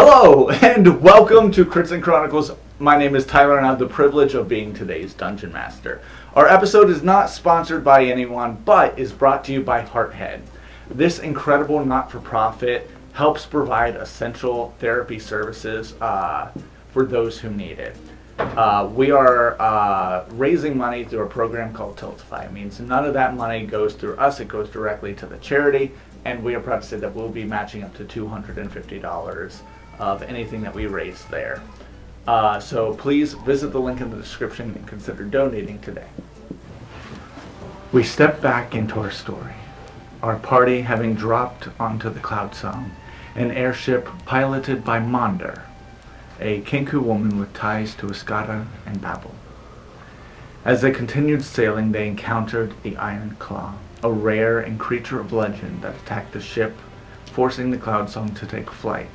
Hello, and welcome to Crits and Chronicles. My name is Tyler, and I have the privilege of being today's Dungeon Master. Our episode is not sponsored by anyone, but is brought to you by Hearthead. This incredible not-for-profit helps provide essential therapy services for those who need it. We are raising money through a program called Tiltify. It means none of that money goes through us, it goes directly to the charity, and we are proud to say that we'll be matching up to $250 of anything that we raise there. So please visit the link in the description and consider donating today. We step back into our story, our party having dropped onto the Cloud Song, an airship piloted by Monder, a Kinku woman with ties to Askara and Babel. As they continued sailing, they encountered the Iron Claw, a rare and creature of legend that attacked the ship, forcing the Cloud Song to take flight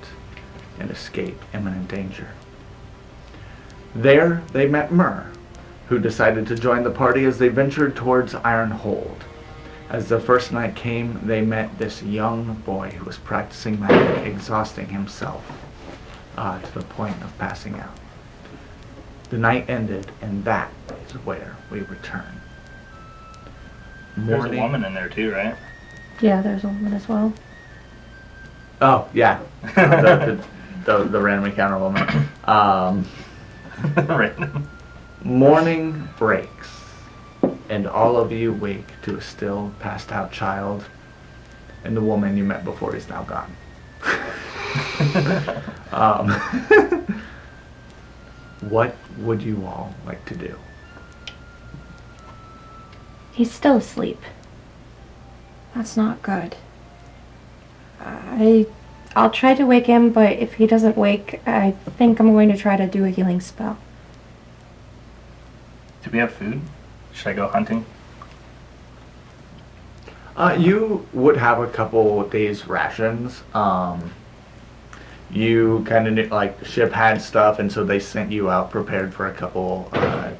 and escape imminent danger. There, they met Murr, who decided to join the party as they ventured towards Ironhold. As the first night came, they met this young boy who was practicing magic, exhausting himself to the point of passing out. The night ended, and that is where we return. There's a woman in there too, right? Yeah, there's a woman as well. Oh, yeah. The random encounter woman. Random. Morning breaks, and all of you wake to a still passed out child, and the woman you met before is now gone. What would you all like to do? He's still asleep. That's not good. I'll try to wake him, but if he doesn't wake, I think I'm going to try to do a healing spell. Do we have food? Should I go hunting? You would have a couple days rations. You kind of like the ship had stuff, and so they sent you out prepared for a couple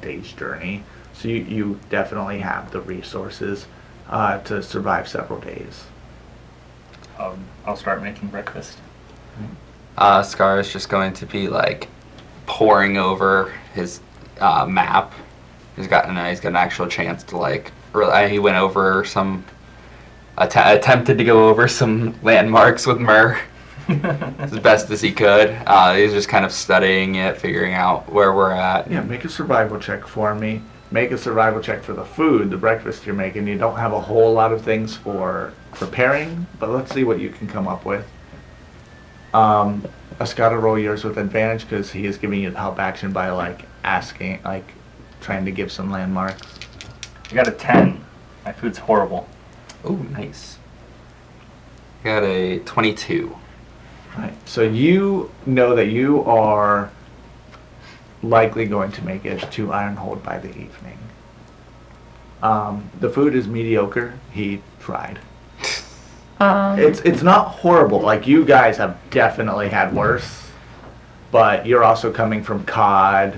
days journey. So you definitely have the resources to survive several days. I'll start making breakfast. Scar is just going to be like poring over his map. He's got an actual chance to like. He went over some. Attempted to go over some landmarks with Murr as best as he could. He's just kind of studying it, figuring out where we're at. Yeah, make a survival check for me. Make a survival check for the food, the breakfast you're making. You don't have a whole lot of things for preparing, but let's see what you can come up with. Askara, roll yours with advantage because he is giving you the help action by like asking, like trying to give some landmarks. I got a 10. My food's horrible. Oh, nice. Got a 22. Right. So you know that you are likely going to make it to Ironhold by the evening. The food is mediocre. He tried. It's not horrible. Like you guys have definitely had worse, but you're also coming from COD,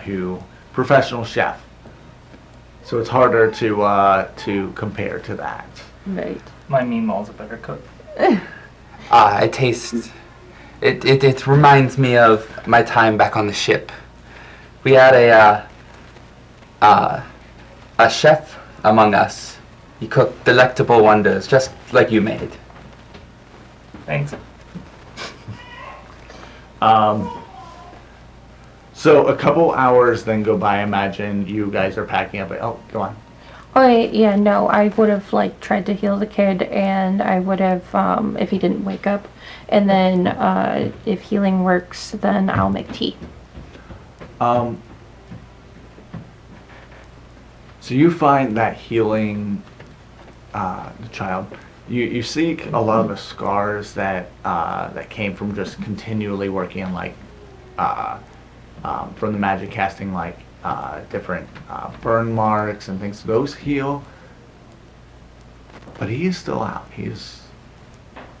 who professional chef. So it's harder to compare to that. Right. My meatball's a better cook. I taste. It reminds me of my time back on the ship. We had a chef among us. He cooked delectable wonders, just like you made. Thanks. So a couple hours then go by. I imagine you guys are packing up. Oh, go on. Oh, yeah, no, I would have, like, tried to heal the kid, and I would have, if he didn't wake up. And then, if healing works, then I'll make tea. So you find that healing the child. You see a lot of the scars that that came from just continually working on like from the magic casting, like different burn marks and things. Those heal, but he is still out. He's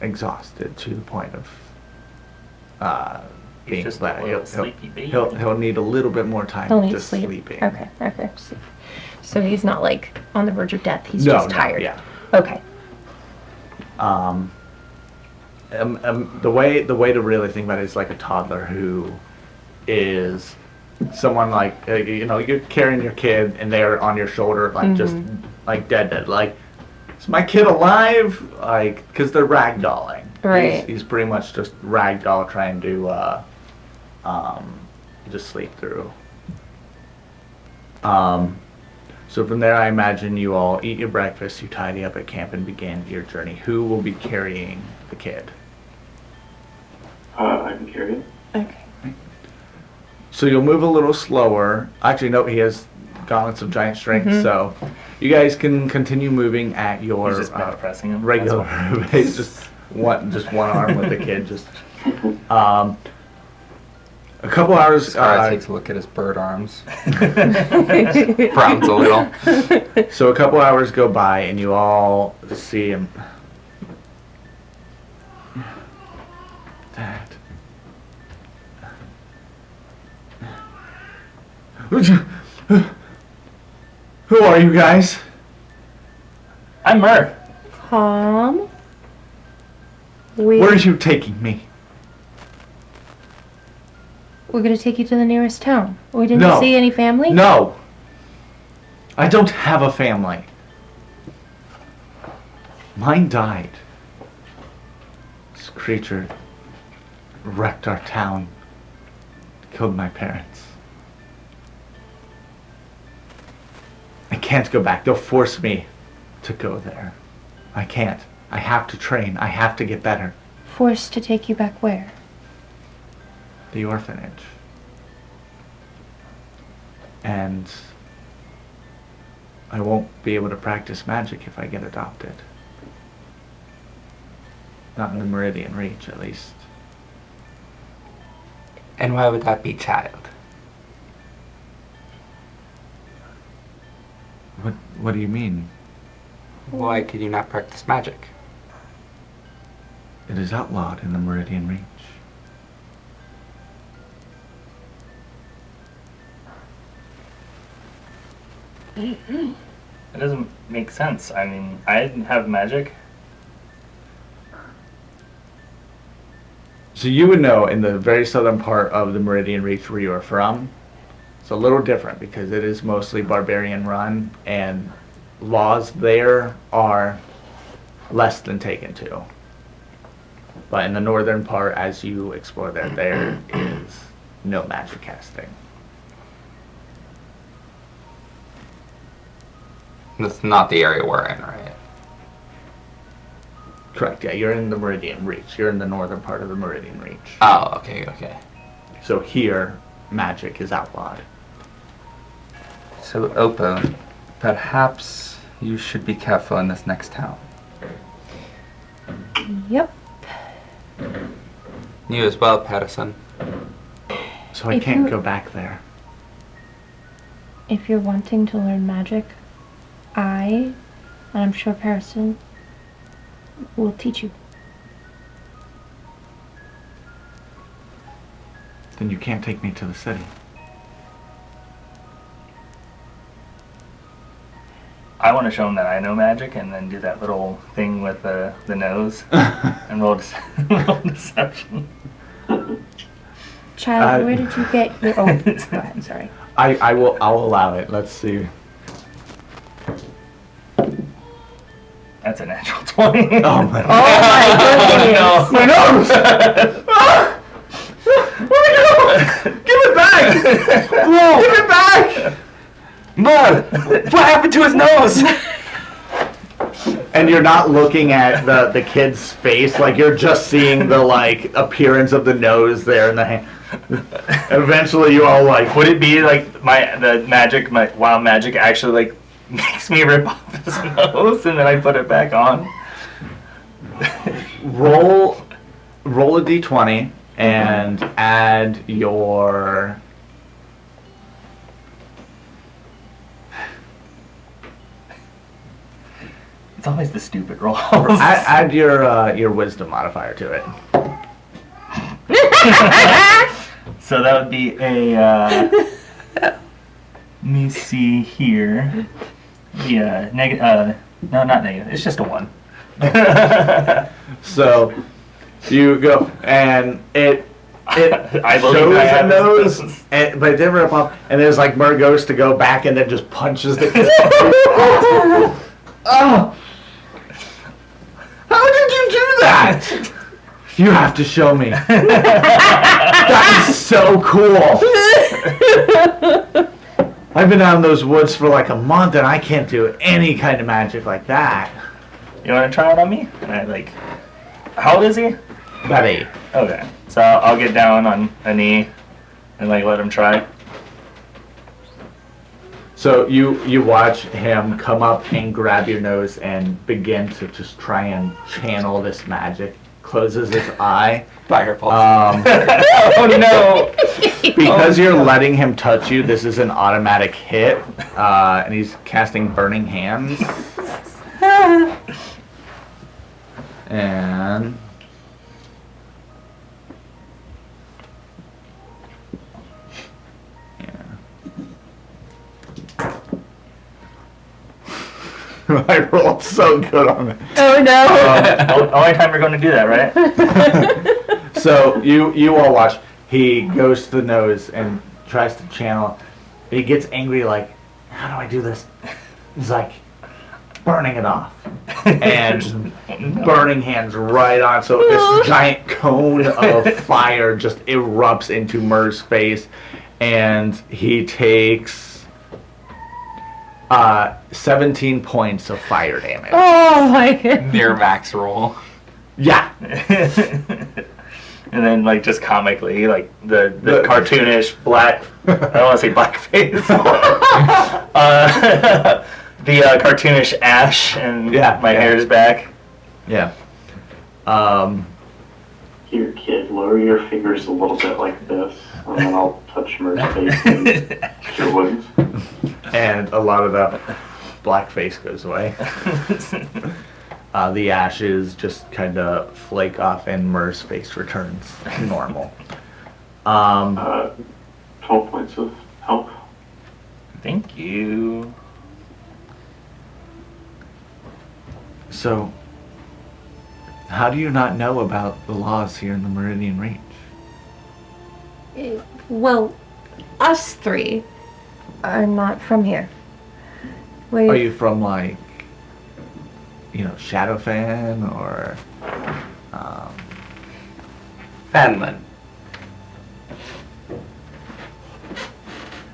exhausted to the point of being He's just a little sleepy baby. He'll need a little bit more time He'll need just sleep. sleeping. Okay. So he's not, like, on the verge of death. He's just tired. Yeah. Okay. And the way to really think about it is like a toddler who is someone like you're carrying your kid and they're on your shoulder like just like dead like, is my kid alive? Like, because they're ragdolling. Right. He's pretty much just ragdoll trying to just sleep through. So from there, I imagine you all eat your breakfast, you tidy up at camp, and begin your journey. Who will be carrying the kid? I can carry it. Okay. So you'll move a little slower. Actually, no, he has gauntlets of giant strength, so you guys can continue moving at your He's just bench pressing him. regular pace. Just one arm with the kid. Just a couple hours. Scar takes a look at his bird arms. Frowns a little. So a couple hours go by, and you all see him. Dad. Who are you guys? I'm Murr. Where Where are you taking me? We're gonna take you to the nearest town. We didn't No. see any family? No. I don't have a family. Mine died. This creature wrecked our town. Killed my parents. I can't go back. They'll force me to go there. I can't. I have to train. I have to get better. Forced to take you back where? The orphanage. And I won't be able to practice magic if I get adopted. Not in the Meridian Reach, at least. And why would that be, child? What do you mean? Why could you not practice magic? It is outlawed in the Meridian Reach. It doesn't make sense. I mean, I have magic. So you would know in the very southern part of the Meridian Reach where you are from, it's a little different because it is mostly barbarian run and laws there are less than taken to. But in the northern part, as you explore there is no magic casting. That's not the area we're in, right? Correct, yeah, you're in the Meridian Reach. You're in the northern part of the Meridian Reach. Oh, okay. So here, magic is outlawed. So, Opal, perhaps you should be careful in this next town. Yep. You as well, Perasyn. So I If can't you- go back there. If you're wanting to learn magic, and I'm sure Perasyn will teach you. Then you can't take me to the city. I want to show him that I know magic and then do that little thing with the nose and roll deception. Child, where did you get your... Oh, go ahead, sorry. I'll allow it. Let's see. That's a natural 20. Oh my Oh my goodness! My nose! Where'd it go? Give it back! Whoa! Give it back! Murr! What happened to his nose? And you're not looking at the kid's face, like you're just seeing the like appearance of the nose there in the hand. Eventually you all like, Would it be like my wild magic actually like makes me rip off his nose and then I put it back on? roll a d20 and add your It's always the stupid rolls. add your wisdom modifier to it. So that would be a, let me see here. Yeah, no, not negative. It's just a 1. So You go, and it I believe shows I a have nose, this. but it didn't rip off. And there's like Murr goes to go back and then just punches the kid. Oh! How did you do that? You have to show me. That is so cool. I've been out in those woods for like a month and I can't do any kind of magic like that. You want to try it on me? And I like, how old is he? About 8. Okay, so I'll get down on a knee and like let him try. So you watch him come up and grab your nose and begin to just try and channel this magic. Closes his eye. Fireballs. Oh no! Because you're letting him touch you, this is an automatic hit. And he's casting Burning Hands. And... I rolled so good on it. Oh no. Only time we're going to do that, right? So you all watch. He goes to the nose and tries to channel. He gets angry like, how do I do this? He's like, burning it off. And burning hands right on. So this giant cone of fire just erupts into Murr's face. And he takes 17 points of fire damage. Oh my god. Near max roll. Yeah. And then, like, just comically, like, the cartoonish black, I don't want to say blackface, the cartoonish ash, and my hair is back. Yeah. Here, kid, lower your fingers a little bit like this, and then I'll touch Murr's face and your wounds. And a lot of the black face goes away. The ashes just kind of flake off and Murr's face returns normal. 12 points of help. Thank you. So, how do you not know about the laws here in the Meridian Reach? Well, us 3 are not from here. Are you from like, Shadowfen or Fenland.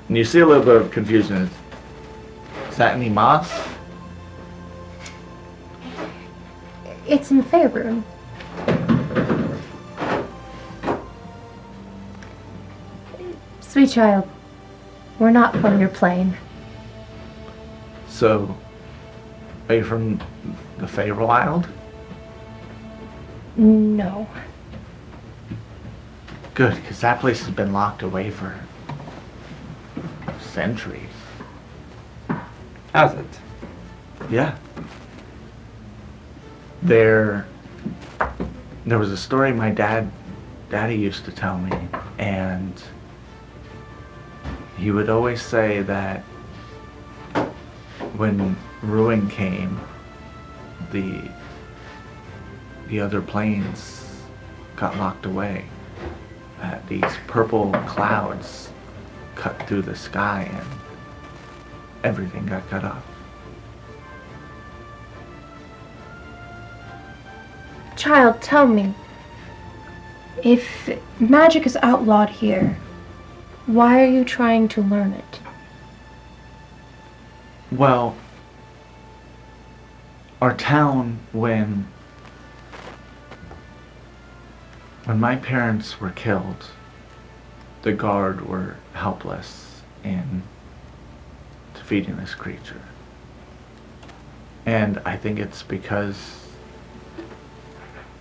And you see a little bit of confusion. Is that any moss? It's in Faerun. Sweet child, we're not from your plane. So, are you from the Feywild? No. Good, because that place has been locked away for centuries. How's it? Yeah. There was a story my daddy used to tell me, and he would always say that when ruin came, the other planes got locked away. That these purple clouds cut through the sky and everything got cut off. Child, tell me, if magic is outlawed here, why are you trying to learn it? Well, our town, when my parents were killed, the guard were helpless in defeating this creature. And I think it's because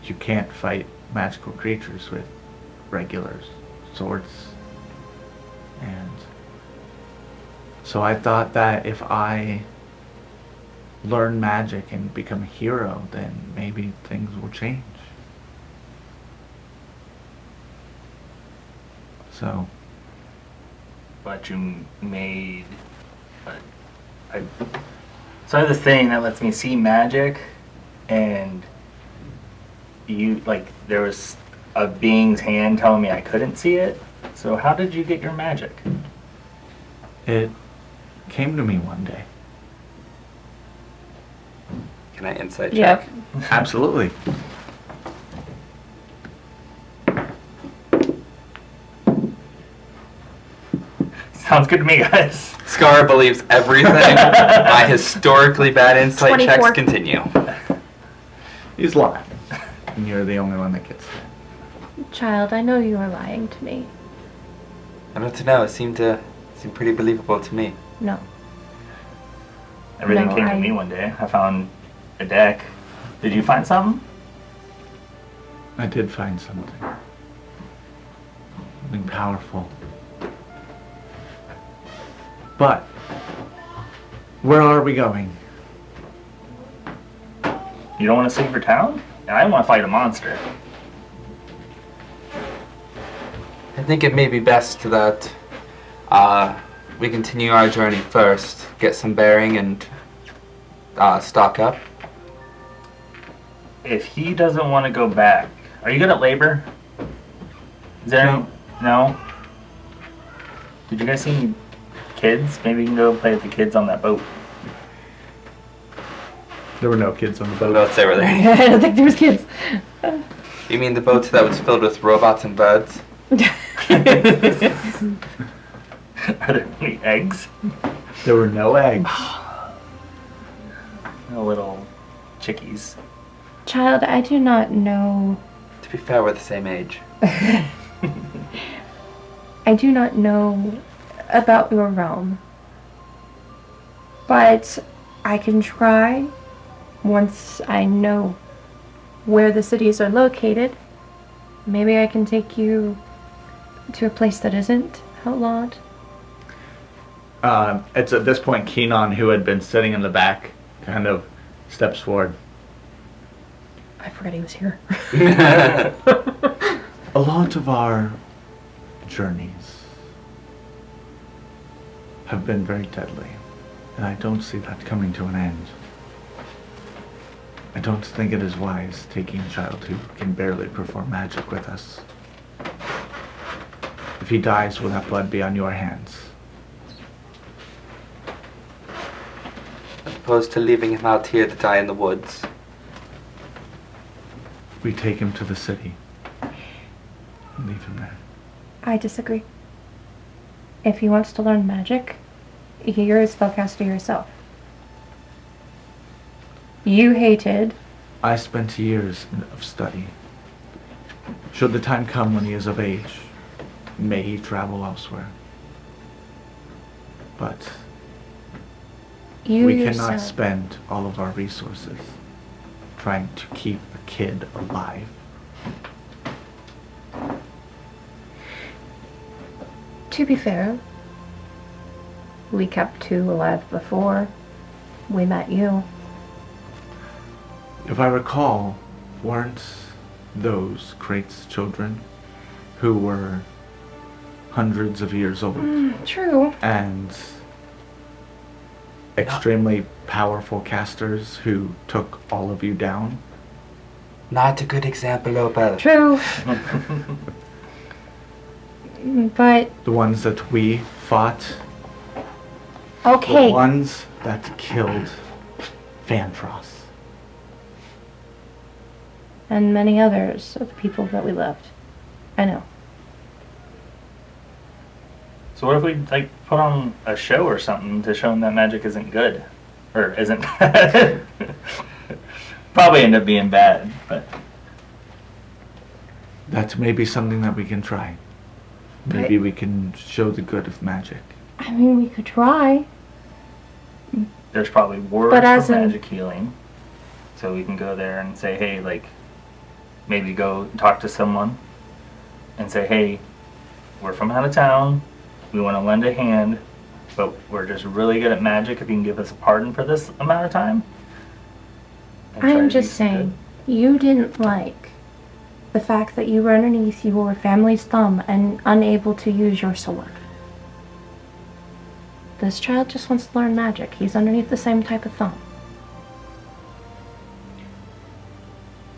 you can't fight magical creatures with regular swords. And so I thought that if I learn magic and become a hero, then maybe things will change. So. But you made. So I have this thing that lets me see magic, and there was a being's hand telling me I couldn't see it. So how did you get your magic? It came to me one day. Can I insight check? Yep. Absolutely. Sounds good to me, guys. Scar believes everything. My historically bad insight 24. checks continue. He's lying. And you're the only one that gets it. Child, I know you are lying to me. I don't know. It seemed pretty believable to me. No. Everything No, came to I- me one day. I found a deck. Did you find something? I did find something. Something powerful. But, where are we going? You don't want to save your town? I want to fight a monster. I think it may be best that we continue our journey first, get some bearing, and stock up. If he doesn't want to go back, are you good at labor? Is there any? No? Did you guys see any kids? Maybe you can go play with the kids on that boat. There were no kids on the boat. Boats over there. I don't think there's kids. You mean the boat that was filled with robots and birds? Are there any eggs? There were no eggs. No little chickies. Child, I do not know. To be fair, we're the same age. I do not know about your realm. But I can try once I know where the cities are located. Maybe I can take you to a place that isn't outlawed. It's at this point Keenan, who had been sitting in the back, kind of steps forward. I forgot he was here. A lot of our journeys have been very deadly, and I don't see that coming to an end. I don't think it is wise taking a child who can barely perform magic with us. If he dies, will that blood be on your hands? As opposed to leaving him out here to die in the woods. We take him to the city and leave him there. I disagree. If he wants to learn magic, you're a spellcaster yourself. You hated. I spent years of study. Should the time come when he is of age, may he travel elsewhere. But You we yourself. cannot spend all of our resources trying to keep a kid alive. To be fair, we kept two alive before we met you. If I recall, weren't those Crate's children who were hundreds of years old True. and extremely powerful casters who took all of you down? Not a good example, Opal. True. But, The ones that we fought? okay. The ones that killed Fantros. And many others of the people that we loved. I know. So what if we put on a show or something to show them that magic isn't good, or isn't? Probably end up being bad, but That may be something that we can try. Maybe we can show the good of magic. I mean, we could try. there's probably words But as for in- magic healing, so we can go there and say, hey, maybe go talk to someone and say, hey, we're from out of town. We want to lend a hand, but we're just really good at magic. If you can give us a pardon for this amount of time. And try to I'm do just some good. saying, you didn't like the fact that you were underneath your family's thumb and unable to use your sword. This child just wants to learn magic. He's underneath the same type of thumb.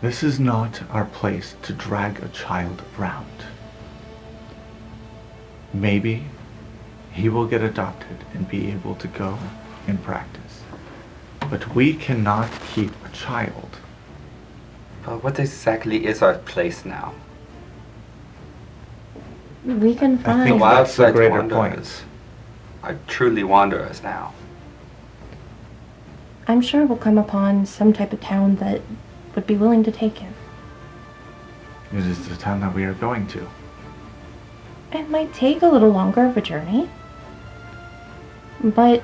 This is not our place to drag a child around. Maybe he will get adopted and be able to go and practice. But we cannot keep a child. But what exactly is our place now? We can I find. think The that's the Wildflight greater wanderers are truly wanderers now. I'm sure we'll come upon some type of town that would be willing to take him. It is the town that we are going to. It might take a little longer of a journey, but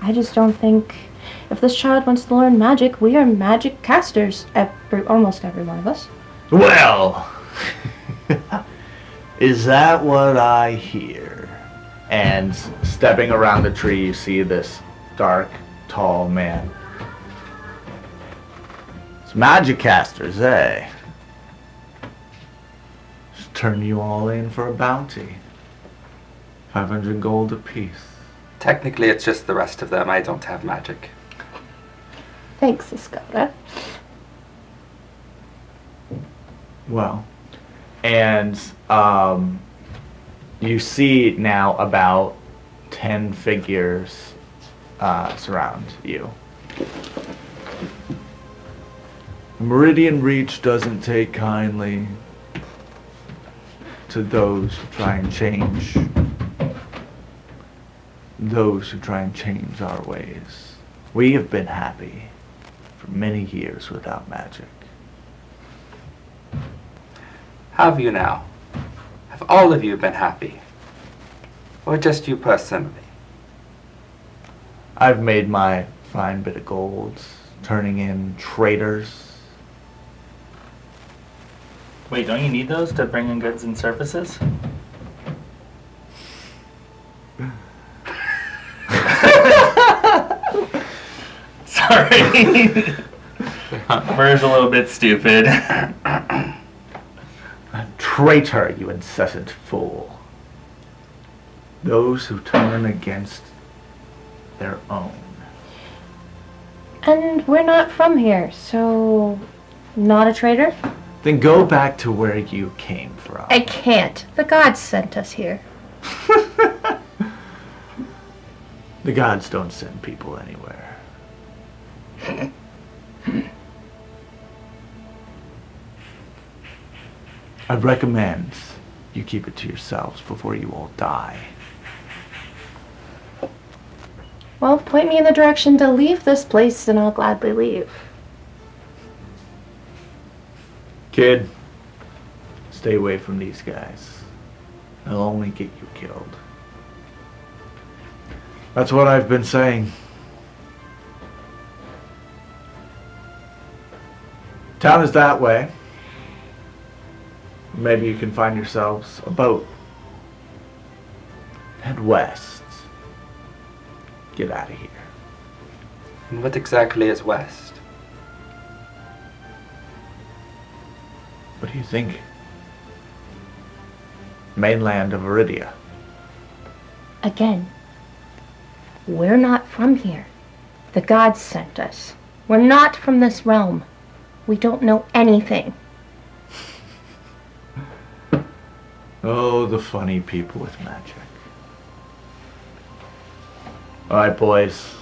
I just don't think if this child wants to learn magic, we are magic casters, almost every one of us. Well, is that what I hear? And stepping around the tree, you see this dark, tall man. It's magic casters, eh? Just turn you all in for a bounty. 500 gold apiece. Technically, it's just the rest of them. I don't have magic. Thanks, Askara. Well, and you see now about 10 figures surround you. Meridian Reach doesn't take kindly to those who try and change. Those who try and change our ways. We have been happy for many years without magic. Have you now? Have all of you been happy? Or just you personally? I've made my fine bit of gold, turning in traders. Wait, don't you need those to bring in goods and services? Sorry. Murr's a little bit stupid. A traitor, you incessant fool. Those who turn against their own. And we're not from here, so not a traitor? Then go back to where you came from. I can't. The gods sent us here. The gods don't send people anywhere. I'd recommend you keep it to yourselves before you all die. Well, point me in the direction to leave this place and I'll gladly leave. Kid, stay away from these guys. They'll only get you killed. That's what I've been saying. Town is that way. Maybe you can find yourselves a boat. Head west. Get out of here. And what exactly is west? What do you think? Mainland of Eridia. Again, we're not from here. The gods sent us. We're not from this realm. We don't know anything. Oh, the funny people with magic. Alright, boys.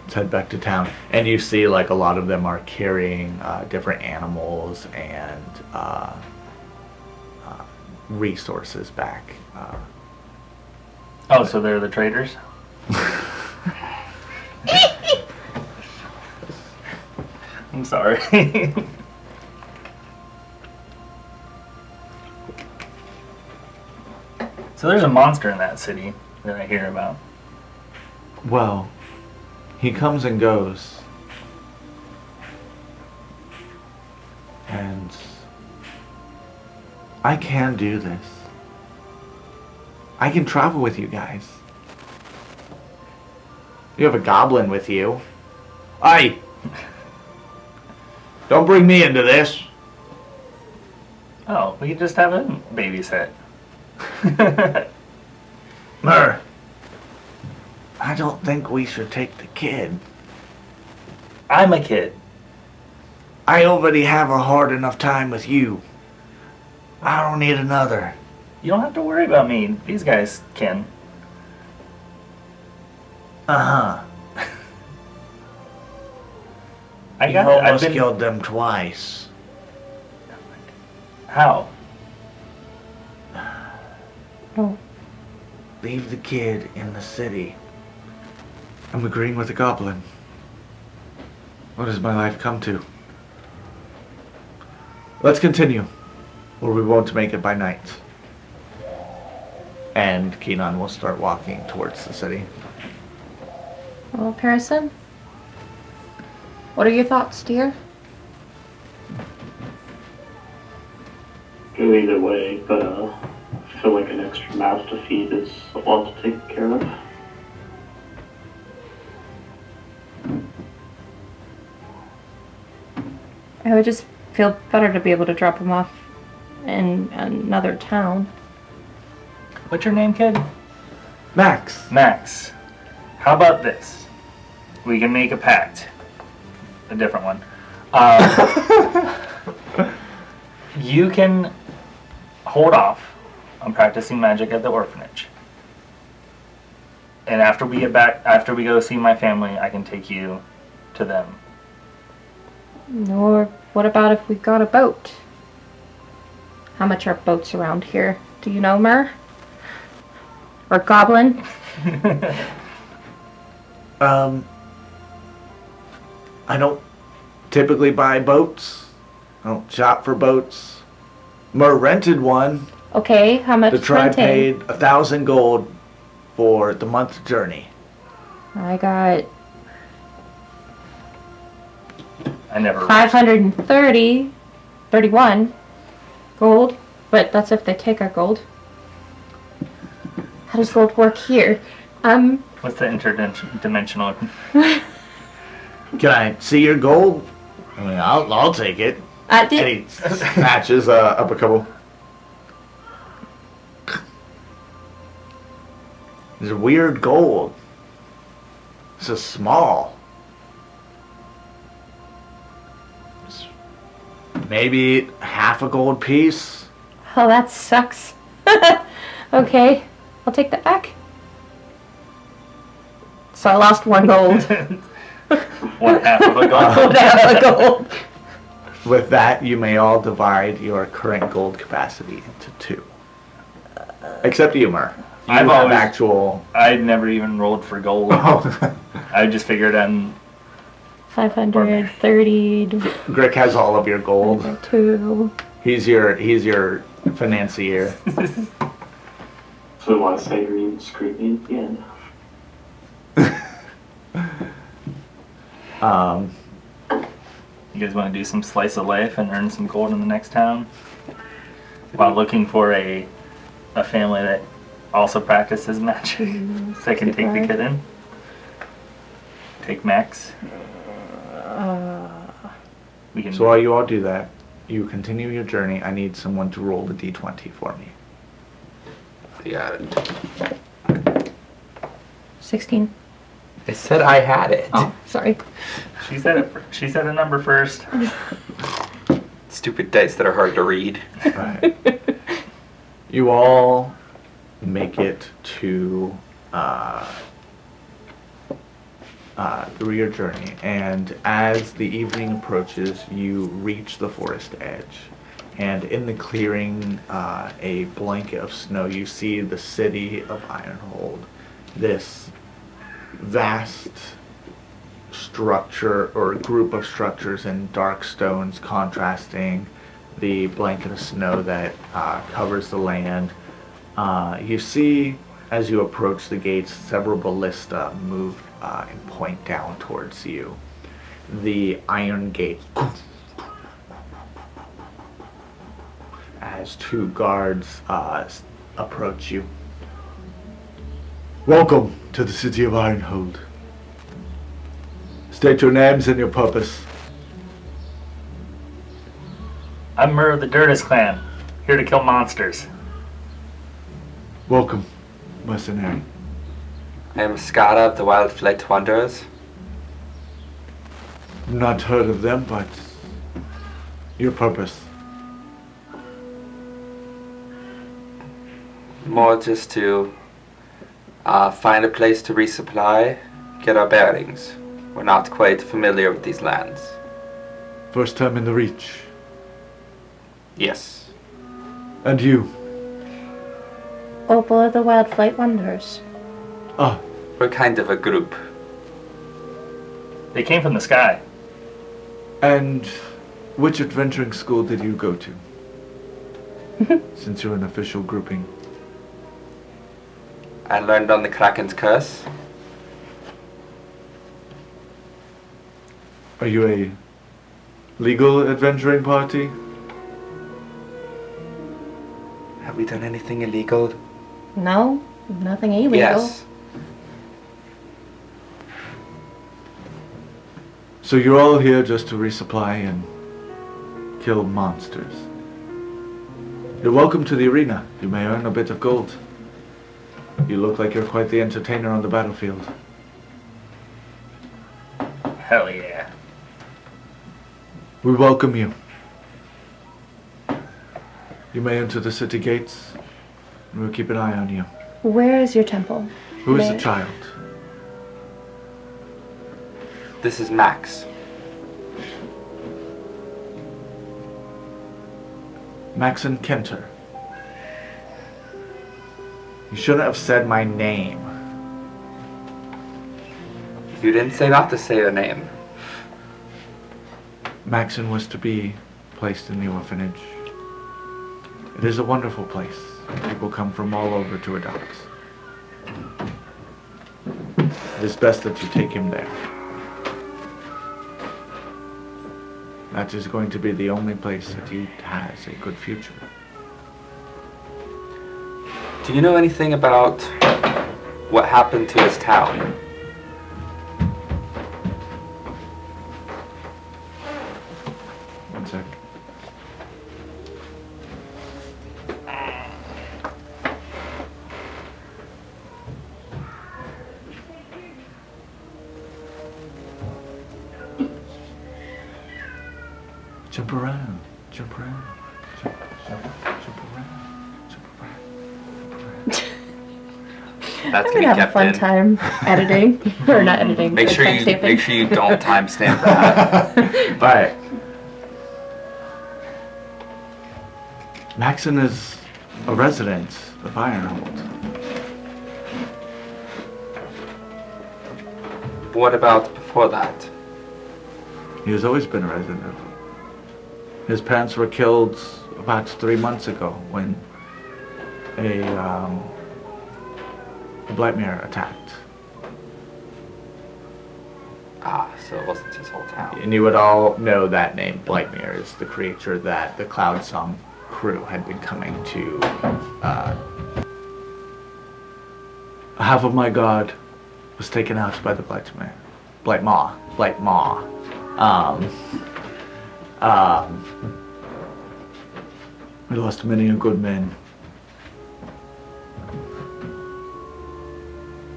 Let's head back to town. And you see, like, a lot of them are carrying different animals and resources back. Oh, so they're the traders? I'm sorry. So there's a monster in that city that I hear about. Well, he comes and goes. And I can do this. I can travel with you guys. You have a goblin with you. Aye! Don't bring me into this. Oh, we could just have him babysit. Murr, I don't think we should take the kid. I'm a kid. I already have a hard enough time with you. I don't need another. You don't have to worry about me. These guys can. Uh-huh. I You've got. almost I've been. killed them twice. How? Oh, Leave the kid in the city. I'm agreeing with the goblin. What does my life come to? Let's continue, or we won't make it by night. And Keenan will start walking towards the city. well, Perasyn, what are your thoughts, dear? Go either way, but I feel like an extra mouth to feed is a lot to take care of. I would just feel better to be able to drop him off in another town. What's your name, kid? Max! Max. How about this? We can make a pact. A different one. You can hold off on practicing magic at the orphanage. And after we get back, after we go see my family, I can take you to them. Or what about if we got a boat? How much are boats around here? Do you know, Murr? Or Goblin? I don't typically buy boats. I don't shop for boats. Murr rented one. Okay, how much The tribe renting? paid 1,000 gold for the month's journey. I got I never. 31 gold, but that's if they take our gold. How does gold work here? What's the interdimensional? Can I see your gold? I mean, I'll take it. And he snatches up a couple. There's weird gold. This is small. It's maybe half a gold piece. Oh, that sucks. Okay, I'll take that back. So I lost 1 gold. 1/2 of a gold. One half a gold. With that, you may all divide your current gold capacity into 2. Except you, Murr. You I've have always- actual. I'd never even rolled for gold. I just figured on 530 Grick has all of your gold. divided by 2. He's your financier. So I want to say you're even screwed me at the end. You guys want to do some slice of life and earn some gold in the next town? While looking for a family that also practices magic. So I can take the kid in. Take Max. We can. So while you all do that, you continue your journey. I need someone to roll the d20 for me. You got it. 16. I said I had it. Oh, sorry. She said it. She said a number first. Stupid dice that are hard to read. Right. You all make it to through your journey, and as the evening approaches, you reach the forest edge. And in the clearing, a blanket of snow, you see the city of Ironhold. This vast structure or group of structures in dark stones contrasting the blanket of snow that covers the land. You see, as you approach the gates, several ballista move and point down towards you. The iron gate, as 2 guards approach you. Welcome to the city of Ironhold. State your names and your purpose. I'm Murr of the Dirtis clan, here to kill monsters. Welcome, mercenary. I am Askara of the Wildflight Wanderers. Not heard of them, but Your purpose. More just to find a place to resupply, get our bearings. We're not quite familiar with these lands. First time in the Reach. Yes. And you? Opal of the Wildflight Wanderers. Ah, We're kind of a group. They came from the sky. and which adventuring school did you go to? Since you're an official grouping. I learned on the Kraken's curse. Are you a legal adventuring party? Have we done anything illegal? No, nothing illegal. Yes. So you're all here just to resupply and kill monsters. You're welcome to the arena. You may earn a bit of gold. You look like you're quite the entertainer on the battlefield. Hell yeah. We welcome you. You may enter the city gates, and we'll keep an eye on you. Where is your temple? Who is the May- child? This is Max. Maxon Kenter. You shouldn't have said my name. You didn't say not to say your name. Maxon was to be placed in the orphanage. It is a wonderful place. People come from all over to adopt. It is best that you take him there. That is going to be the only place that he has a good future. Do you know anything about what happened to his town? One sec. Jump around, jump around, jump around, jump around, jump around. That's I'm gonna gonna be have a kept fun in. time editing, or not editing. Make but sure timestamping. you don't timestamp that. Alright. Maxon is a resident of Ironhold. What about before that? He has always been a resident. His parents were killed about 3 months ago when a Blightmere attacked. Ah, so it wasn't his whole town. And you would all know that name. Blightmere is the creature that the Cloud Song crew had been coming to. Half of my guard was taken out by the Blightmere. Blightmaw. We lost many a good man.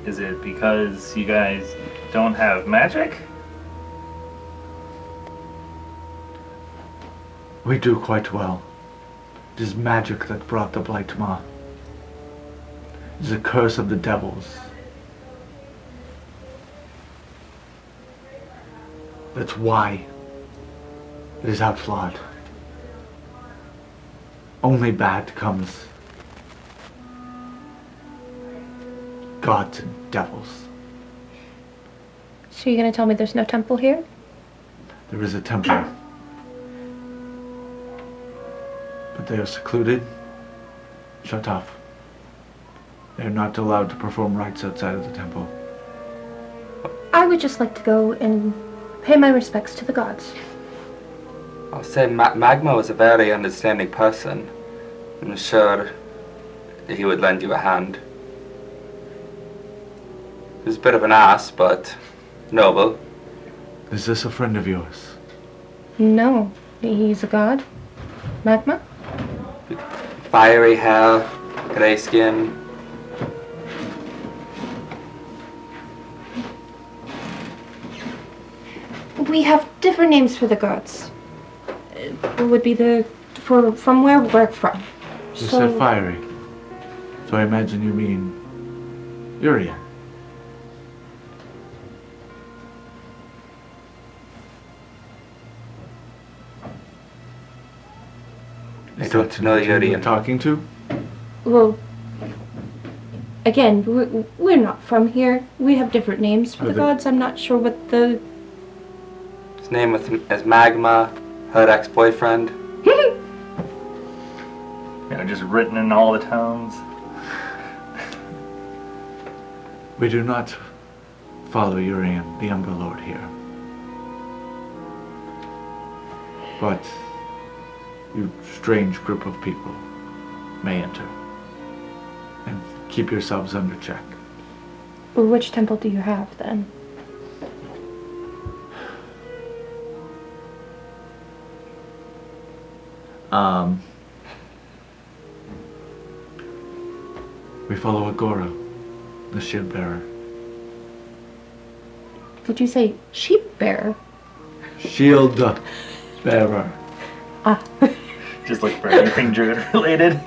Is it because you guys don't have magic? We do quite well. It is magic that brought the Blightmaw. It is a curse of the devils. That's why it is outlawed. Only bad comes. Gods and devils. So you're gonna tell me there's no temple here? There is a temple. But they are secluded, shut off. They are not allowed to perform rites outside of the temple. I would just like to go and pay my respects to the gods. I'll say Magma was a very understanding person. I'm sure he would lend you a hand. He was a bit of an ass, but noble. Is this a friend of yours? No, he's a god. Magma? Fiery hair, grey skin. We have different names for the gods. would be from where we're from. You said fiery. So I imagine you mean Urian. I don't know You're Urian. talking to? Well, again, we're not from here. We have different names for the gods. I'm not sure what the... His name is Magma, her ex-boyfriend. Just written in all the towns. We do not follow Urian, the Underlord here. But you strange group of people may enter. And keep yourselves under check. Which temple do you have, then? We follow Agora, the shield bearer. Did you say sheep bearer? Shield bearer. Ah. Just look for anything druid related.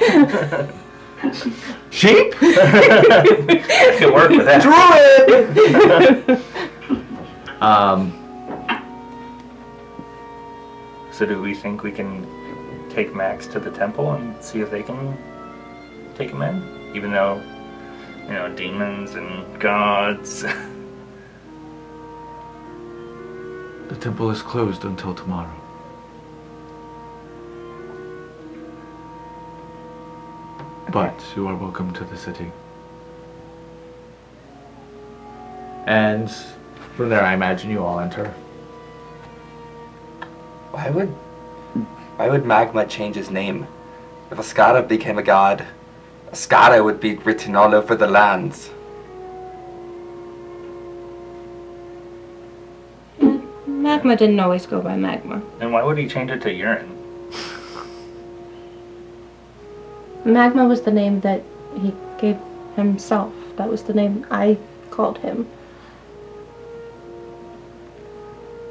Sheep? I can work with that. Druid! So do we think we can take Max to the temple and see if they can take him in? Even though, demons and gods. The temple is closed until tomorrow. But you are welcome to the city. And from there, I imagine you all enter. Why would Magma change his name? If Askara became a god, Askara would be written all over the lands. Magma didn't always go by Magma. And why would he change it to urine? Magma was the name that he gave himself. That was the name I called him.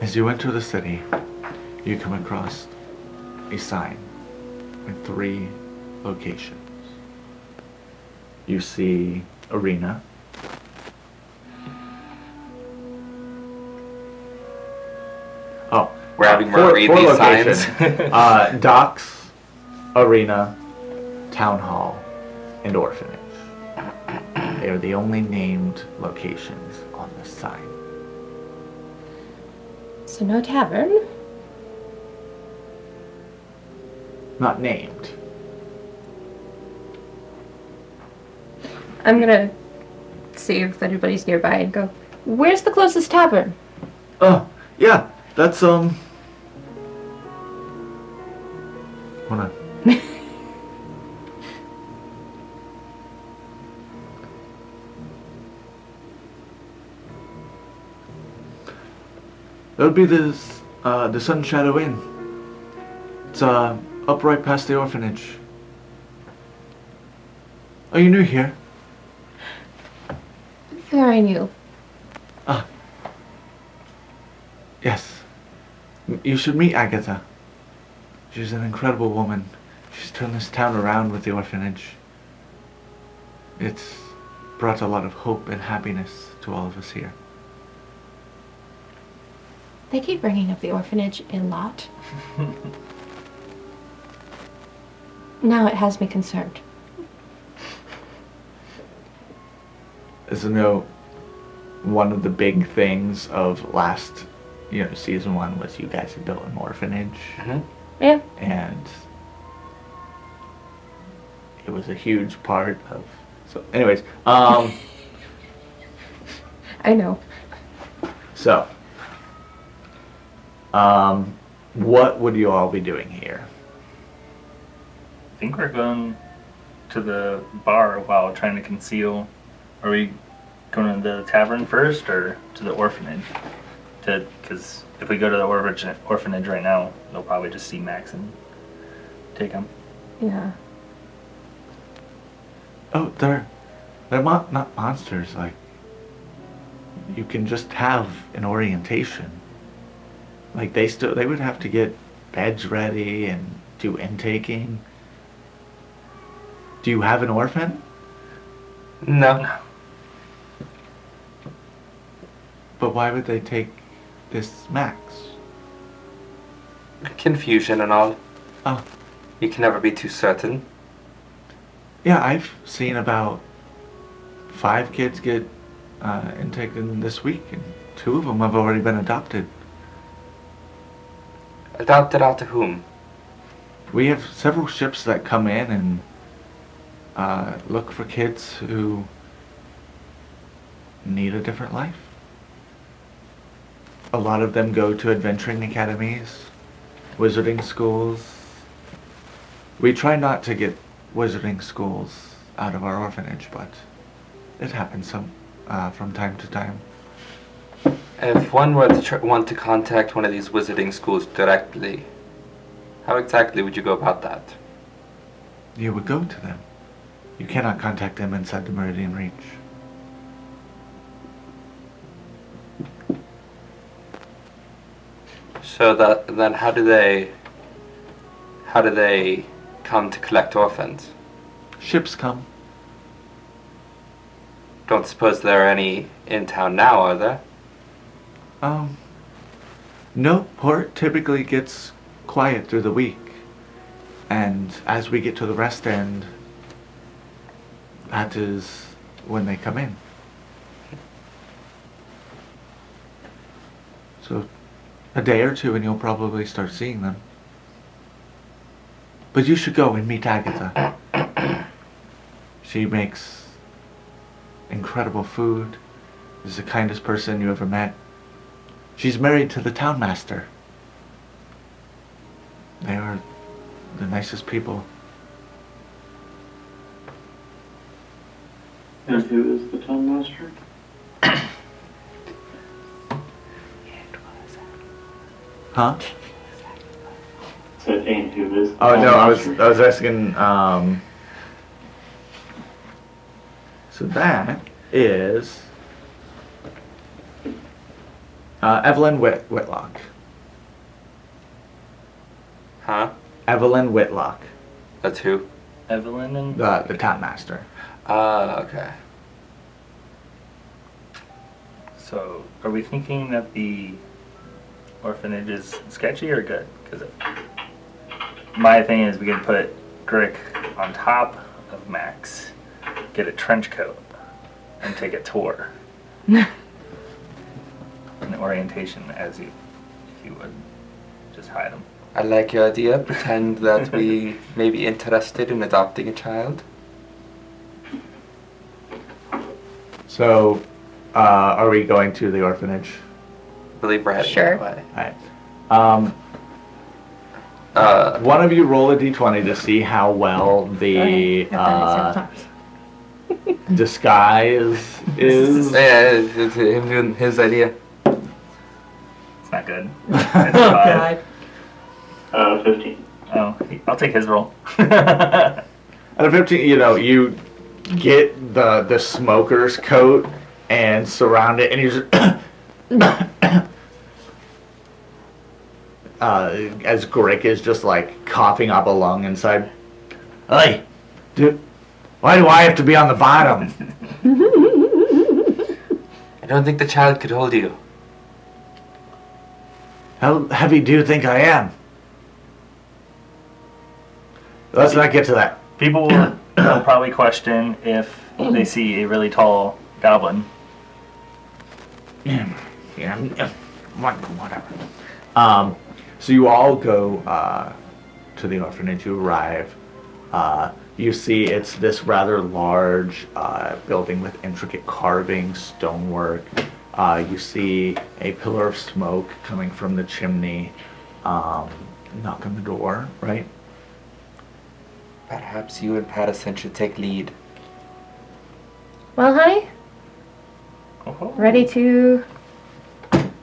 As you enter the city, you come across a sign with 3 locations. You see Arena. Oh, We're having Murr read these signs. Docks, Arena, Town Hall, and Orphanage. They are the only named locations on this sign. So no tavern? Not named. I'm gonna see if anybody's nearby and go, where's the closest tavern? Oh, yeah, that's, Hold on. That would be the Sun Shadow Inn. It's, up right past the orphanage. Oh, you new here? Very new. Ah. Yes. You should meet Agatha. She's an incredible woman. She's turned this town around with the orphanage. It's brought a lot of hope and happiness to all of us here. They keep bringing up the orphanage a lot. Now it has me concerned. As you know, one of the big things of last, season 1 was you guys had built an orphanage. Mm-hmm. Yeah. And it was a huge part of... So, anyways, I know. So, what would you all be doing here? I think we're going to the bar while trying to conceal. Are we going to the tavern first or to the orphanage? Because if we go to the orphanage right now, they'll probably just see Max and take him. Yeah. Oh, they're not monsters. Like, you can just have an orientation. Like, they would have to get beds ready and do intaking. Do you have an orphan? No. But why would they take this Max? Confusion and all. Oh. You can never be too certain. Yeah, I've seen about 5 kids get intaken this week, and 2 of them have already been adopted. Adopted out to whom? We have several ships that come in and look for kids who need a different life. A lot of them go to adventuring academies, wizarding schools. We try not to get wizarding schools out of our orphanage, but it happens from time to time. If one were to want to contact one of these wizarding schools directly, how exactly would you go about that? You would go to them. You cannot contact them inside the Meridian Reach. So then how do they come to collect orphans? Ships come. Don't suppose there are any in town now, are there? No, port typically gets quiet through the week. And as we get to the rest end, that is when they come in. So a day or 2 and you'll probably start seeing them. But you should go and meet Agatha. She makes incredible food. Is the kindest person you ever met. She's married to the town master. They are the nicest people. And who is the town master? Huh? Said, and who is the Oh town no, I master? was asking. So that is Evelyn Whitlock. Huh? Evelyn Whitlock, That's who? Evelyn and the town master. Okay. so, are we thinking that the orphanage is sketchy or good? Because my thing is we could put Grick on top of Max, get a trench coat, and take a tour. An orientation as if you would just hide them. I like your idea. Pretend that we may be interested in adopting a child. So, are we going to the orphanage? I believe we're heading Sure. that way. Alright. Uh, One of you roll a d20 to see how well the Okay, I've done it several times. disguise is. yeah, it's him doing his idea. It's not good. Oh, It's five. God. 15. Oh, I'll take his roll. Out of 15, you get the smoker's coat and surround it, and you just as Grick is just like coughing up a lung inside. Hey, dude, why do I have to be on the bottom? I don't think the child could hold you. How heavy do you think I am? Let's not get to that. People will probably question if they see a really tall goblin. Yeah, whatever. So you all go to the orphanage. You arrive. You see it's this rather large building with intricate carving, stonework. You see a pillar of smoke coming from the chimney. Knock on the door, right? Perhaps you and Perasyn should take lead. Well, honey, Oh. ready to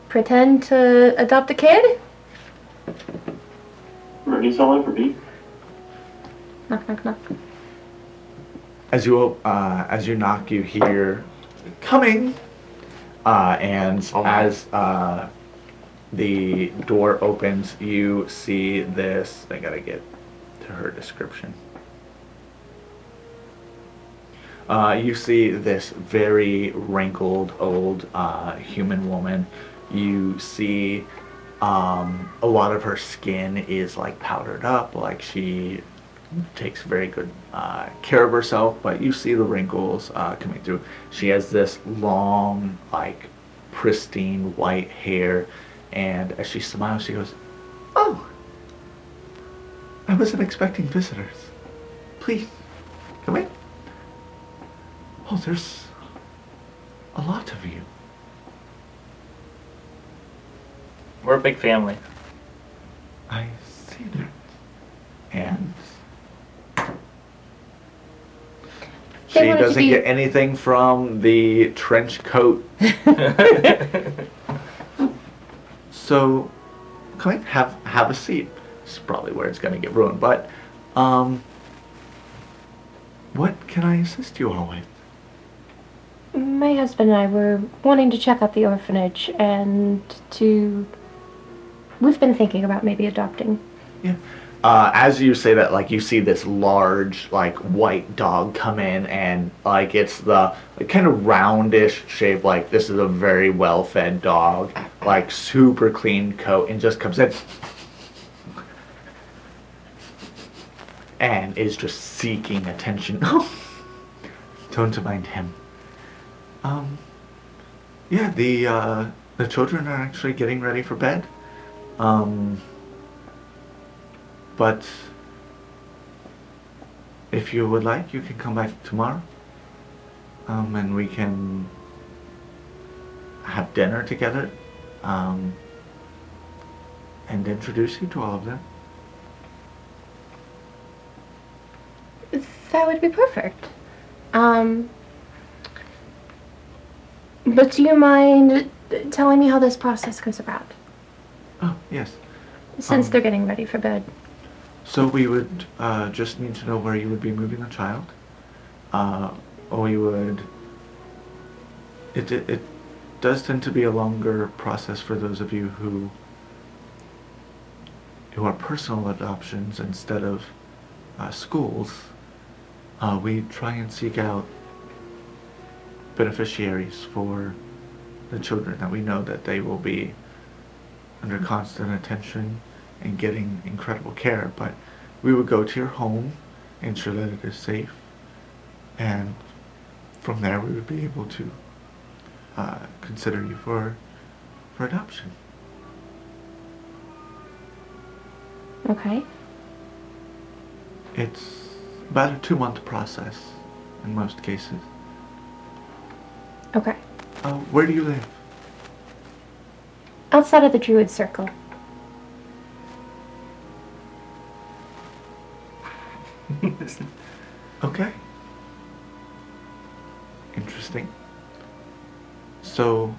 pretend to adopt a kid? Ready's all ever be. Knock, knock, knock. As you knock, you hear coming, and Oh my. as the door opens. You see this. I gotta get to her description. You see this very wrinkled old human woman. You see a lot of her skin is like powdered up, like she takes very good care of herself, but you see the wrinkles coming through. She has this long, like pristine white hair, and as she smiles, she goes, "Oh, I wasn't expecting visitors. Please, come in. Oh, there's a lot of you." We're a big family. I see that. And she wanted to doesn't be- get anything from the trench coat. So, come in, have a seat. This is probably where it's going to get ruined, but what can I assist you all with? My husband and I were wanting to check out the orphanage and we've been thinking about maybe adopting. Yeah. As you say that, like, you see this large, like, white dog come in, and, like, it's the kind of roundish shape, like, this is a very well-fed dog, like, super clean coat, and just comes in and is just seeking attention. Don't mind him. Yeah, the children are actually getting ready for bed. But if you would like, you can come back tomorrow. And we can have dinner together. And introduce you to all of them. That would be perfect. But do you mind telling me how this process goes about? Oh, yes. Since they're getting ready for bed. So we would just need to know where you would be moving the child. We would... It does tend to be a longer process for those of you who are personal adoptions instead of schools. We try and seek out beneficiaries for the children that we know that they will be under constant attention and getting incredible care, but we would go to your home, ensure that it is safe, and from there we would be able to consider you for adoption. Okay. It's about a 2-month process in most cases. Okay. Where do you live? Outside of the Druid Circle. Okay. Interesting. So,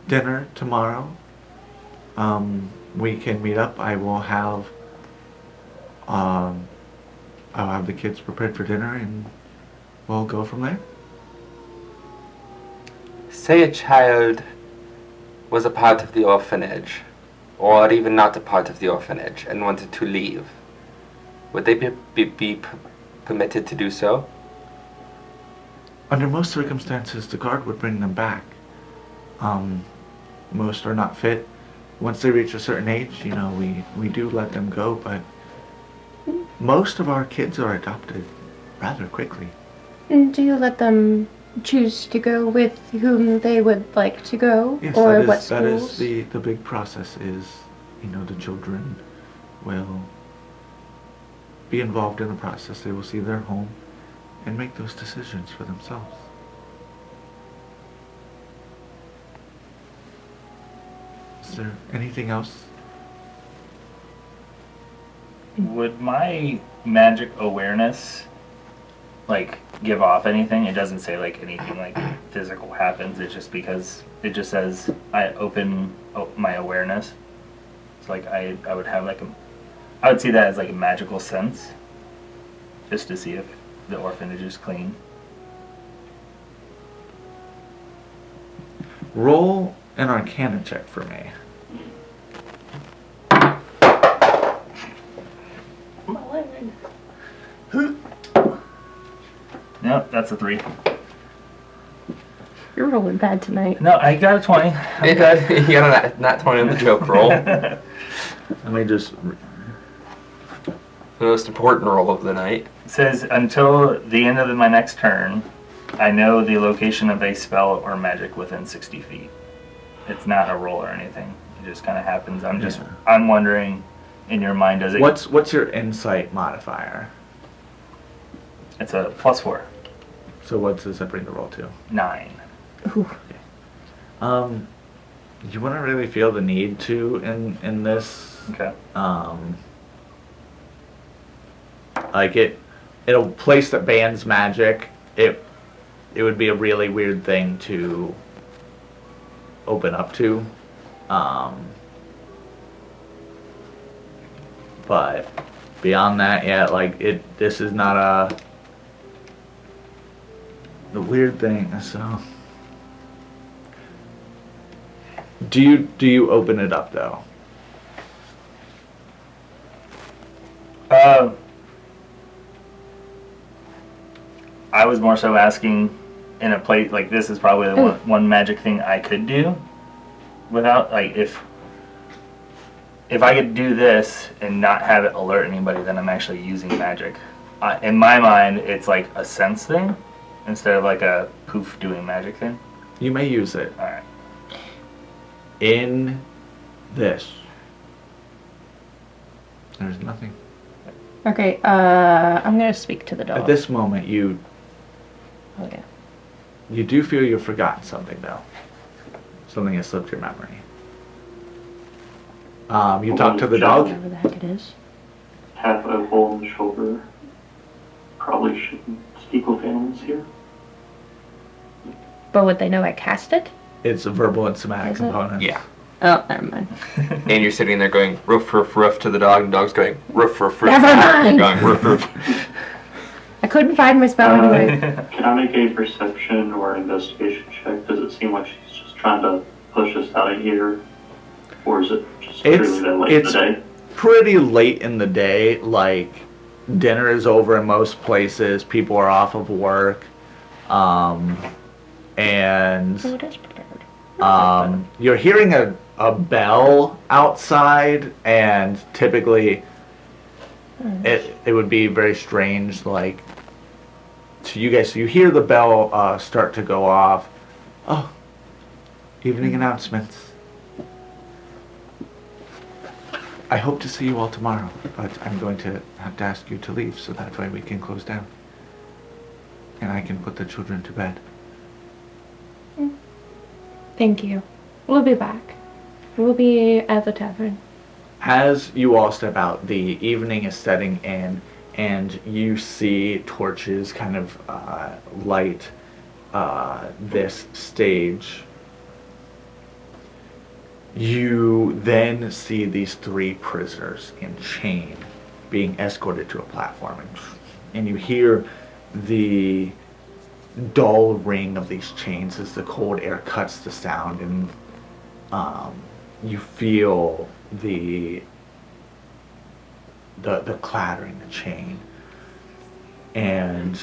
dinner tomorrow. We can meet up. I'll have the kids prepared for dinner, and we'll go from there. Say a child was a part of the orphanage, or even not a part of the orphanage, and wanted to leave. Would they be permitted to do so? Under most circumstances, the guard would bring them back. Most are not fit. Once they reach a certain age, we do let them go, but most of our kids are adopted rather quickly. Do you let them choose to go with whom they would like to go? Yes, or what that is schools? the big process is, the children will be involved in the process. They will see their home and make those decisions for themselves. Is there anything else? Would my magic awareness, like, give off anything? It doesn't say, like, anything, like, physical happens. It's just because it just says I open my awareness. So, like, I would have, like, I would see that as, like, a magical sense. Just to see if the orphanage is clean. Roll an Arcana check for me. 9. Nope, that's a 3. You're rolling bad tonight. No, I got a 20. I'm good. You got a nat 20 on the joke roll. Let me just. The most important roll of the night. It says, until the end of my next turn, I know the location of a spell or magic within 60 feet. It's not a roll or anything. It just kind of happens. I'm wondering, in your mind, does it... What's your insight modifier? It's a +4. So what does that bring the roll to? 9. Ooh. You wouldn't really feel the need to in this. Okay. Like in a place that bans magic, it would be a really weird thing to open up to. But beyond that, yeah, like this is not the weird thing. So, do you open it up though? I was more so asking, in a place like this is probably the one magic thing I could do without, like, if I could do this and not have it alert anybody, then I'm actually using magic. In my mind, it's like a sense thing instead of like a poof doing magic thing. You may use it. All right. In this, there's nothing. Okay, I'm gonna speak to the dog. At this moment, you Okay. do feel you've forgotten something though. Something has slipped your memory. You talk to the dog. Whatever the heck it is. Half Opal on the shoulder. Probably shouldn't speak with animals here. But would they know I cast it? It's a verbal and somatic Is it? component. Yeah. Oh, never mind. And you're sitting there going roof, roof, roof to the dog, and the dog's going roof, roof, roof. Never mind. You're going roof, roof. I couldn't find my spell anyway. Can I make a perception or investigation check? Does it seem like she's just trying to push us out of here? Or is it just really that late in the day? Pretty late in the day. Like, dinner is over in most places. People are off of work. And Oh, it is prepared. you're hearing a bell outside, and typically it would be very strange, like, to you guys. So you hear the bell start to go off. Oh, evening announcements. I hope to see you all tomorrow, but I'm going to have to ask you to leave so that way we can close down. And I can put the children to bed. Thank you. We'll be back. We'll be at the tavern. As you all step out, the evening is setting in, and you see torches kind of light this stage. You then see these 3 prisoners in chain being escorted to a platform, and you hear the dull ring of these chains as the cold air cuts the sound, and you feel the clattering, the chain, and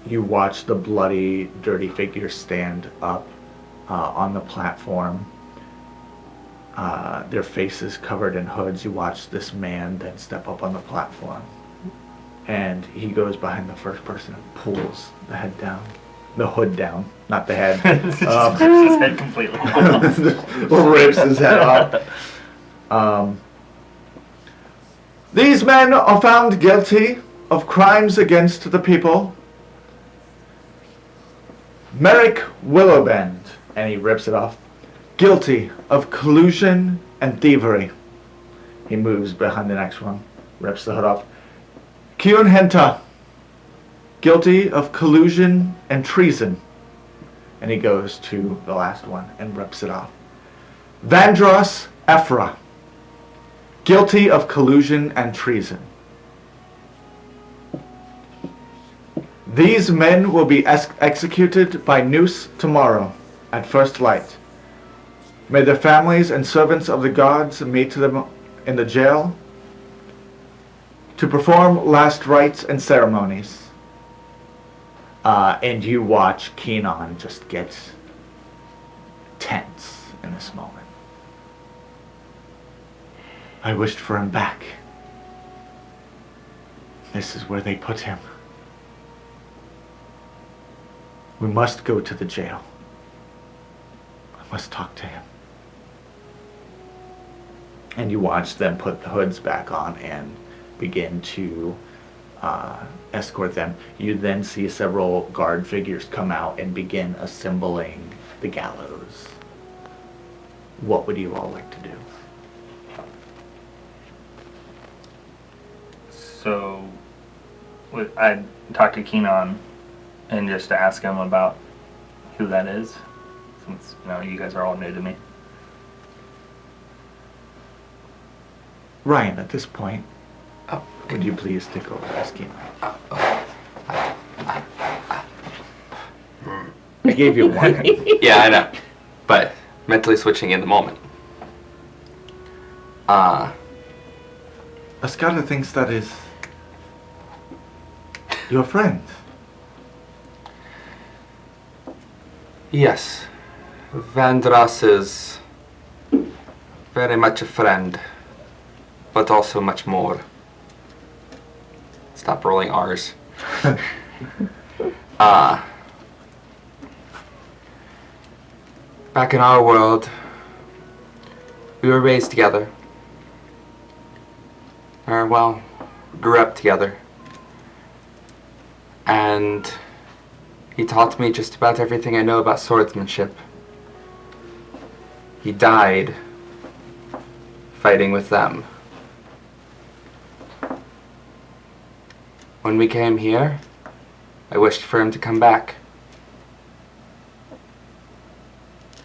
you watch the bloody, dirty figures stand up on the platform. Their faces covered in hoods. You watch this man then step up on the platform, and he goes behind the first person and pulls the head down. The hood down, not the head. Just rips his head completely off. Rips his head off. These men are found guilty of crimes against the people. Merrick Willowbend, and he rips it off, guilty of collusion and thievery. He moves behind the next one, rips the hood off. Kyun Henta, guilty of collusion and treason. And he goes to the last one and rips it off. Vandross Ephra, guilty of collusion and treason. These men will be executed by noose tomorrow at first light. May their families and servants of the gods meet them in the jail. to perform last rites and ceremonies. And you watch Keenan just get tense in this moment. I wished for him back. This is where they put him. We must go to the jail. I must talk to him. And you watch them put the hoods back on and begin to escort them. You then see several guard figures come out and begin assembling the gallows. What would you all like to do? So, I'd talk to Keenan and just ask him about who that is, since you guys are all new to me. Ryan, at this point, would you please take over as Keenan? I gave you one. Yeah, I know. But mentally switching in the moment. Askara thinks that is your friend. Yes. Vandras is very much a friend, but also much more. Stop rolling R's. Back in our world, we were raised together. Or, grew up together. And he taught me just about everything I know about swordsmanship. He died fighting with them. When we came here, I wished for him to come back.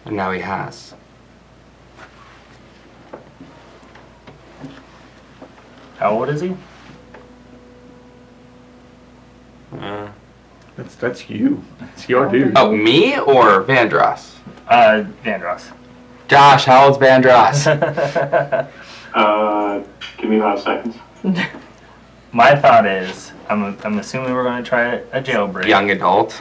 And now he has. How old is he? That's you. It's your dude. Oh, me or Vandross? Vandross. Josh, how old's Vandross? Give me 5 seconds. My thought is, I'm assuming we're going to try a jailbreak. Young adult.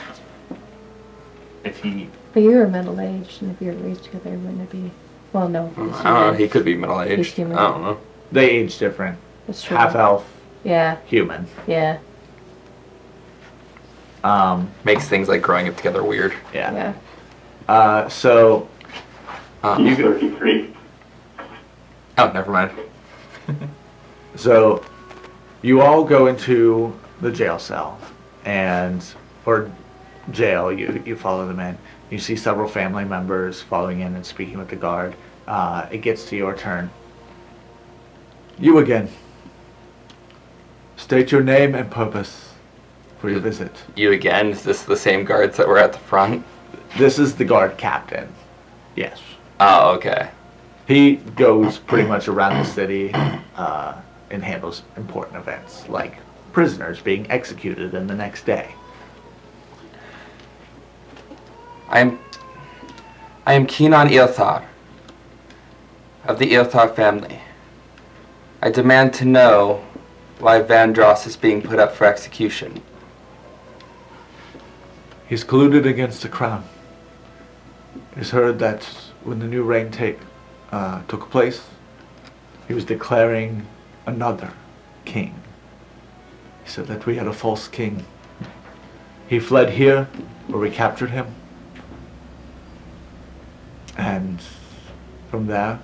If he... But you were middle-aged, and if you were raised together, wouldn't it be... Well, no. I don't know, he could be middle-aged. He's human. I don't know. They age different. That's true. Half elf, Yeah, human. yeah, Makes things like growing up together weird. Yeah. yeah. So He's 33. Oh, never mind. So you all go into the jail cell, or jail. You follow them in. You see several family members following in and speaking with the guard. It gets to your turn. You again. State your name and purpose for your visit. You again? Is this the same guards that were at the front? This is the guard captain. Yes. Oh, okay. He goes pretty much around the city and handles important events, like prisoners being executed in the next day. I am Keenan Ilthar, of the Ilthar family. I demand to know why Vandross is being put up for execution. He's colluded against the crown. It is heard that when the new reign took place, he was declaring another king. He said that we had a false king. He fled here, where we captured him. And from there,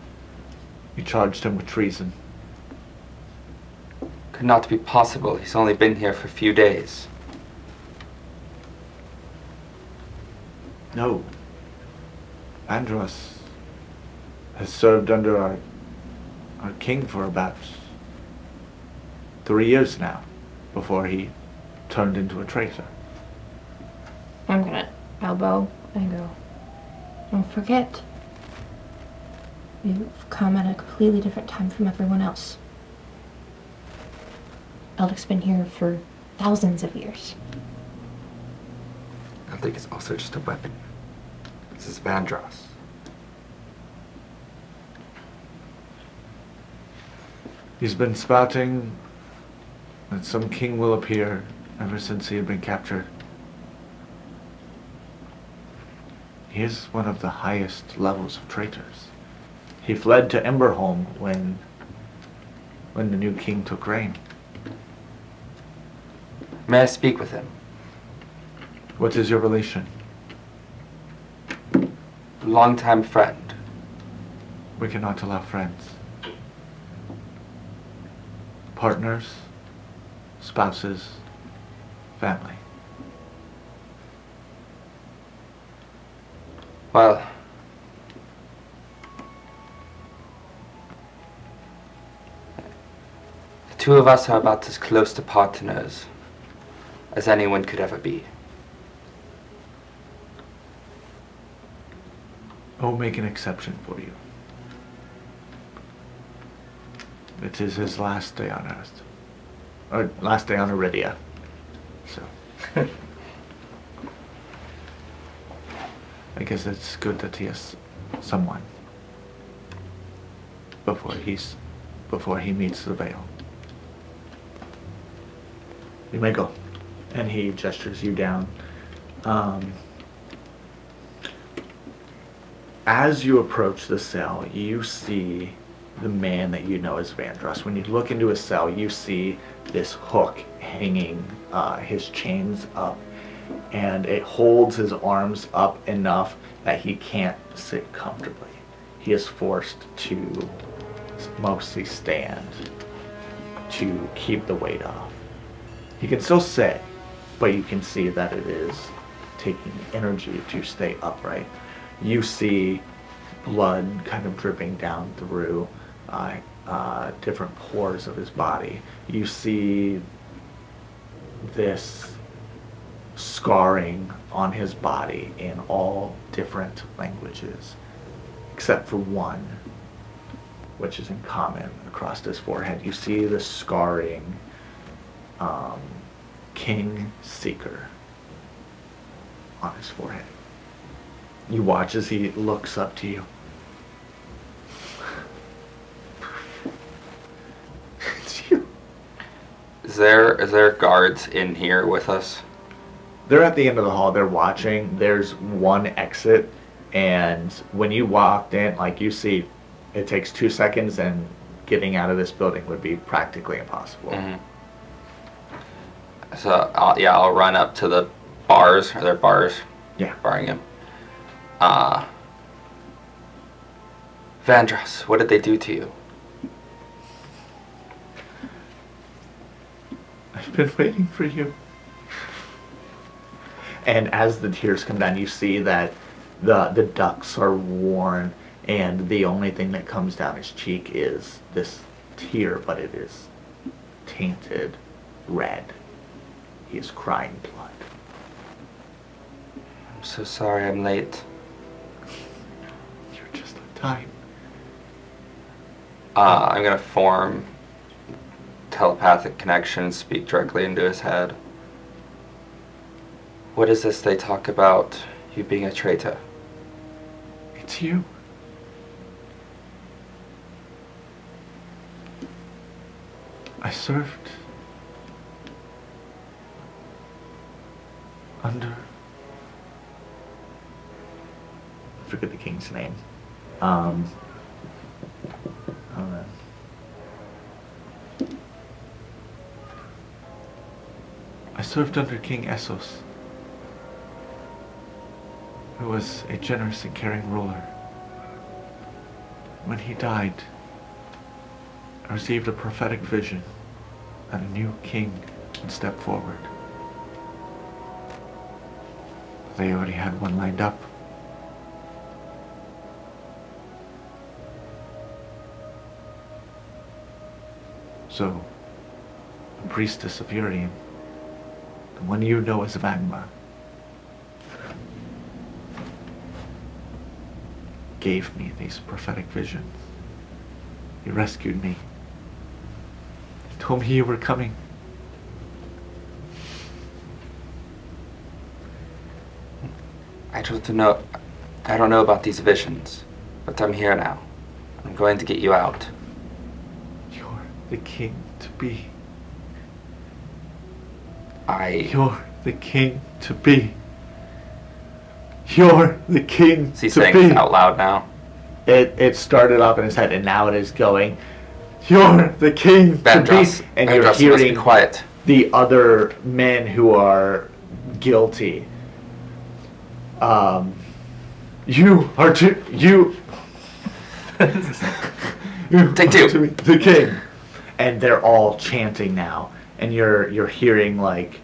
we charged him with treason. Could not be possible. He's only been here for a few days. No. Andros has served under our king for about 3 years now, before he turned into a traitor. I'm gonna elbow and go, don't forget, you've come at a completely different time from everyone else. Eldrick's been here for thousands of years. Eldrick is also just a weapon. This is Vandross. He's been spouting that some king will appear ever since he had been captured. He is one of the highest levels of traitors. He fled to Emberholm when the new king took reign. May I speak with him? What is your relation? Longtime friend. We cannot allow friends. Partners, spouses, family. Well, the two of us are about as close to partners as anyone could ever be. I will make an exception for you. It is his last day on Earth. Or last day on Eridia. So. I guess it's good that he has someone before he meets the veil. You may go. And he gestures you down. As you approach the cell, you see the man that you know as Vandross. When you look into his cell, you see this hook hanging his chains up, and it holds his arms up enough that he can't sit comfortably. He is forced to mostly stand to keep the weight off. He can still sit, but you can see that it is taking energy to stay upright. You see blood kind of dripping down through different pores of his body. You see this scarring on his body in all different languages, except for one, which is in common across his forehead. You see the scarring King Seeker on his forehead. You watch as he looks up to you. It's you. Is there guards in here with us? They're at the end of the hall. They're watching. There's one exit, and when you walked in, like, you see, it takes 2 seconds, and getting out of this building would be practically impossible. Mm-hmm. So I'll run up to the bars. Are there bars? Yeah. Barring him. Vandross, what did they do to you? I've been waiting for you. And as the tears come down, you see that the ducts are worn, and the only thing that comes down his cheek is this tear, but it is tainted red. He is crying blood. I'm so sorry I'm late. You're just on time. I'm gonna form telepathic connection and speak directly into his head. What is this they talk about you being a traitor? It's you. I served under, I forget the king's name. Hold on. I served under King Essos, who was a generous and caring ruler. When he died, I received a prophetic vision that a new king would step forward. They already had one lined up. So, the priestess of Urian, the one you know as Magma, gave me these prophetic visions. He rescued me. He told me you were coming. I don't know about these visions, but I'm here now. I'm going to get you out. You're the king to be. You're the king to be. You're the king Is he to saying be. this out loud now? It started off in his head, and now it is going. You're the king to Vandross, be. And Vandross, you're you must be hearing quiet. the other men who are guilty. You are to you. You Take are two. to be the king, and they're all chanting now, and you're hearing like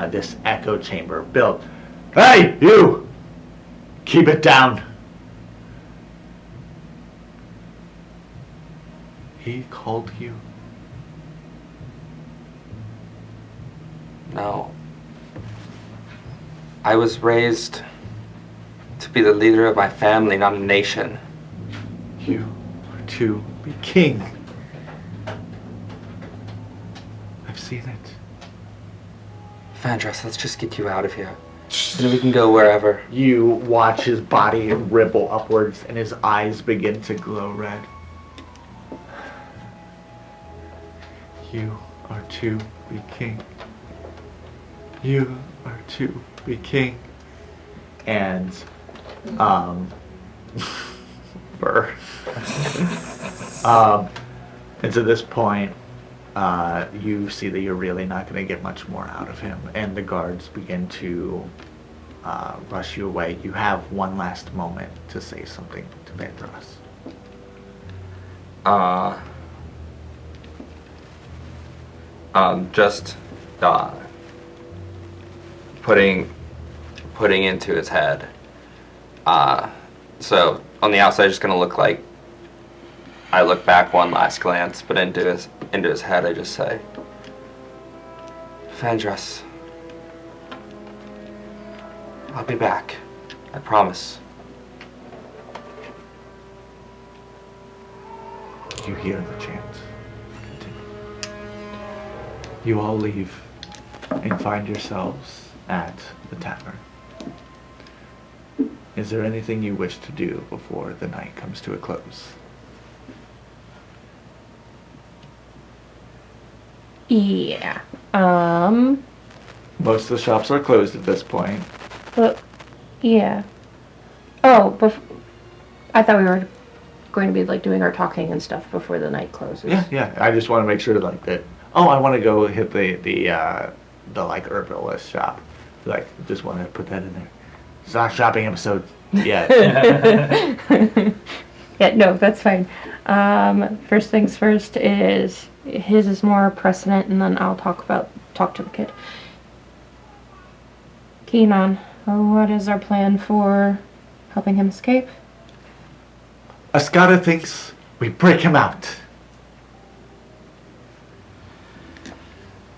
this echo chamber built. Hey, you! Keep it down. He called you. No. I was raised to be the leader of my family, not a nation. You are to be king. I've seen it. Vandross, let's just get you out of here. Then we can go wherever. You watch his body ripple upwards and his eyes begin to glow red. You are to be king. You are to be king. And, Murr. And to this point, you see that you're really not going to get much more out of him, and the guards begin to rush you away. You have one last moment to say something to Vandross. Just putting into his head. So on the outside, just gonna look like I look back one last glance, but into his head, I just say, Vandross, I'll be back. I promise. You hear the chant. Continue. You all leave and find yourselves at the tavern. Is there anything you wish to do before the night comes to a close? Yeah. Most of the shops are closed at this point. But, yeah. Oh, I thought we were going to be like doing our talking and stuff before the night closes. Yeah. I just want to make sure like that. Oh, I want to go hit the like herbalist shop. Like, just want to put that in there. It's not a shopping episode yet. Yeah, no, that's fine. First things first is his is more precedent, and then I'll talk to the kid. Keenan, what is our plan for helping him escape? Askara thinks we break him out.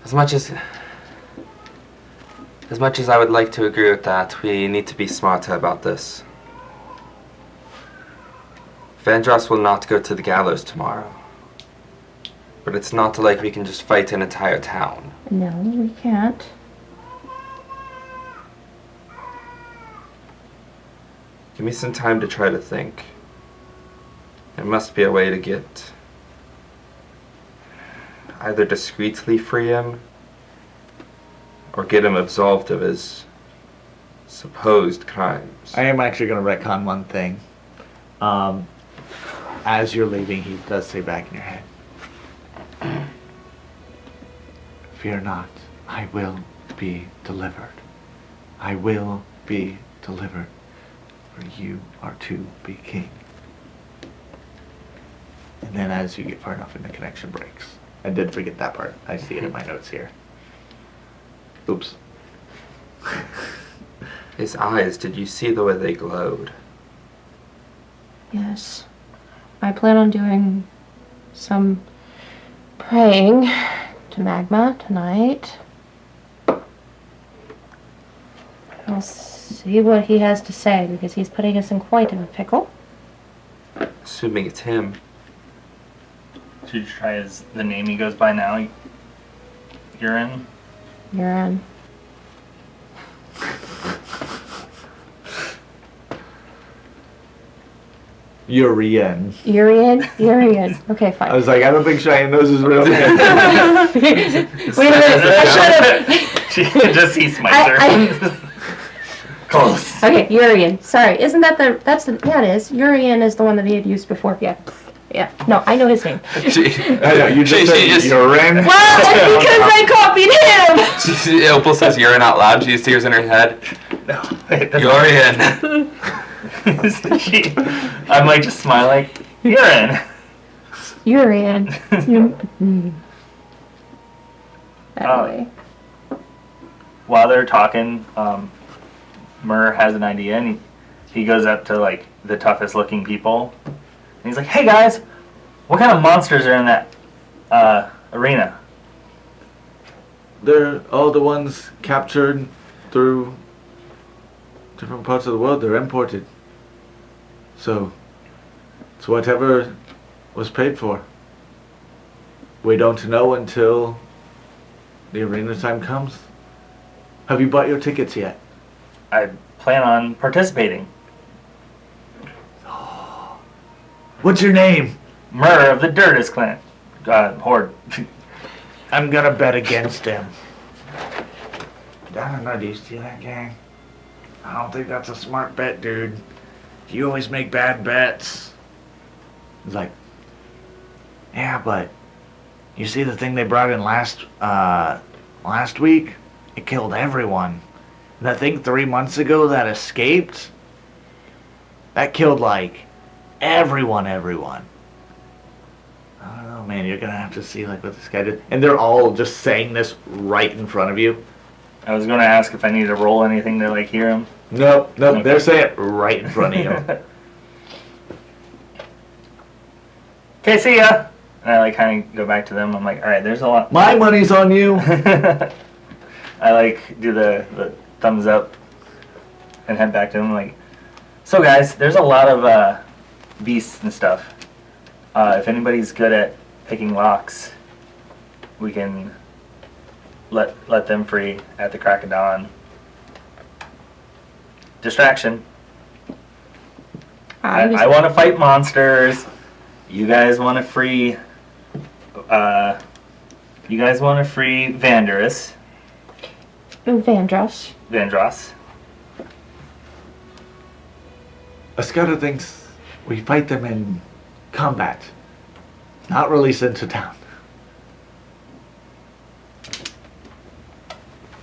As much as I would like to agree with that, we need to be smarter about this. Vandross will not go to the gallows tomorrow. But it's not like we can just fight an entire town. No, we can't. Give me some time to try to think. There must be a way to get... either discreetly free him, or get him absolved of his supposed crimes. I am actually going to retcon one thing. As you're leaving, he does say back in your head, fear not, I will be delivered. I will be delivered, for you are to be king. And then as you get far enough in, the connection breaks. I did forget that part. I see it in my notes here. Oops. His eyes, did you see the way they glowed? Yes. I plan on doing some praying to Magma tonight. I'll see what he has to say, because he's putting us in quite a pickle. Assuming it's him. Should you try the name he goes by now? You're in? You're in. Urian. Urian. Okay, fine. I was like, I don't think Cheyenne knows his real name. Wait a minute. She just sees Smicer. Close. Okay, Urian. Sorry, isn't that yeah, it is. Urian is the one that he had used before. Yeah. Yeah. No, I know his name. I know, you just said just urine. Well, because I copied him! Opal says urine out loud. She hears in her head. No, it doesn't. Urine. I'm like, just smile like, urine. Urian. Anyway. While they're talking, Murr has an idea, and he goes up to like the toughest looking people, and he's like, "Hey guys, what kind of monsters are in that arena?" They're all the ones captured through different parts of the world. They're imported. So, it's whatever was paid for. We don't know until the arena time comes. Have you bought your tickets yet? I plan on participating. What's your name? Murr of the Dirtis clan. Horde. I'm gonna bet against him. I don't know, do you see that gang? I don't think that's a smart bet, dude. You always make bad bets. He's like, yeah, but you see the thing they brought in last week? It killed everyone. And I think 3 months ago that escaped, that killed like everyone. I don't know, man. You're gonna have to see like what this guy did. And they're all just saying this right in front of you. I was going to ask if I need to roll anything to like hear him. Nope, Okay. they're saying it right in front of you. Okay, see ya. And I like kind of go back to them. I'm like, all right, there's a lot. My money's on you. I like do the thumbs up and head back to them. Like, so guys, there's a lot of beasts and stuff. If anybody's good at picking locks, we can let them free at the crack of dawn. Distraction. I want to fight monsters. You guys want to free. You guys want to free Vandross. Vandross. Askara thinks we fight them in combat, not release into town.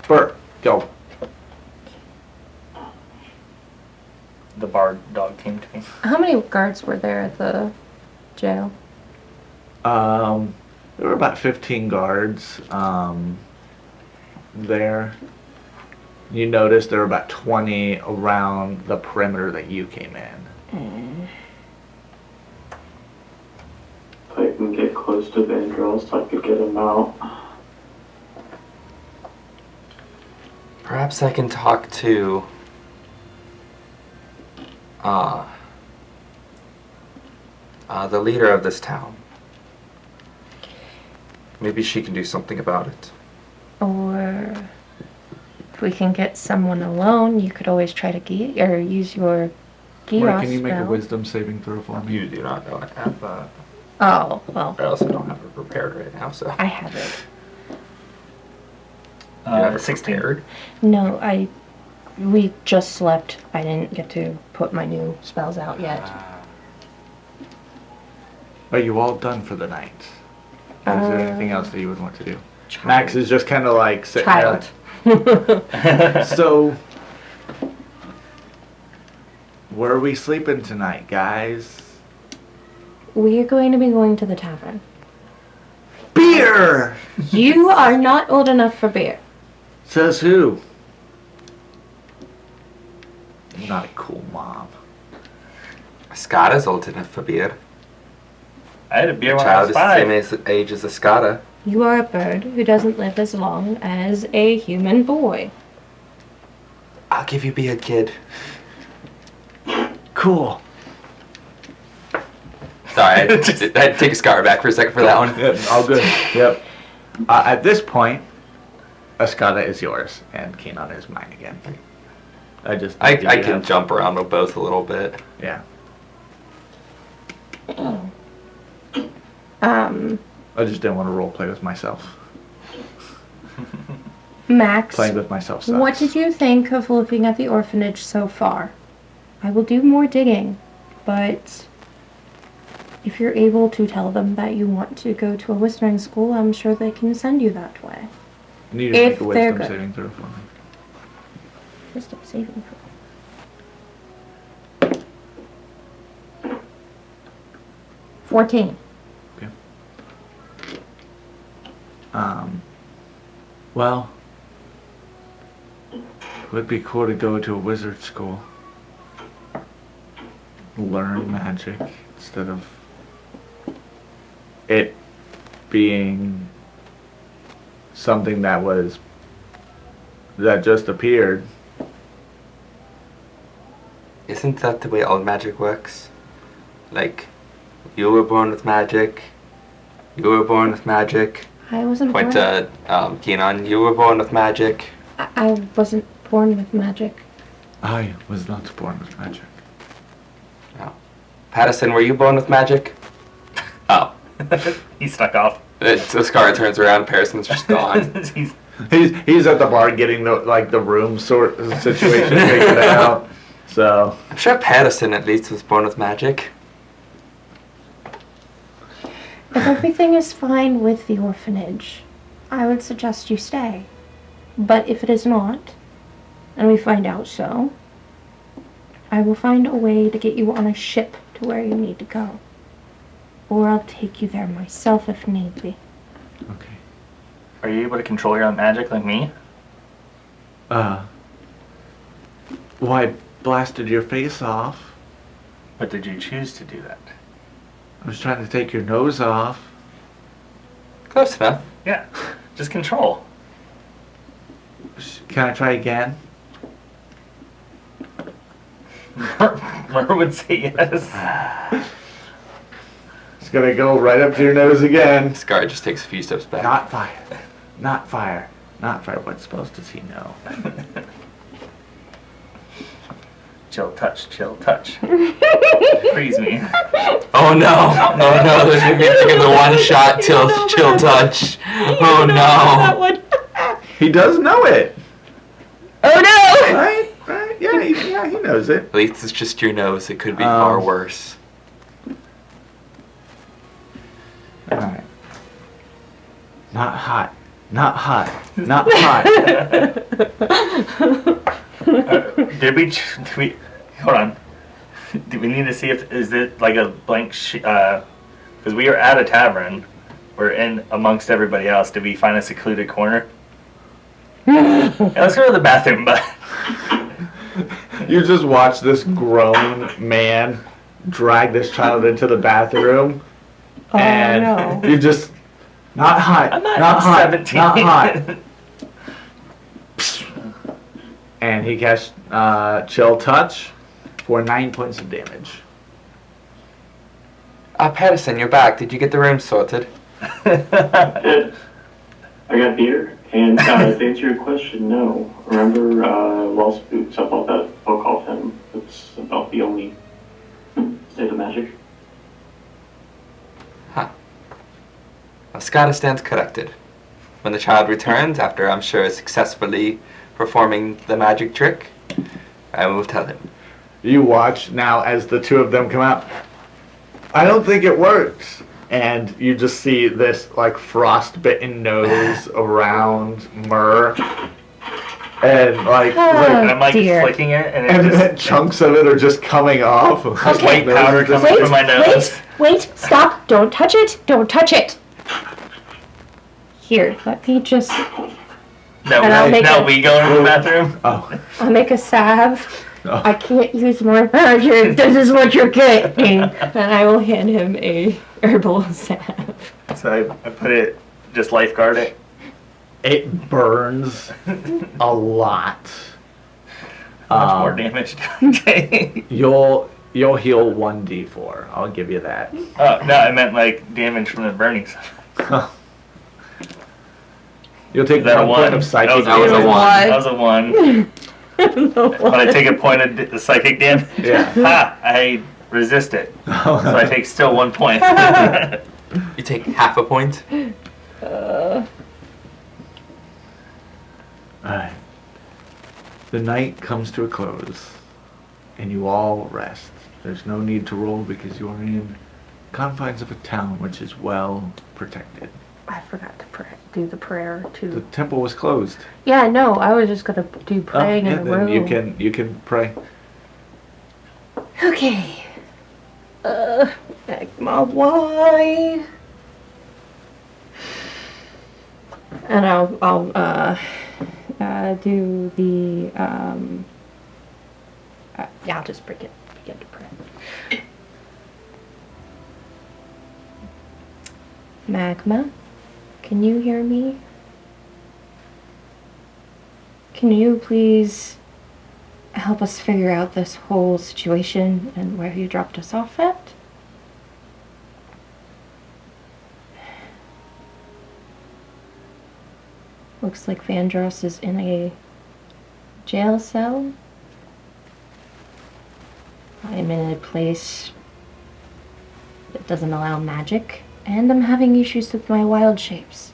Murr, go. The bard dog came to me. How many guards were there at the jail? There were about 15 guards there. You notice there were about 20 around the perimeter that you came in. If I can get close to Vandross, I could get him out. Perhaps I can talk to the leader of this town. Maybe she can do something about it. Or if we can get someone alone, you could always try to use your Gyros Can you make a spell. wisdom saving throw for me? You do not know I have that. Oh, well, I also don't have it prepared right now, so. I have it. You have it 16. prepared? No, we just slept. I didn't get to put my new spells out yet. Are you all done for the night? Or is there anything else that you would want to do? Child. Max is just kind of like sitting Child. there. So, where are we sleeping tonight, guys? We are going to be going to the tavern. Beer! You are not old enough for beer. Says who? You're not a cool mom. Askara's old enough for beer. I had a beer when I Child was is the 5. same age as Askara. You are a bird who doesn't live as long as a human boy. I'll give you beard, kid. Cool. Sorry, I had to take Askara back for a second for that one. Yep, all good. Yep. At this point, Askara is yours, and Kenon is mine again. I can jump around with both a little bit. Yeah. Um, I just didn't want to role play with myself. Max, playing with myself sucks. what did you think of looking at the orphanage so far? I will do more digging, but if you're able to tell them that you want to go to a wizarding school, I'm sure they can send you that way. You need to if make a they're wisdom good. saving throw for me. Wisdom saving throw. $14. Well, it would be cool to go to a wizard school. Learn magic instead of it being something that just appeared. Isn't that the way all magic works? Like, you were born with magic. You were born with magic. I wasn't Point born. to Keenan. You were born with magic. I wasn't born with magic. I was not born with magic. Oh. Perasyn, were you born with magic? Oh. He stuck off. Askara turns around. Perasyn's just gone. He's- He's at the bar getting the room sort of situation figured out. So I'm sure Perasyn at least was born with magic. If everything is fine with the orphanage, I would suggest you stay. But if it is not, and we find out so, I will find a way to get you on a ship to where you need to go. Or I'll take you there myself if need be. okay. Are you able to control your own magic like me? Well, I blasted your face off. But did you choose to do that? I was trying to take your nose off. Close enough. Yeah. Just control. Can I try again? Murr would say yes. It's gonna go right up to your nose again. Askara just takes a few steps back. Not fire. Not fire. Not fire. What spells does he know? Chill touch, chill touch. Freeze me. Oh no! Oh no! There's gonna be the one shot chill touch. Oh That no! one. He does know it. Oh no! Right? Right? Yeah, he knows it. At least it's just your nose. It could be far worse. Alright. Not hot. Not hot. Not hot. Did we hold on? Do we need to see if is it like a blank sheet? Because we are at a tavern, we're in amongst everybody else. Did we find a secluded corner? Yeah, let's go to the bathroom, but You just watch this grown man drag this child into the bathroom, Oh and no. you just not hot, I'm not hot, 17. not hot. And he casts Chill Touch for 9 points of damage. Perasyn, you're back. Did you get the room sorted? Did. I got beer, and to answer your question, no. Remember Lost Boots? I bought that book off him. It's about the only state of magic. Askara stands corrected. When the child returns, after I'm sure successfully performing the magic trick, I will tell him. You watch now as the two of them come out. I don't think it works. And you just see this like frostbitten nose around Murr. And like, and I'm like dear. flicking it, and it and just chunks of it are just coming off. Just white powder Nose coming just- from my nose. Wait, stop, don't touch it, don't touch it. Here, let me just, Now, And I'll make now a- we go into the bathroom. Oh. I'll make a salve. Oh. I can't use more magic, this is what you're getting. And I will hand him a herbal salve. So I put it, just lifeguard it. It burns a lot. How much more damage do I take? You'll heal 1d4. I'll give you that. Oh, no, I meant like damage from the burning. You'll take Is that a 1 point one? of psychic That was a damage. one. That was a one. When I take a point of the psychic damage, Yeah. ha! I resist it, so I take still 1 point. You take half a point. Alright. The night comes to a close, and you all rest. There's no need to roll because you are in confines of a town which is well protected. I forgot to do the prayer The too. temple was closed. Yeah, no, I was just gonna do praying in the then room. you can pray. Okay. Magma wide. And I'll do the yeah, I'll just begin to pray. Magma, can you hear me? Can you please help us figure out this whole situation and where you dropped us off at? Looks like Vandross is in a jail cell. I'm in a place that doesn't allow magic, and I'm having issues with my wild shapes.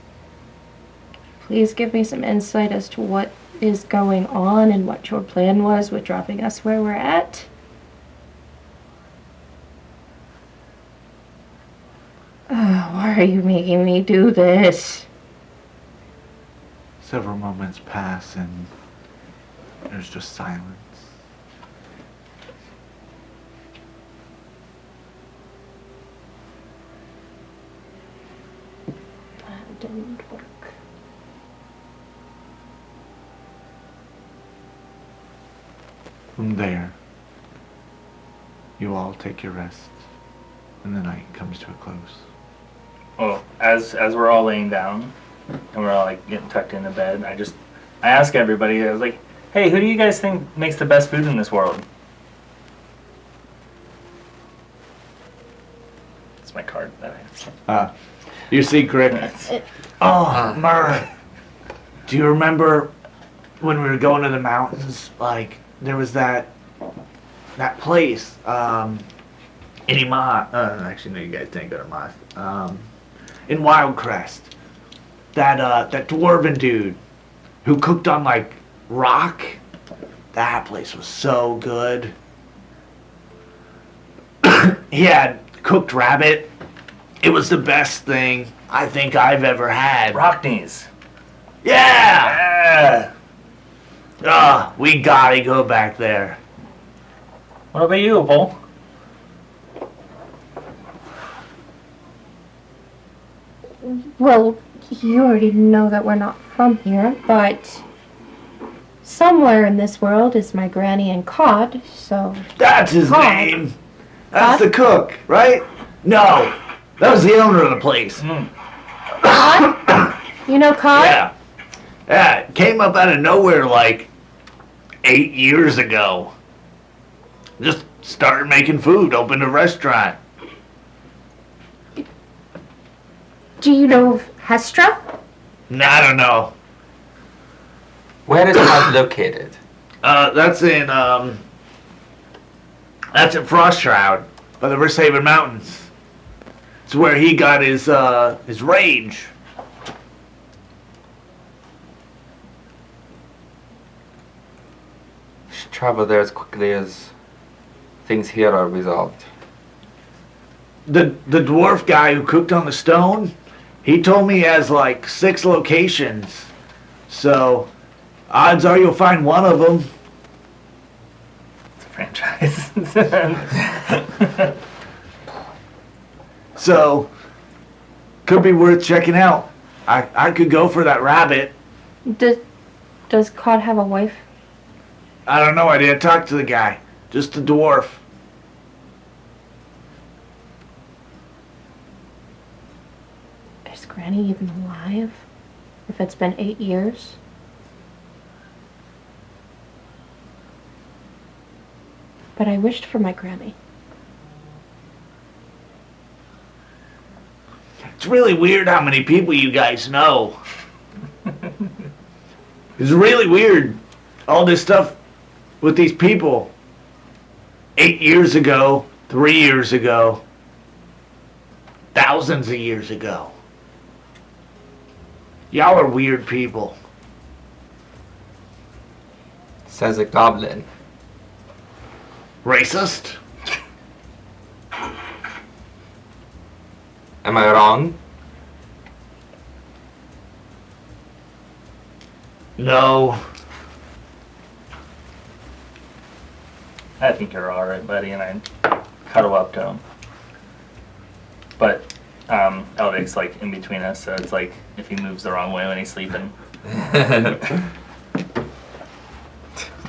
Please give me some insight as to what is going on and what your plan was with dropping us where we're at. Why are you making me do this? Several moments pass and there's just silence. That didn't work. From there, you all take your rest, and the night comes to a close. Well, as we're all laying down and we're all like getting tucked into bed, I ask everybody, I was like, hey, who do you guys think makes the best food in this world? It's my card that I You see Crick. Oh, Murr. Do you remember when we were going to the mountains? Like, there was that place, in Ima. Actually, no, you guys didn't go to Ima. In Wildcrest. That dwarven dude who cooked on, like, rock. That place was so good. He had cooked rabbit. It was the best thing I think I've ever had. Rockneys. Yeah! We gotta go back there. What about you, Opal? Well, you already know that we're not from here, but somewhere in this world is my granny and Cod, so... That's his Cod. name. That's Cod? the cook, right? No, that was the owner of the place. Cod? You know Cod? Yeah. Yeah, it came up out of nowhere like 8 years ago. Just started making food, opened a restaurant. Do you know of Hestra? I don't know. Where is that located? That's in Frost Shroud by the Risshaven Mountains. It's where he got his rage. Should travel there as quickly as things here are resolved. The dwarf guy who cooked on the stone, he told me he has like 6 locations. So, odds are you'll find one of them. It's a franchise. So, could be worth checking out. I could go for that rabbit. Does Cod have a wife? I don't know, I didn't talk to the guy. Just the dwarf. Is Granny even alive? If it's been 8 years? But I wished for my Granny. It's really weird how many people you guys know. It's really weird. All this stuff with these people. 8 years ago, 3 years ago, thousands of years ago. Y'all are weird people. Says a goblin. Racist? Am I wrong? No. I think you're alright, buddy, and I cuddle up to him. But Eldrick's like in between us, so it's like if he moves the wrong way when he's sleeping.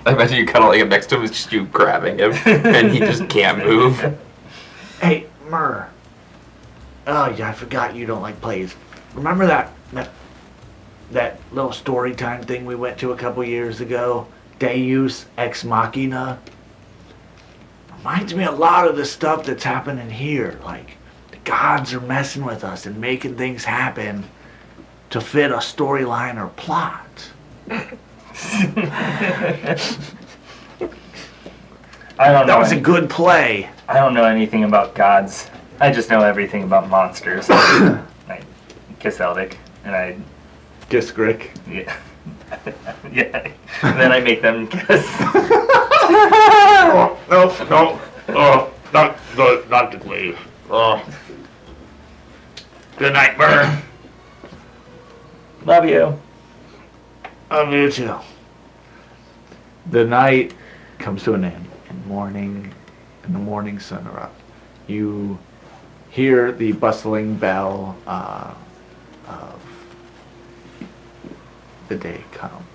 I imagine you cuddling up next to him, it's just you grabbing him, and he just can't move. Hey, Murr. Oh yeah, I forgot you don't like plays. Remember that little story time thing we went to a couple years ago? Deus Ex Machina? Reminds me a lot of the stuff that's happening here. Like, the gods are messing with us and making things happen to fit a storyline or plot. I don't know. That was a good play. I don't know anything about gods. I just know everything about monsters. I kiss Eldrick, and I... Kiss Grick. Yeah. Yeah. And then I make them kiss. Oh, no. Oh, not the glaive. Oh. Good night, Murr. Love you. Love you too. The night comes to an end, and the morning sun are up. You hear the bustling bell of the day come.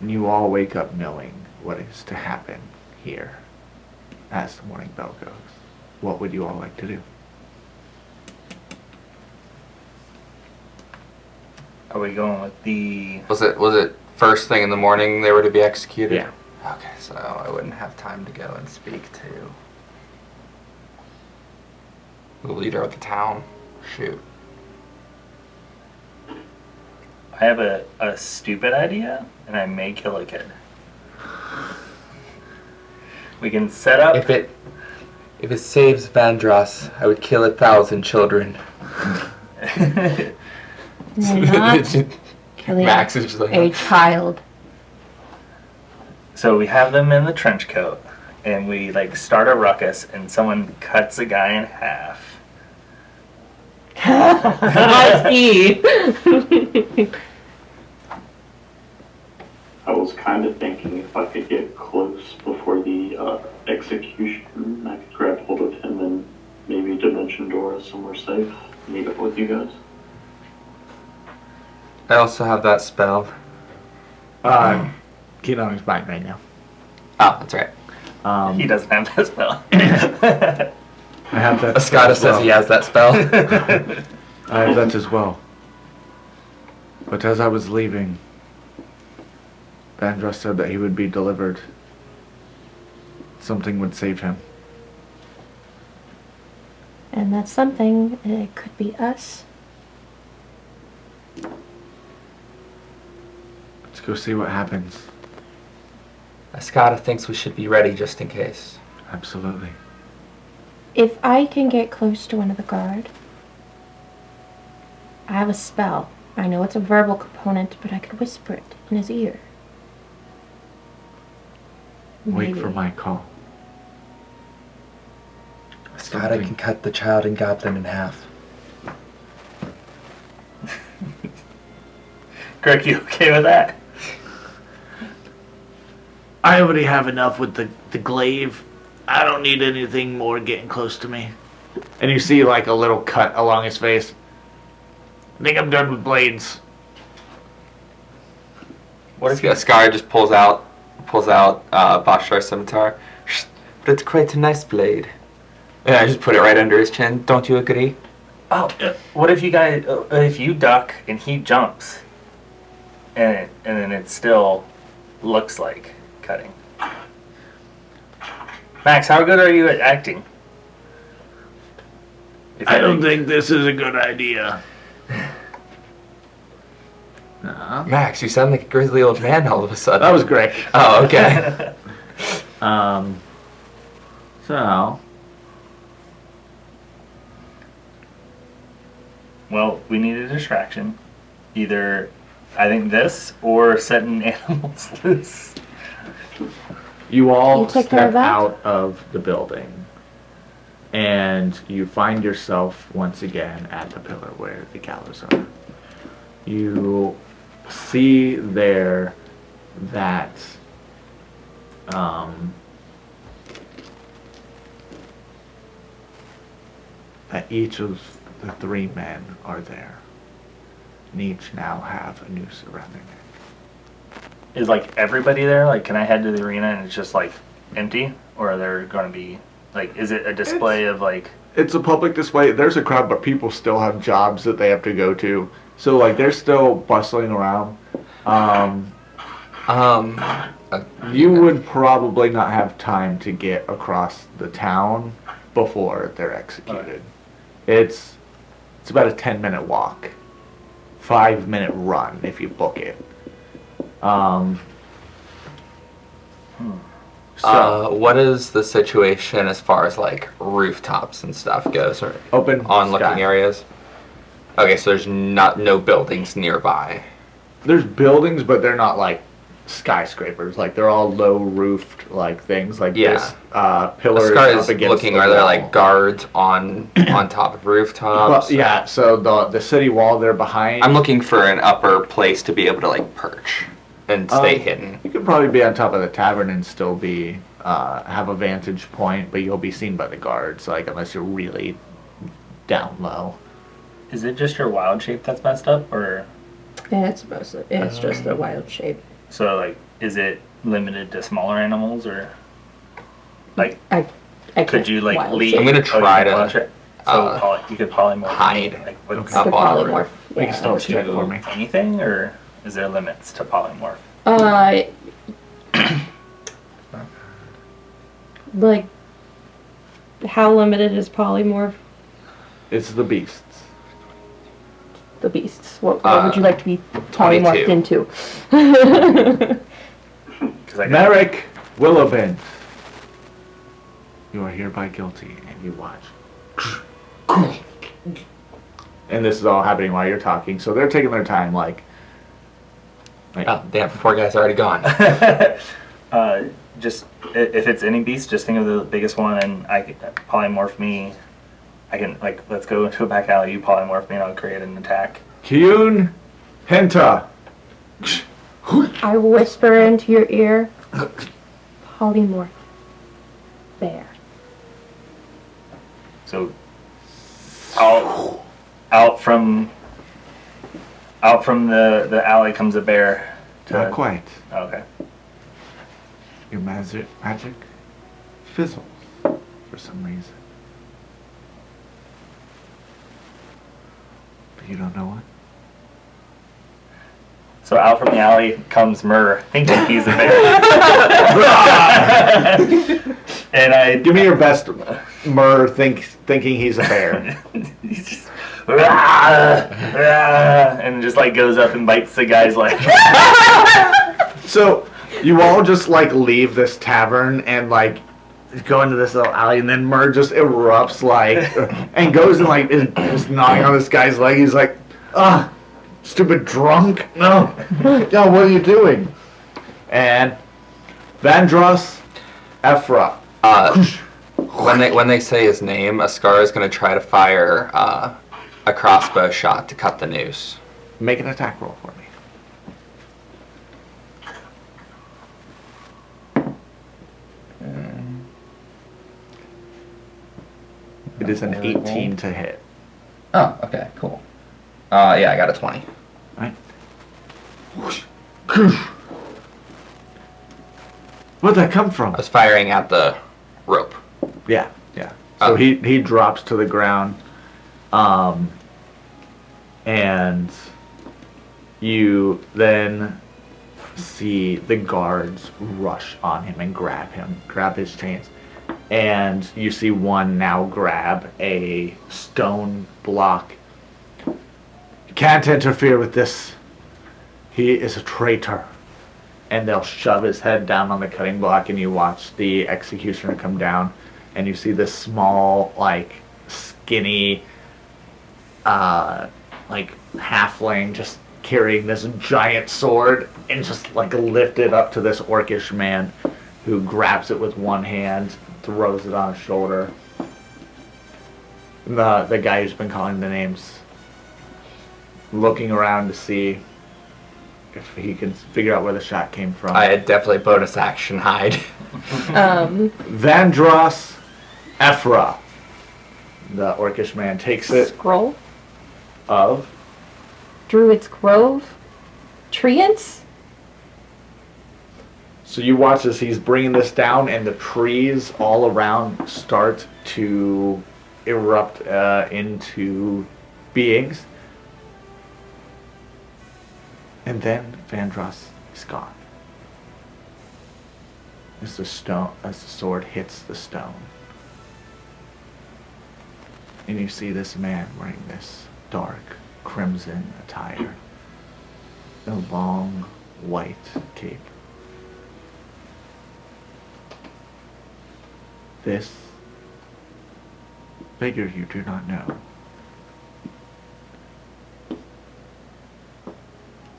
And you all wake up knowing what is to happen here as the morning bell goes. What would you all like to do? Are we going with the... Was it first thing in the morning they were to be executed? Yeah. Okay, so I wouldn't have time to go and speak to the leader of the town. Shoot. I have a stupid idea, and I may kill a kid. We can set up... If it saves Vandross, I would kill 1,000 children. You're not killing Max is just like a child. So we have them in the trench coat, and we like start a ruckus, and someone cuts a guy in half. I see. I was kind of thinking if I could get close before the execution, I could grab hold of him and maybe dimension Dora somewhere safe. Meet up with you guys. I also have that spell. Keaton's mine right now. Oh, that's right. He doesn't have that spell. I have that. Askara says he has that spell. I have that as well. But as I was leaving, Vandross said that he would be delivered. Something would save him. And that's something. It could be us. Let's go see what happens. Askara thinks we should be ready just in case. Absolutely. If I can get close to one of the guard, I have a spell. I know it's a verbal component, but I could whisper it in his ear. Wait Maybe. for my call. Askara can cut the child and goblin in half. Greg, you okay with that? I already have enough with the glaive. I don't need anything more getting close to me. And you see like a little cut along his face. I think I'm done with blades. What if you... Askara just pulls out Bashar's scimitar. But it's quite a nice blade. And I just put it right under his chin. Don't you agree? Oh, what if you guys... if you duck and he jumps, and then it still looks like cutting. Max, how good are you at acting? I don't think this is a good idea. No. Max, you sound like a grizzly old man all of a sudden. That was Greg. Oh, okay. So... Well, we need a distraction. Either I think this or setting animals loose. You all You take care of step that? out of the building, and you find yourself once again at the pillar where the gallows are. You see there that that each of the three men are there, and each now have a noose around their neck. Is like everybody there? Like, can I head to the arena and it's just like empty, or are there going to be like? Is it a display of like? It's a public display. There's a crowd, but people still have jobs that they have to go to. So like they're still bustling around. You would probably not have time to get across the town before they're executed. It's about a 10-minute walk, 5-minute run if you book it. What is the situation as far as like rooftops and stuff goes, or Open onlooking sky. areas? Okay, so there's no buildings nearby. There's buildings, but they're not like skyscrapers. Like they're all low roofed like things. Like Yeah. this pillars Ascara up is against looking. the Are there wall. like guards on top of rooftops? Well, yeah. So the city wall there behind. I'm looking for an upper place to be able to like perch and stay hidden. You could probably be on top of the tavern and still be have a vantage point, but you'll be seen by the guards. Like unless you're really down low. Is it just your wild shape that's messed up, or It's mostly, it's just the wild shape. so like is it limited to smaller animals, or like I could can't you like wild leave? shape. I'm gonna you try can to, watch it? So you could polymorph hide Like, what's up The on the polymorph. roof. You can Yeah. still check for me. anything, or is there limits to polymorph? Like, how limited is polymorph? It's the beasts. The beasts. What would you like to be 22. polymorphed into? 'Cause I got- Merrick Willowbend, you are hereby guilty, and you watch. And this is all happening while you're talking, so they're taking their time. Like Oh, damn! Poor guy's already gone. just if it's any beast, just think of the biggest one, and I can polymorph me. I can like let's go into a back alley. You polymorph me, and I'll create an attack. Kyun Henta. I whisper into your ear, polymorph. There. So out from the alley comes a bear. Not quite. Okay. Your magic fizzles for some reason. But you don't know what? So out from the alley comes Murr, thinking he's a bear. And I Give me your best Murr thinking he's a bear. he's just and just like goes up and bites the guy's leg. So you all just like leave this tavern and like go into this little alley, and then Murr just erupts like and goes and like is gnawing on this guy's leg. He's like, "Ah, stupid drunk! No, yeah, what are you doing?" And Vandross Ephra. When they say his name, Askara is going to try to fire a crossbow shot to cut the noose. Make an attack roll for me. It is an 18 to hit. Oh, okay, cool. Yeah, I got a 20. Right? Where'd that come from? I was firing at the rope. Yeah. So Oh. he drops to the ground, and you then see the guards rush on him and grab his chains, and you see one now grab a stone block. You can't interfere with this. He is a traitor. And they'll shove his head down on the cutting block, and you watch the executioner come down, and you see this small, like, skinny, like, halfling just carrying this giant sword and just like lift it up to this orcish man who grabs it with one hand, throws it on his shoulder. The guy who's been calling the names, looking around to see if he can figure out where the shot came from. I had definitely bonus action hide. Vandross Ephra. The orcish man takes it Scroll? of... Druid's Grove? Treants? So you watch as he's bringing this down and the trees all around start to erupt into beings. And then Vandross is gone. As the sword hits the stone. And you see this man wearing this dark crimson attire. A long white cape. This figure you do not know.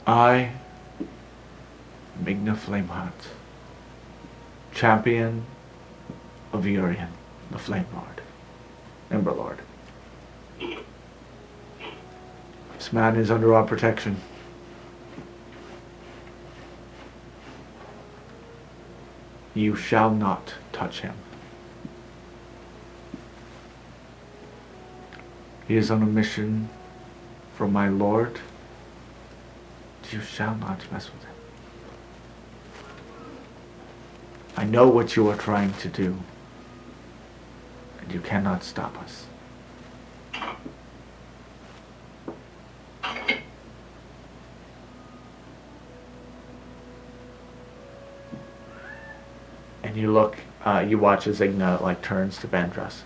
I, Migna Flameheart, champion of Urian, the Flame Lord, Ember Lord. This man is under our protection. You shall not touch him. He is on a mission from my lord. You shall not mess with him. I know what you are trying to do, and you cannot stop us. And you look, you watch as Igna like turns to Vandross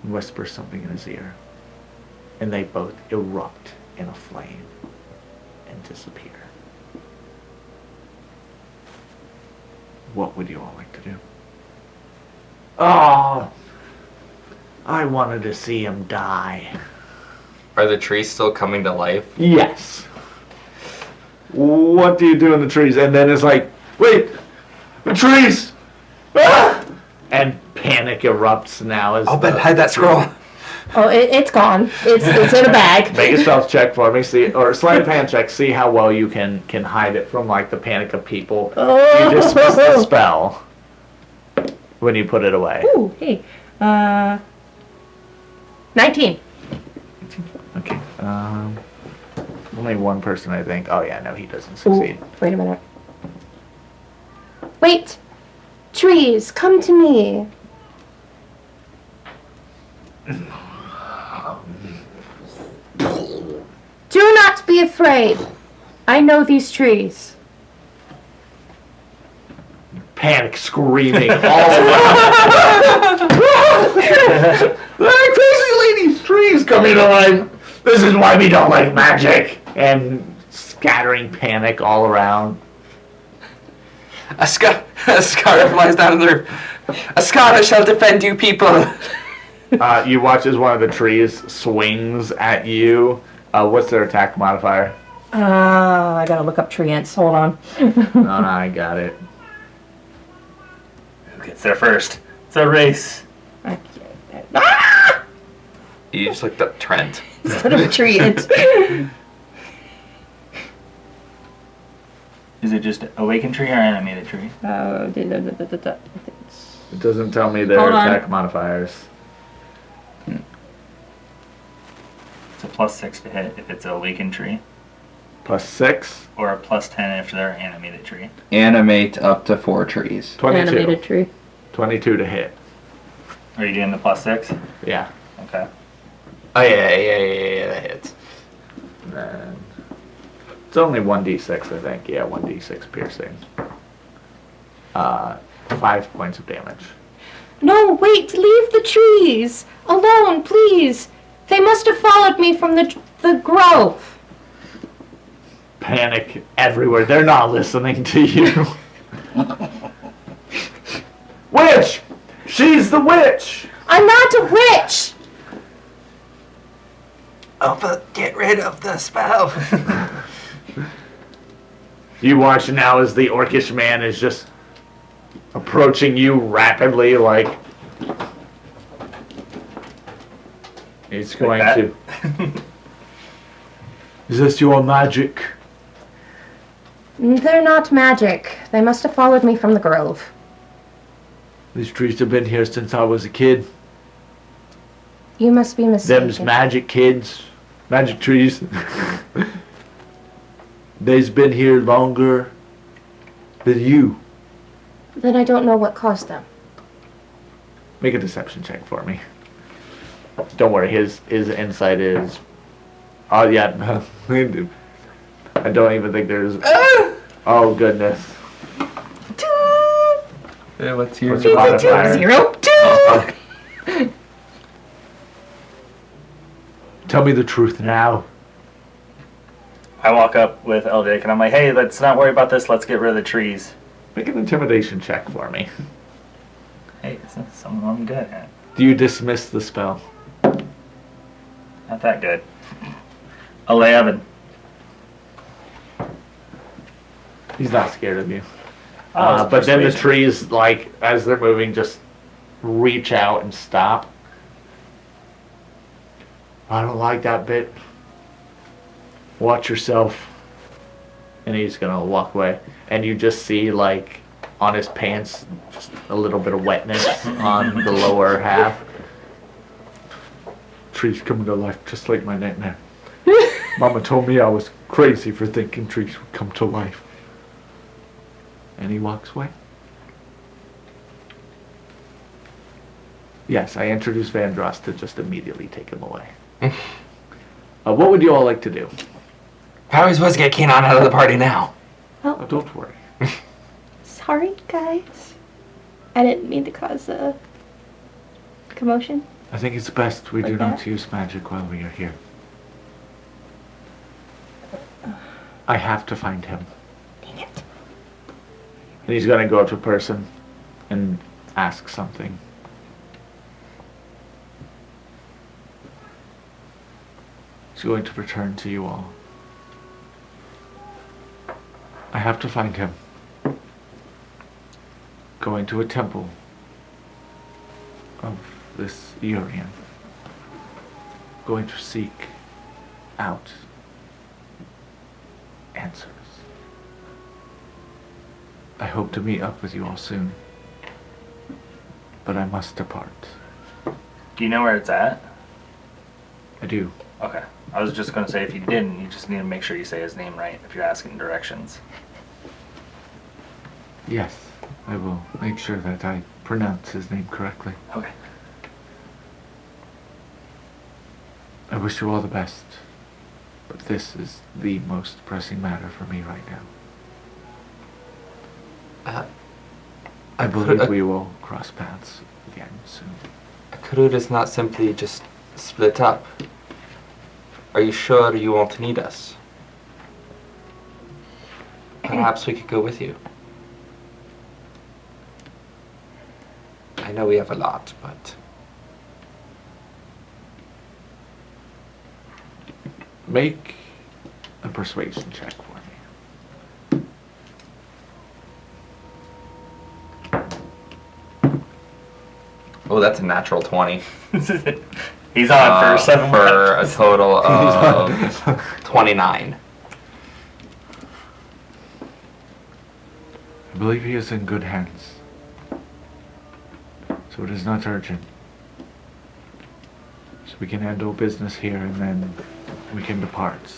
and whispers something in his ear. And they both erupt in a flame and disappear. What would you all like to do? Oh, I wanted to see him die. Are the trees still coming to life? Yes. What do you do in the trees? And then it's like, wait, the trees! Ah! And panic erupts now as I'll bet hide that scroll. Oh, it's gone. It's in a bag. Make a stealth check for me, see, or a sleight of hand check, see how well you can hide it from like the panic of people. Oh. You dismiss the spell when you put it away. Ooh, hey. 19. Okay. Only one person, I think. Oh yeah, no, he doesn't succeed. Ooh, wait a minute. Wait! Trees, come to me. Do not be afraid. I know these trees. Panic screaming all around. Crazy lady's trees coming to life. This is why we don't like magic. And scattering panic all around. Askara flies down the roof. Askara shall defend you people. You watch as one of the trees swings at you. What's their attack modifier? I gotta look up treants. Hold on. No, I got it. Who gets there first? It's a race. You just looked up Trent. Instead of treant. Is it just awakened tree or animated tree? It doesn't tell me their Hold on. attack modifiers. It's a +6 to hit if it's an awakened tree, +6. or a +10 if they're animated tree. Animate up to 4 trees. 22. Animated tree. 22 to hit. Are you doing the +6? Yeah. Okay. Oh yeah, that hits. And it's only 1d6, I think. Yeah, 1d6 piercing. 5 points of damage. No, wait, leave the trees alone, please. They must have followed me from the grove. Panic everywhere. They're not listening to you. Witch! She's the witch! I'm not a witch. Oh, but get rid of the spell. You watch now as the orcish man is just approaching you rapidly, like he's going to. Is this your magic? They're not magic. They must have followed me from the grove. These trees have been here since I was a kid. You must be mistaken. Them's magic kids. Magic trees. They've been here longer than you. Then I don't know what caused them. Make a deception check for me. Don't worry, his insight is... Oh, yeah. I don't even think there's... Oh, goodness. What's your modifier? 2. Tell me the truth now. I walk up with Eldrick and I'm like, hey, let's not worry about this. Let's get rid of the trees. Make an intimidation check for me. Hey, this is something I'm good at. Do you dismiss the spell? Not that good. 11. He's not scared of you. Oh, but then the persuasion. trees, like, as they're moving, just reach out and stop. I don't like that bit. Watch yourself. And he's gonna walk away. And you just see, like, on his pants, just a little bit of wetness on the lower half. Trees coming to life just like my nightmare. Mama told me I was crazy for thinking trees would come to life. And he walks away. Yes, I introduced Vandross to just immediately take him away. What would you all like to do? How are we supposed to get Kenan out of the party now? Oh, don't worry. Sorry, guys. I didn't mean to cause a commotion. I think it's best we do Like not that? use magic while we are here. I have to find him. Dang it. And he's gonna go up to a person and ask something. He's going to return to you all. I have to find him. Going to a temple of this Urian. Going to seek out answers. I hope to meet up with you all soon. But I must depart. Do you know where it's at? I do. Okay. I was just going to say, if you didn't, you just need to make sure you say his name right if you're asking directions. Yes, I will make sure that I pronounce his name correctly. Okay. I wish you all the best. But this is the most pressing matter for me right now. I believe we will cross paths again soon. Karud is not simply just split up. Are you sure you won't need us? Perhaps we could go with you. I know we have a lot, but... Make a persuasion check for me. Oh, that's a natural 20. He's on for 7 For months. a total of 29. I believe he is in good hands. So it is not urgent. So we can handle business here and then we can depart.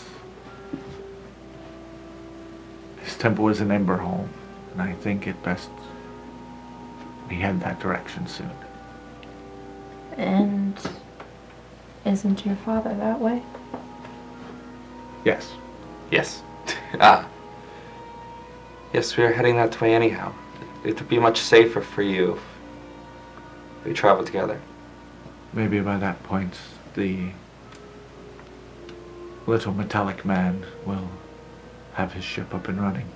His temple is in Emberholm, and I think it best we head that direction soon. And isn't your father that way? Yes. Yes. Yes, we are heading that way anyhow. It would be much safer for you if we travel together. Maybe by that point, the little metallic man will have his ship up and running.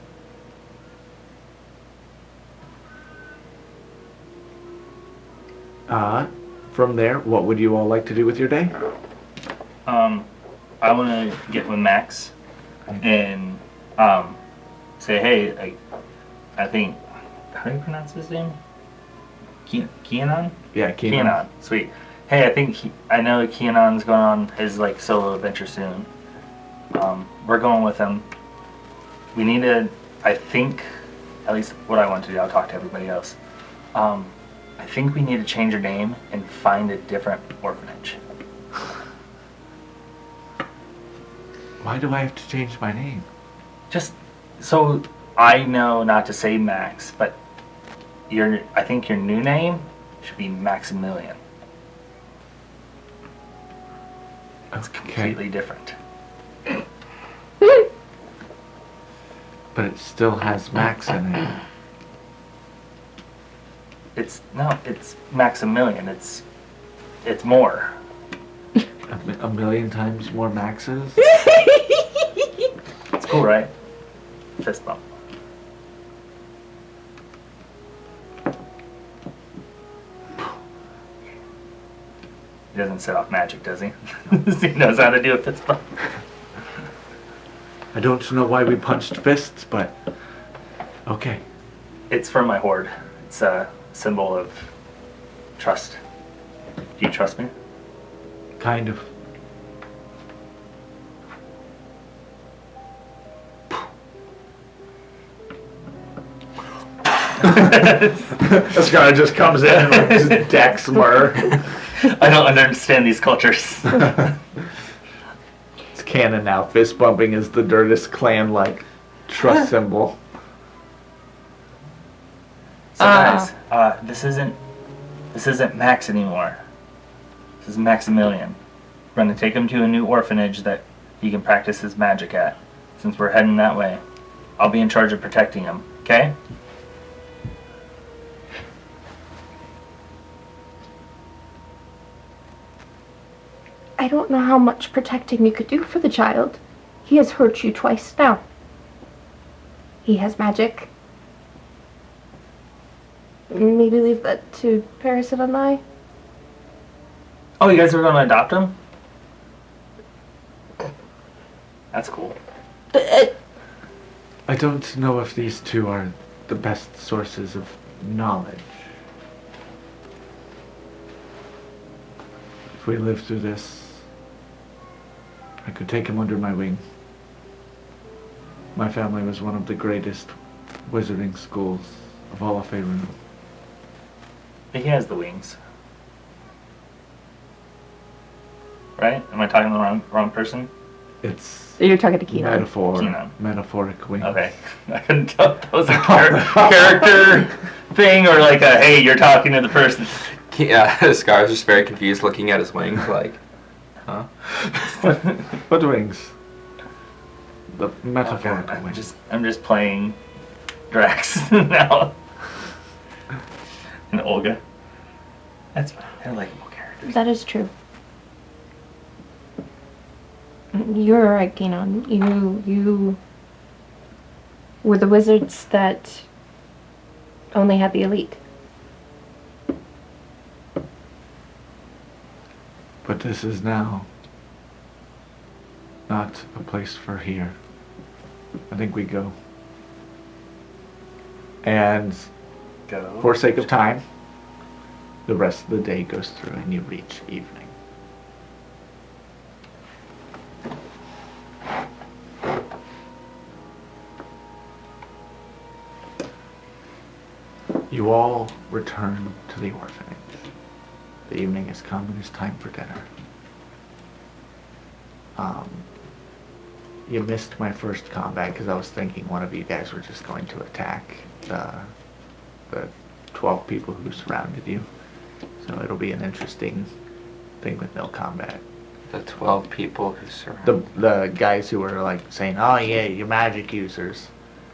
From there, what would you all like to do with your day? I want to get with Max and say, hey, I think, how do you pronounce his name? Keanon? Yeah, Keanon. Sweet. Hey, I know Keanon's going on his like solo adventure soon. We're going with him. We need to, I think, at least what I want to do, I'll talk to everybody else. I think we need to change your name and find a different orphanage. Why do I have to change my name? Just so I know not to say Max, but I think your new name should be Maximilian. That's completely different. But it still has Max in it. It's Maximilian. It's more. A million times more Maxes? It's cool, right? Fist bump. He doesn't set off magic, does he? He knows how to do a fist bump. I don't know why we punched fists, but okay. It's for my horde. It's a symbol of trust. Do you trust me? Kind of. Askara just comes in and like, just decks Murr. I don't understand these cultures. It's canon now. Fist bumping is the Dirtest clan like trust symbol. So guys, this isn't Max anymore. This is Maximilian. We're gonna take him to a new orphanage that he can practice his magic at. Since we're heading that way, I'll be in charge of protecting him. Okay? I don't know how much protecting you could do for the child. He has hurt you twice now. He has magic. Maybe leave that to Perasyn and I. Oh, you guys are gonna adopt him? That's cool. I don't know if these two are the best sources of knowledge. If we live through this, I could take him under my wing. My family was one of the greatest wizarding schools of all of Faerun. He has the wings. Right? Am I talking to the wrong person? It's You're talking to Keanon. Keanon. Metaphoric wing. Okay. I couldn't tell if that was a character thing or like a, hey, you're talking to the person. Yeah, Scar's just very confused looking at his wings like, huh? What wings? The metaphoric Okay, wings. I'm just playing Drax now. And Olga. That's fine. They're likable characters. That is true. You're right, Keanon. You were the wizards that only had the elite. But this is now not a place for here. I think we go. And Go. for sake of time, the rest of the day goes through and you reach evening. You all return to the orphanage. The evening has come and it's time for dinner. You missed my first combat because I was thinking one of you guys were just going to attack the 12 people who surrounded you. So it'll be an interesting thing with no combat. The 12 people who surround. The guys who were like saying, "Oh yeah, you're magic users."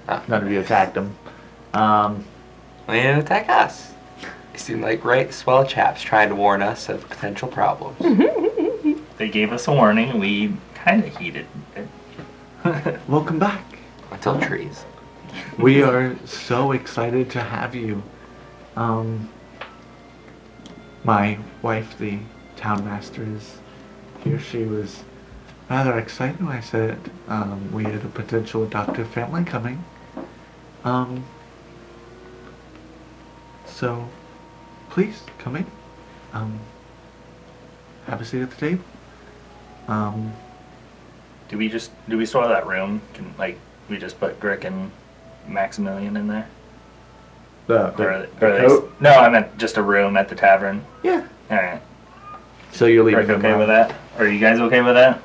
Ah. None of you attacked them. They didn't attack us. They seem like right swell chaps trying to warn us of potential problems. They gave us a warning and we kind of heeded it. Welcome back. Until trees. We are so excited to have you. My wife, the town master, is here. She was rather excited when I said we had a potential adoptive family coming. So, please come in. Have a seat at the table. Do we still have that room? Can we just put Grick and Maximilian in there? The Or coat? no, I meant just a room at the tavern. Yeah. All right. So you're leaving Grick okay with that? Or are you guys okay with that?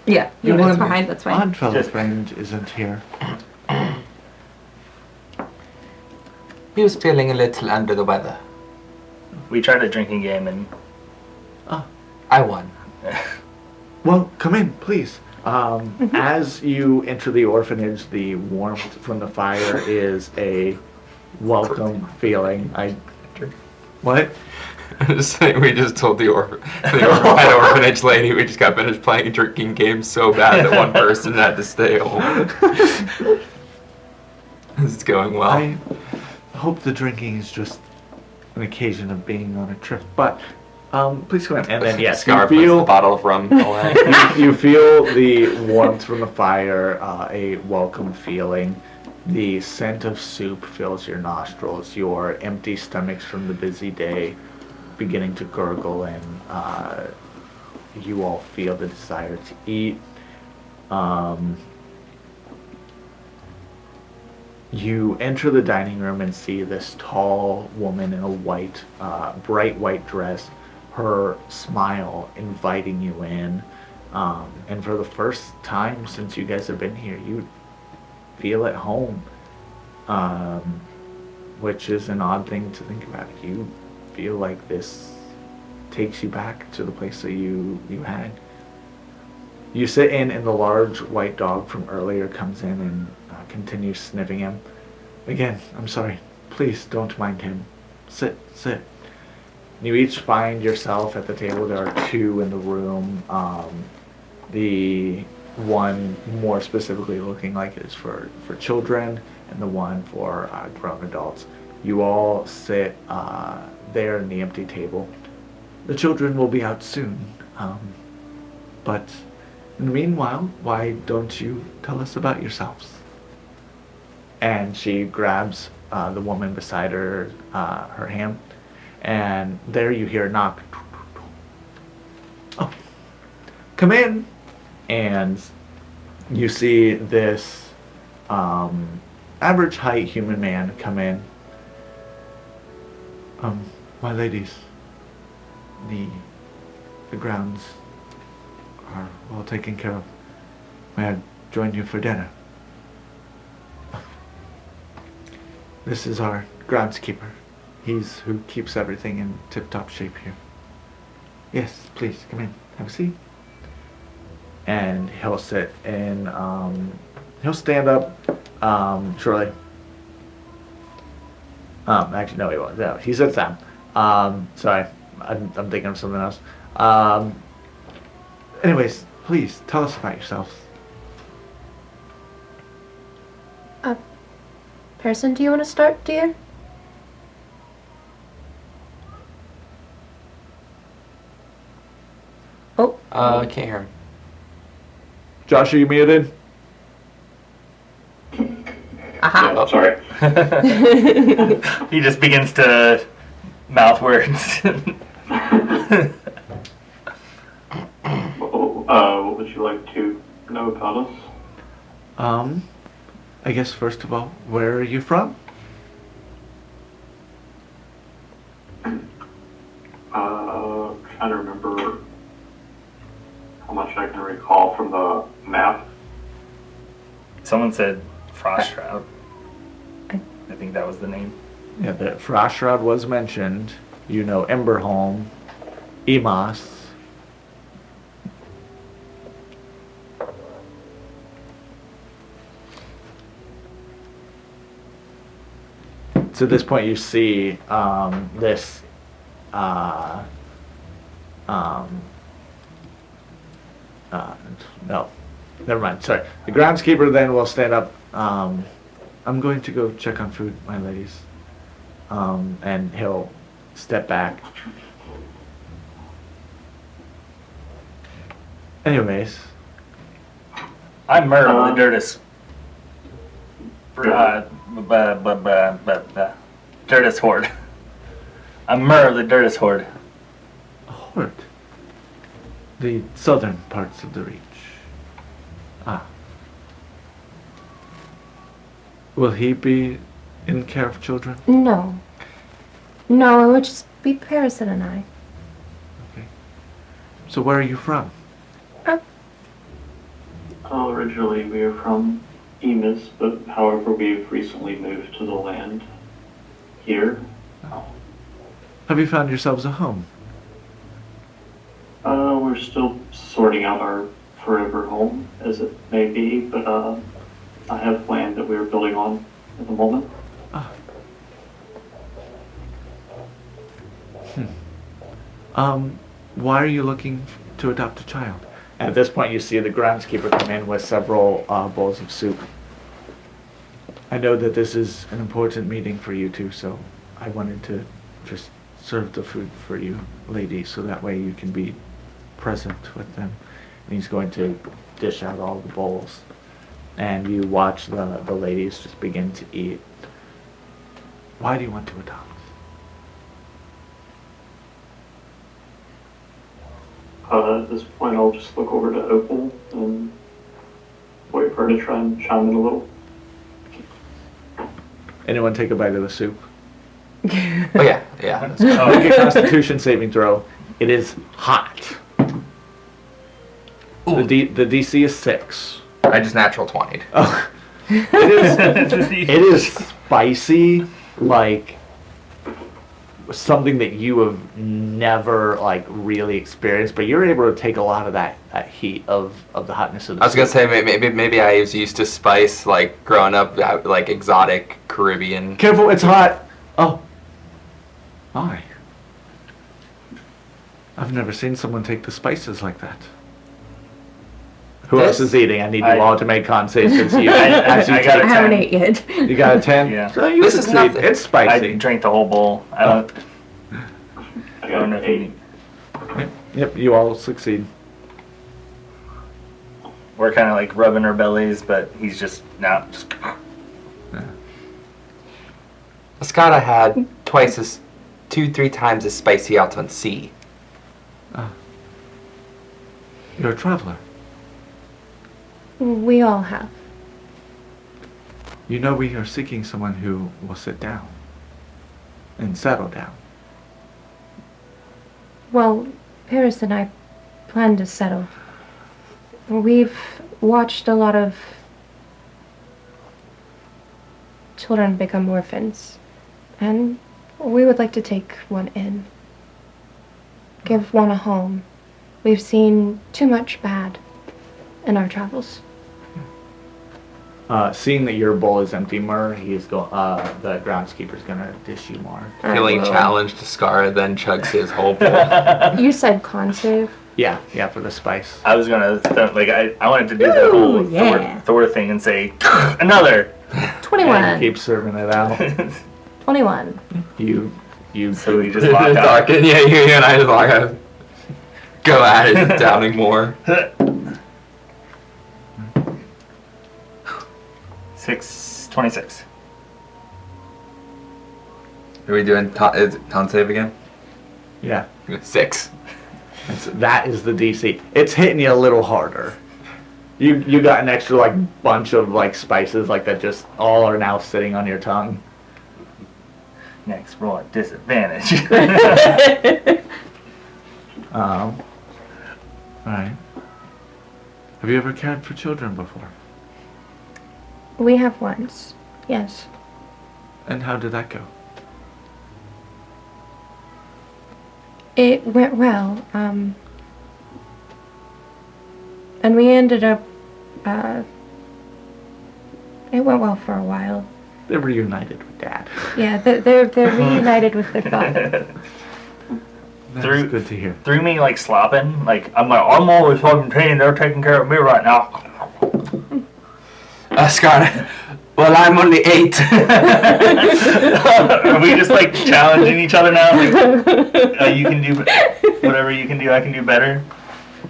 Yeah, leave him behind, that's fine. Odd fellow Just- friend isn't here. He was feeling a little under the weather. We tried a drinking game and I won. Well, come in, please. As you enter the orphanage, the warmth from the fire is a welcome feeling. What? Just saying, we just told the head orphanage lady we just got finished playing a drinking game so bad that one person had to stay home. It's going well. I hope the drinking is just an occasion of being on a trip, but please come in. And then yes, Scar you puts the feel bottle of rum away. you feel the warmth from the fire, a welcome feeling. The scent of soup fills your nostrils. Your empty stomachs from the busy day beginning to gurgle, and you all feel the desire to eat. You enter the dining room and see this tall woman in a white, bright white dress, her smile inviting you in. And for the first time since you guys have been here, you feel at home, which is an odd thing to think about. You feel like this takes you back to the place that you had. You sit in, and the large white dog from earlier comes in and continues sniffing him. Again, I'm sorry. Please don't mind him. Sit. You each find yourself at the table. There are two in the room. The one more specifically looking like it is for children, and the one for grown adults. You all sit there in the empty table. The children will be out soon. But in the meanwhile, why don't you tell us about yourselves? And she grabs the woman beside her, her hand, and there you hear a knock. Oh, come in. And you see this average height human man come in. My ladies, the grounds are well taken care of. May I join you for dinner? This is our groundskeeper. He's who keeps everything in tip-top shape here. Yes, please, come in. Have a seat. And he'll sit and he'll stand up shortly. Actually, no, he won't. No, he sits down. Sorry, I'm thinking of something else. Anyways, please, tell us about yourselves. Perasyn, do you want to start, dear? Oh. I can't hear him. Josh, are you muted? Aha. Oh, sorry. he just begins to mouth words. What would you like to know about us? I guess first of all, where are you from? Trying to remember how much I can recall from the map. Someone said Frost Shroud. I think that was the name. Yeah, the Frostshroud was mentioned. You know Emberholm, Emos. So at this point you see this no, never mind, sorry. The groundskeeper then will stand up. I'm going to go check on food, my ladies. And he'll step back. Anyways, I'm Murr, the Dirtest Horde. I'm Murr of the Dirtest Horde. A horde. The southern parts of the Reach. Ah. Will he be in care of children? No. No, it would just be Perasyn and I. Okay. So where are you from? Originally we were from Emus, but however we've recently moved to the land here. Have you found yourselves a home? We're still sorting out our forever home, as it may be, but I have land that we're building on at the moment. Why are you looking to adopt a child? At this point, you see the groundskeeper come in with several bowls of soup. I know that this is an important meeting for you two, so I wanted to just serve the food for you ladies, so that way you can be present with them. And he's going to dish out all the bowls. And you watch the ladies just begin to eat. Why do you want to adopt? At this point, I'll just look over to Opal and wait for her to try and chime in a little. Anyone take a bite of the soup? Oh yeah, yeah. That's Make a Constitution saving throw. It is hot. The DC is 6. I just natural 20'd. Oh. It is spicy, like something that you have never like really experienced, but you're able to take a lot of that heat of the hotness of the I was gonna soup. say maybe I was used to spice like growing up, like exotic Caribbean. Careful, it's hot. Oh. My. I've never seen someone take the spices like that. Who else is eating? I need you all to make con saves since you as you I got I take- haven't 10. ate yet. You got a 10? Yeah. So you This is succeed. nothing. It's I spicy. drank the whole bowl. I I don't got know an if you 8. Yep, you all succeed. We're kind of like rubbing our bellies, but he's just now. Askara had 2-3 times as spicy out on sea. You're a traveler. We all have. You know we are seeking someone who will sit down and settle down. Well, Paris and I plan to settle. We've watched a lot of children become orphans, and we would like to take one in. Give one a home. We've seen too much bad in our travels. Seeing that your bowl is empty, Murr, he's the groundskeeper's gonna dish you more. Feeling Well, challenged, Askara then chugs his whole bowl. You said con save. Yeah, for the spice. I was gonna I wanted to do the whole Ooh, yeah. Thor thing and say another. 21. And keep serving it out. 21. You So we just lock out. Talking, yeah, you and I just lock out. Go at it, downing more. 626. Are we doing is it con save again? Yeah. 6. That is the DC. It's hitting you a little harder. You got an extra like bunch of like spices like that just all are now sitting on your tongue. Next roll at disadvantage. Alright. Have you ever cared for children before? We have once. Yes. And how did that go? It went well. And we ended up, it went well for a while. They were reunited with Dad. Yeah, they're reunited with their father. That's Through- good to hear. Through me like slopping, like I'm always fucking pain. They're taking care of me right now. Askara, well, I'm only 8. Are we just like challenging each other now? Like, you can do whatever you can do. I can do better.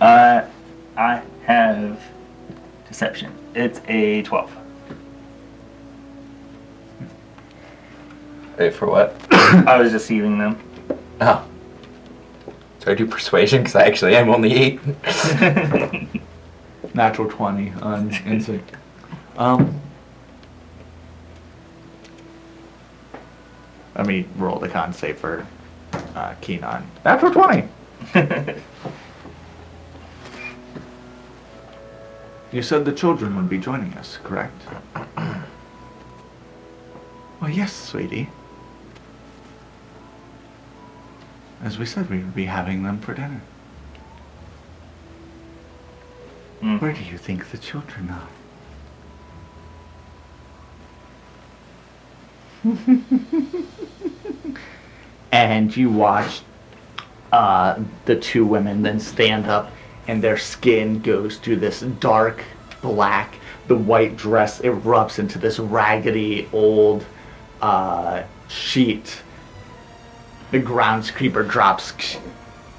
I have deception. It's a 12. Wait, for what? I was deceiving them. Oh. So I do persuasion because I actually am only 8. Natural 20 on instinct. Let me roll the con save for Keenan. Natural 20. You said the children would be joining us, correct? Well, yes, sweetie. As we said, we would be having them for dinner. Where do you think the children are? And you watch the two women then stand up, and their skin goes to this dark black. The white dress erupts into this raggedy old sheet. The groundskeeper drops.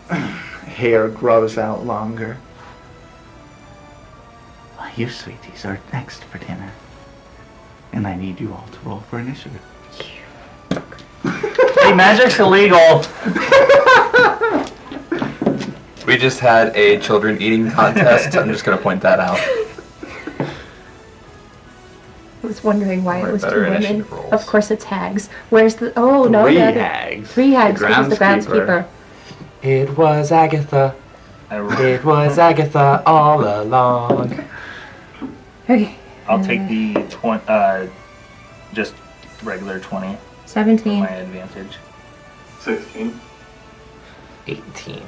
Hair grows out longer. Well, you sweeties are next for dinner. And I need you all to roll for initiative. Hey, magic's illegal. We just had a children eating contest. I'm just going to point that out. I was wondering why Or it was 2 better women. initiative rolls. Of course it's hags. Where's the... Oh, no, Three the other... hags. 3 hags. The It was the groundskeeper. groundskeeper. It was Agatha. I rolled. It was Agatha all along. Okay. I'll take the just regular 20 for 17. my advantage. 16. 18.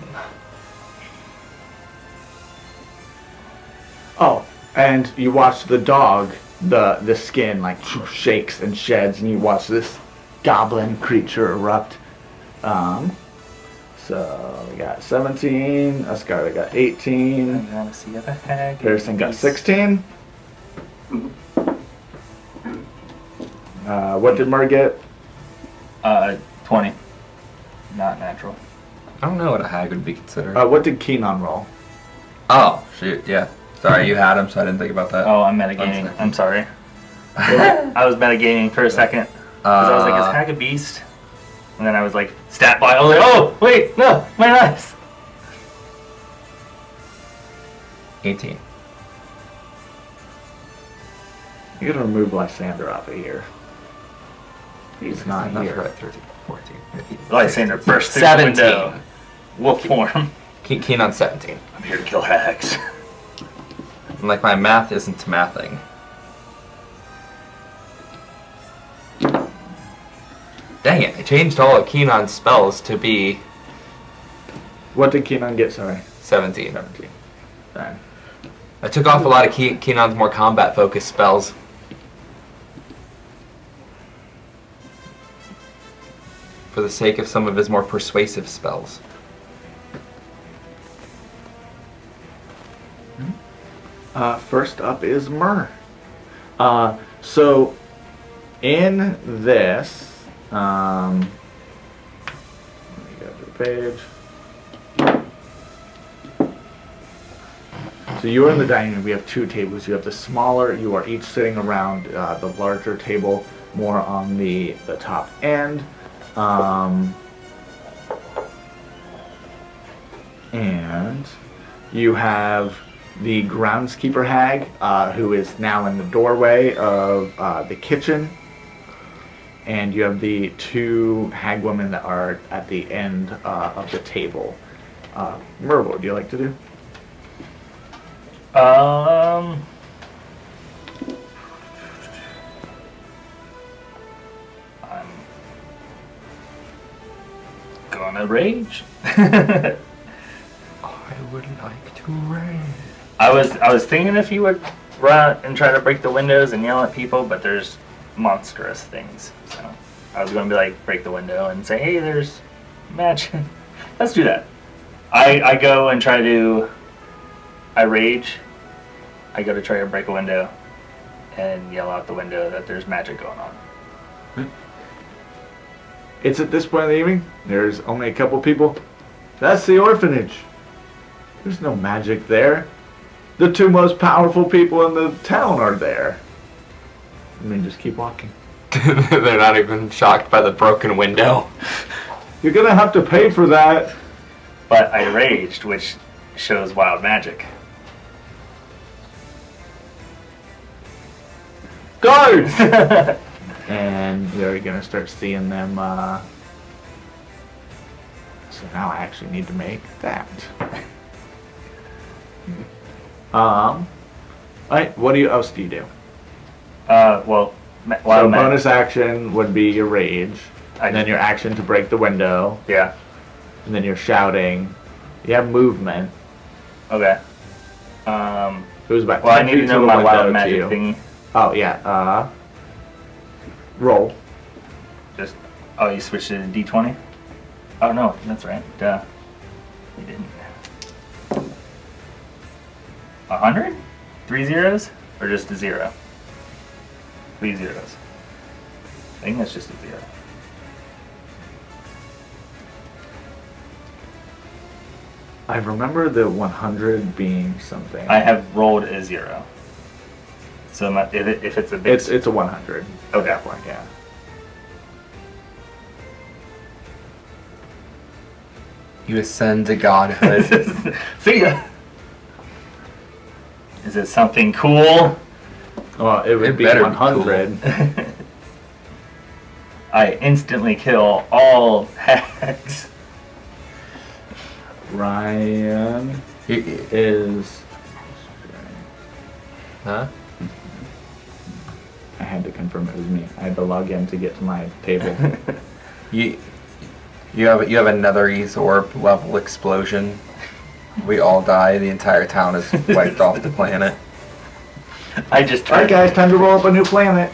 Oh, and you watch the dog, the skin like shakes and sheds, and you watch this goblin creature erupt. So we got 17, Askara got 18, I'm gonna see if a hag. Perasyn got 16. What did Murr get? 20. Not natural. I don't know what a hag would be considered. What did Keenan roll? Oh, shoot, yeah. Sorry, you had him, so I didn't think about that. Oh, I'm metagaming. second. I'm sorry. I was metagaming for a second. Because I was like, is hag a beast? And then I was like, stat block. I was like, oh, wait, no, my eyes. 18. You gotta remove Lysander off of here. He's not That's here. right, 13, 14, 15. Lysander burst through 17. the window. Wolf form. Keenan 17. I'm here to kill hags. I'm like, my math isn't mathing. Dang it, I changed all of Keenan's spells to be What did Keenan get? Sorry. 17. 17. Fine. I took off a lot of Keenan's more combat-focused spells. For the sake of some of his more persuasive spells. First up is Murr. So in this, let me go to the page. So you are in the dining room. We have 2 tables. You have the smaller. You are each sitting around the larger table, more on the top end. And you have the groundskeeper hag, who is now in the doorway of the kitchen. And you have the 2 hag women that are at the end of the table. Murr, what would you like to do? I'm gonna rage. I would like to rage. I was thinking if you would run and try to break the windows and yell at people, but there's monstrous things. So I was gonna be like, break the window and say, hey, there's magic. Let's do that. I go and try to. I rage. I go to try to break a window and yell out the window that there's magic going on. It's at this point in the evening. There's only a couple people. That's the orphanage. There's no magic there. The 2 most powerful people in the town are there. And then just keep walking. They're not even shocked by the broken window. You're gonna have to pay for that. But I raged, which shows wild magic. Guards! And you're gonna start seeing them, so now I actually need to make that. Alright, what else do you do? Well, So wild magic. bonus action would be your rage, and then your action to break the window, Yeah. and then you're shouting. You have movement. Okay. It was about Well, I 10 need feet to to know the my window wild to magic you. thing. Oh, yeah, roll. Just, oh, you switched it to D20? Oh, no, that's right. Duh. You didn't. 100? 3 zeros? Or just a 0? 3 zeros. I think that's just a 0. I remember the 100 being something. I have rolled a 0. So if it's a big... It's a 100. Okay. At that point, yeah. You ascend to godhood. See ya! Is it something cool? Well, it would It be better be 100. I instantly kill all hags. Ryan You- is. huh? I had to confirm it was me. I had to log in to get to my table. You have another orb level explosion. We all die. The entire town is wiped off the planet. I just Alright, turned... guys, time to roll up a new planet.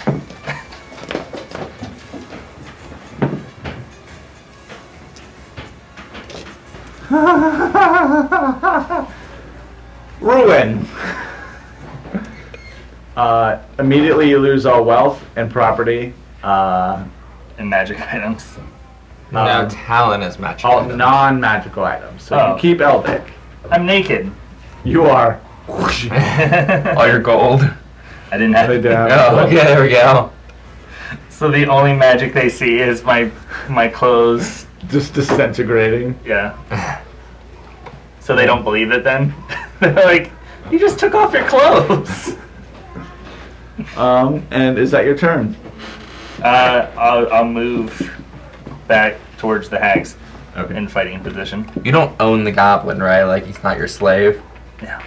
Ruin. Immediately you lose all wealth and property. And magic items. No, talent is magic. All items. non-magical items. So Oh. you keep Eldic. I'm naked. You are. All your gold. I didn't have They it. don't. Oh, okay, there we go. So the only magic they see is my clothes. Just disintegrating. Yeah. So they don't believe it then? They're like, you just took off your clothes. And is that your turn? I'll move back towards the hags Okay. in fighting position. You don't own the goblin, right? Like he's not your slave. Yeah.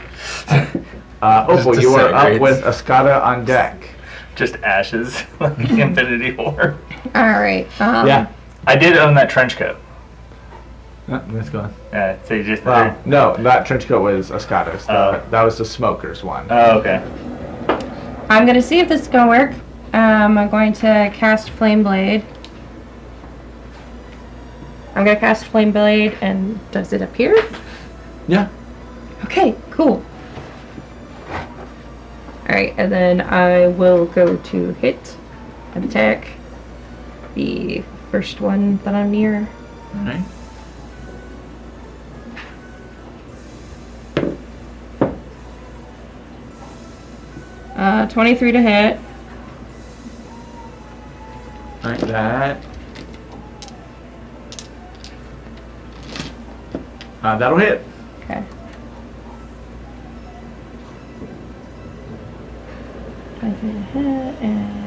Opal, Just you are up disintegrates. with Askara on deck. Just ashes, like the Infinity War. Alright. Yeah. I did own that trench coat. Let's go on. So you just... Well, no, that trench coat was Askara's. Oh. That was the smoker's one. Oh, okay. I'm gonna see if this is gonna work. I'm going to cast Flame Blade. I'm gonna cast Flame Blade, and does it appear? Yeah. Okay, cool. Alright, and then I will go to hit and attack the first one that I'm near. Alright. Uh, 23 to hit. Like that. That'll hit. Okay. I did a hit and...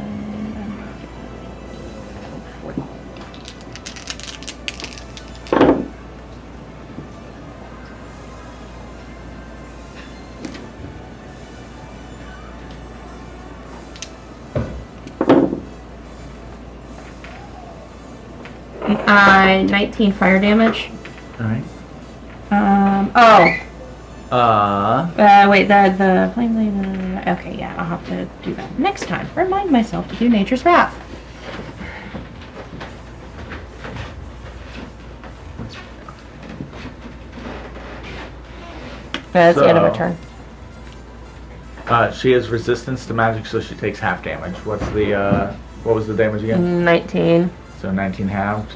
Uh, 19 fire damage. Alright. Wait, the flame blade, okay, yeah, I'll have to do that next time. Remind myself to do Nature's Wrath. That's the end of her So- turn. She has resistance to magic, so she takes half damage. What's the, what was the damage again? 19. So 19 halved.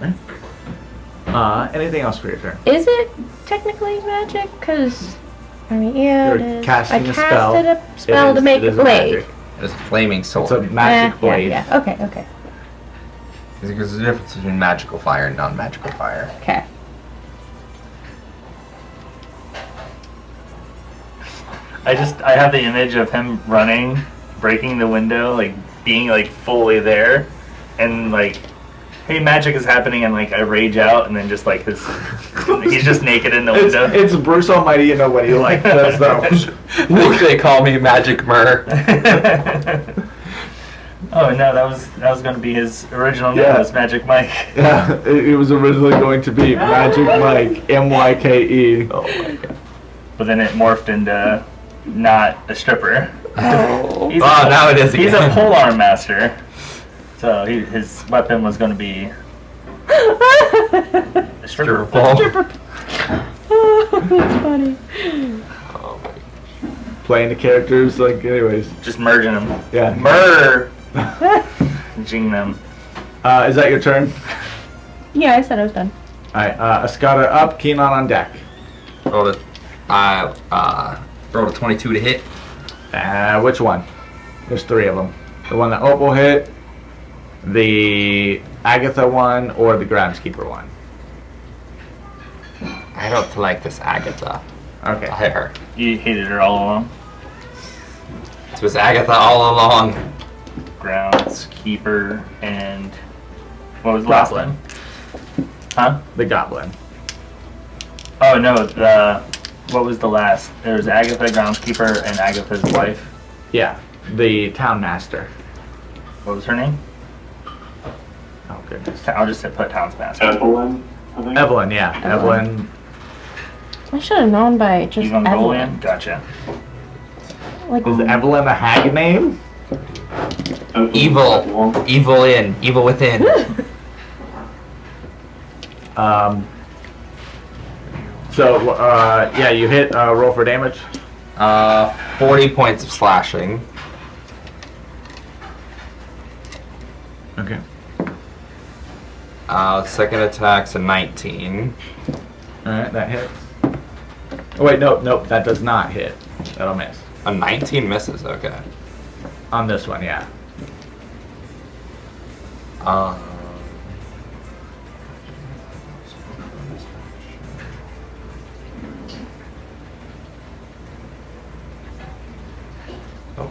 Okay. Anything else for your turn? Is it technically magic? Because, I mean, yeah, it You're is. casting I a spell. casted a spell to make it a is blade. magic. It's a flaming sword. It's a magic blade. Yeah. Okay. Because there's a difference between magical fire and non-magical fire. Okay. I have the image of him running, breaking the window, like being like fully there, and like, hey, magic is happening, and like I rage out, and then just like he's just naked in the window. It's Bruce Almighty, you know what he like does though. They call me Magic Murr. Oh no, that was going to be his original name. Yeah. Was Magic Mike. Yeah, it was originally going to be Magic Mike, M-Y-K-E. Oh my god. But then it morphed into not a stripper. Oh. Now it is He's again. a polearm master. So his weapon was going to be a stripper pole. That's funny. Oh my. Playing the characters, like, anyways. Just merging them. Yeah. Murr. Jing them. Is that your turn? Yeah, I said I was done. Alright, Askara up, Keenan on deck. Rolled a 22 to hit. Which one? There's 3 of them. The one that Opal hit, the Agatha one, or the groundskeeper one. I don't like this Agatha. Okay. I'll hit her. You hated her all along. It was Agatha all along. Groundskeeper and what was the last Goblin. one? Huh? The goblin. Oh no, what was the last? There was Agatha, groundskeeper, and Agatha's wife. Yeah, the town master. What was her name? Oh goodness. I'll just put town's master. Evelyn, I think. Evelyn, yeah. Evelyn. I should have known by just Evangelion? Evelyn. Gotcha. Like, Is Evelyn a hag name? Evelyn. Evil in, evil within. Yeah, you hit, roll for damage. 40 points of slashing. Okay. Second attack's a 19. Alright, that hits. Oh wait, nope, that does not hit. That'll miss. A 19 misses, okay. On this one, yeah. Oh,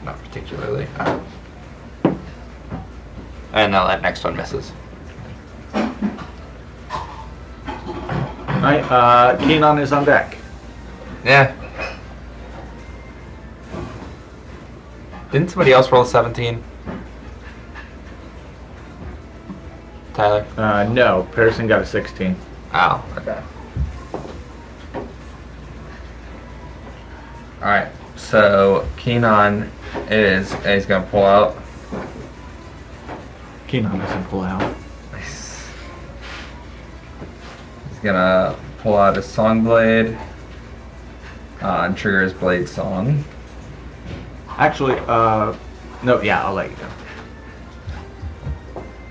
not particularly. And now that next one misses. Alright, Keenan is on deck. Yeah. Didn't somebody else roll a 17? Tyler? No, Perasyn got a 16. Oh, okay. Alright, so Keenan he's gonna pull out. Keenan doesn't pull out. He's gonna pull out his song blade and trigger his blade song. Actually, no, yeah, I'll let you go.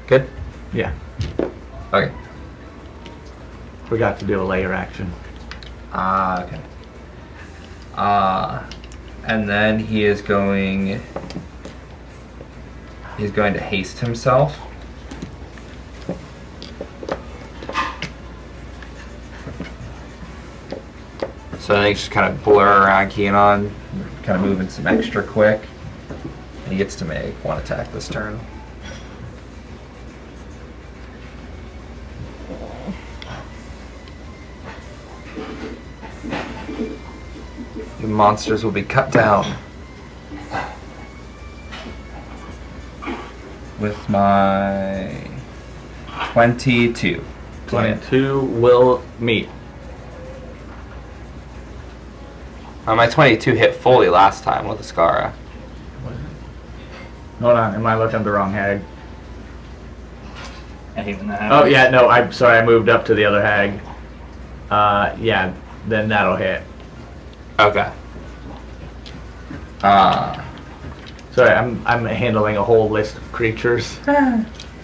Good? Yeah, Okay. forgot to do a layer action. Okay. And then he is going to haste himself. So I think just kind of blur around Keenan, kind of moving some extra quick. And he gets to make one attack this turn. The monsters will be cut down with my 22. 22 will meet. My 22 hit fully last time with Askara. Hold on, am I looking at the wrong hag? I hate when that Oh happens. yeah, no, I'm sorry, I moved up to the other hag. Yeah, then that'll hit. Okay. Sorry, I'm handling a whole list of creatures.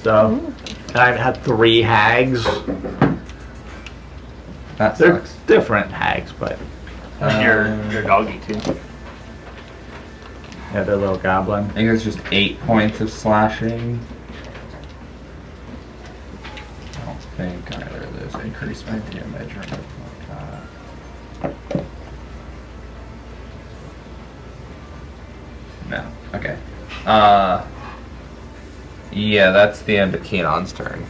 So, and I've had 3 hags. That They're sucks. different hags, but Your doggy too. Yeah, the little goblin. I think it's just 8 points of slashing. I don't think either of those increase my damage or anything like that. No. Okay. Yeah, that's the end of Keenan's turn.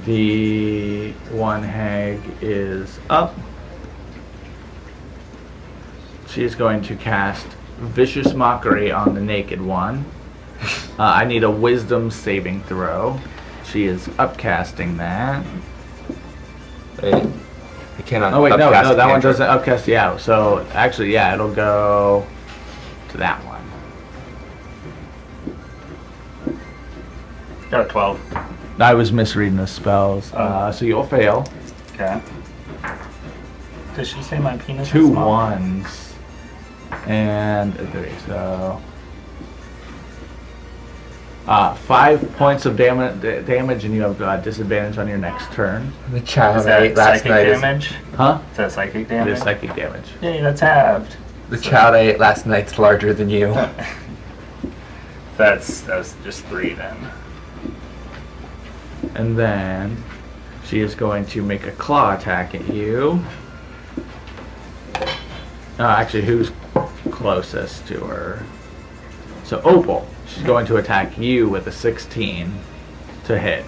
The one hag is up. She is going to cast Vicious Mockery on the naked one. I need a Wisdom saving throw. She is upcasting that. Wait. I cannot. Oh wait, no, upcast that one cantrip. doesn't upcast. Yeah, so actually, yeah, it'll go to that one. Got a 12. I was misreading the spells. So you'll fail. Okay. Does she say my penis is 2 small? 1s and a 3. So 5 points of damage, and you have disadvantage on your next turn. The child Is I that ate last psychic night damage? Huh? Is that psychic It damage? is psychic damage. Yay, that's halved. The child I ate last night's larger than you. That's just 3 then. And then she is going to make a claw attack at you. Actually, who's closest to her? So Opal. She's going to attack you with a 16 to hit.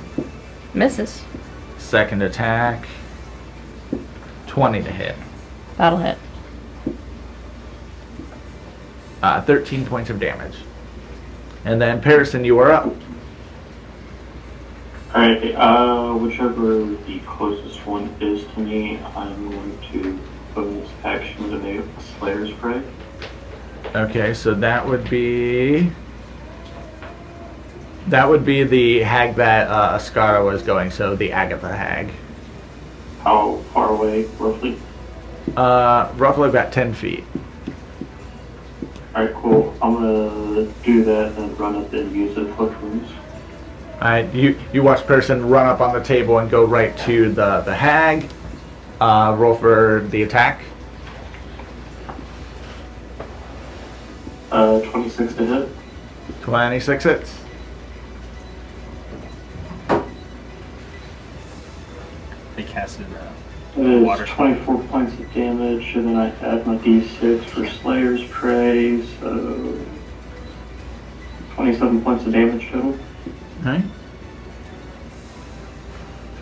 Misses. Second attack, 20 to hit. That'll hit. 13 points of damage. And then Perasyn, you are up. Alright, whichever the closest one is to me, I'm going to bonus action to make a Slayer's Prey. Okay, so that would be the hag that Askara was going. So the Agatha hag. How far away, roughly? Roughly about 10 feet. Alright, cool. I'm gonna do that and run up and use the Flick Wounds. Alright, you watch Perasyn run up on the table and go right to the hag. Roll for the attack. 26 to hit. 26 hits. They casted It water is 24 points of damage, and then I add my d6 for Slayer's Prey, so 27 points of damage total. Alright.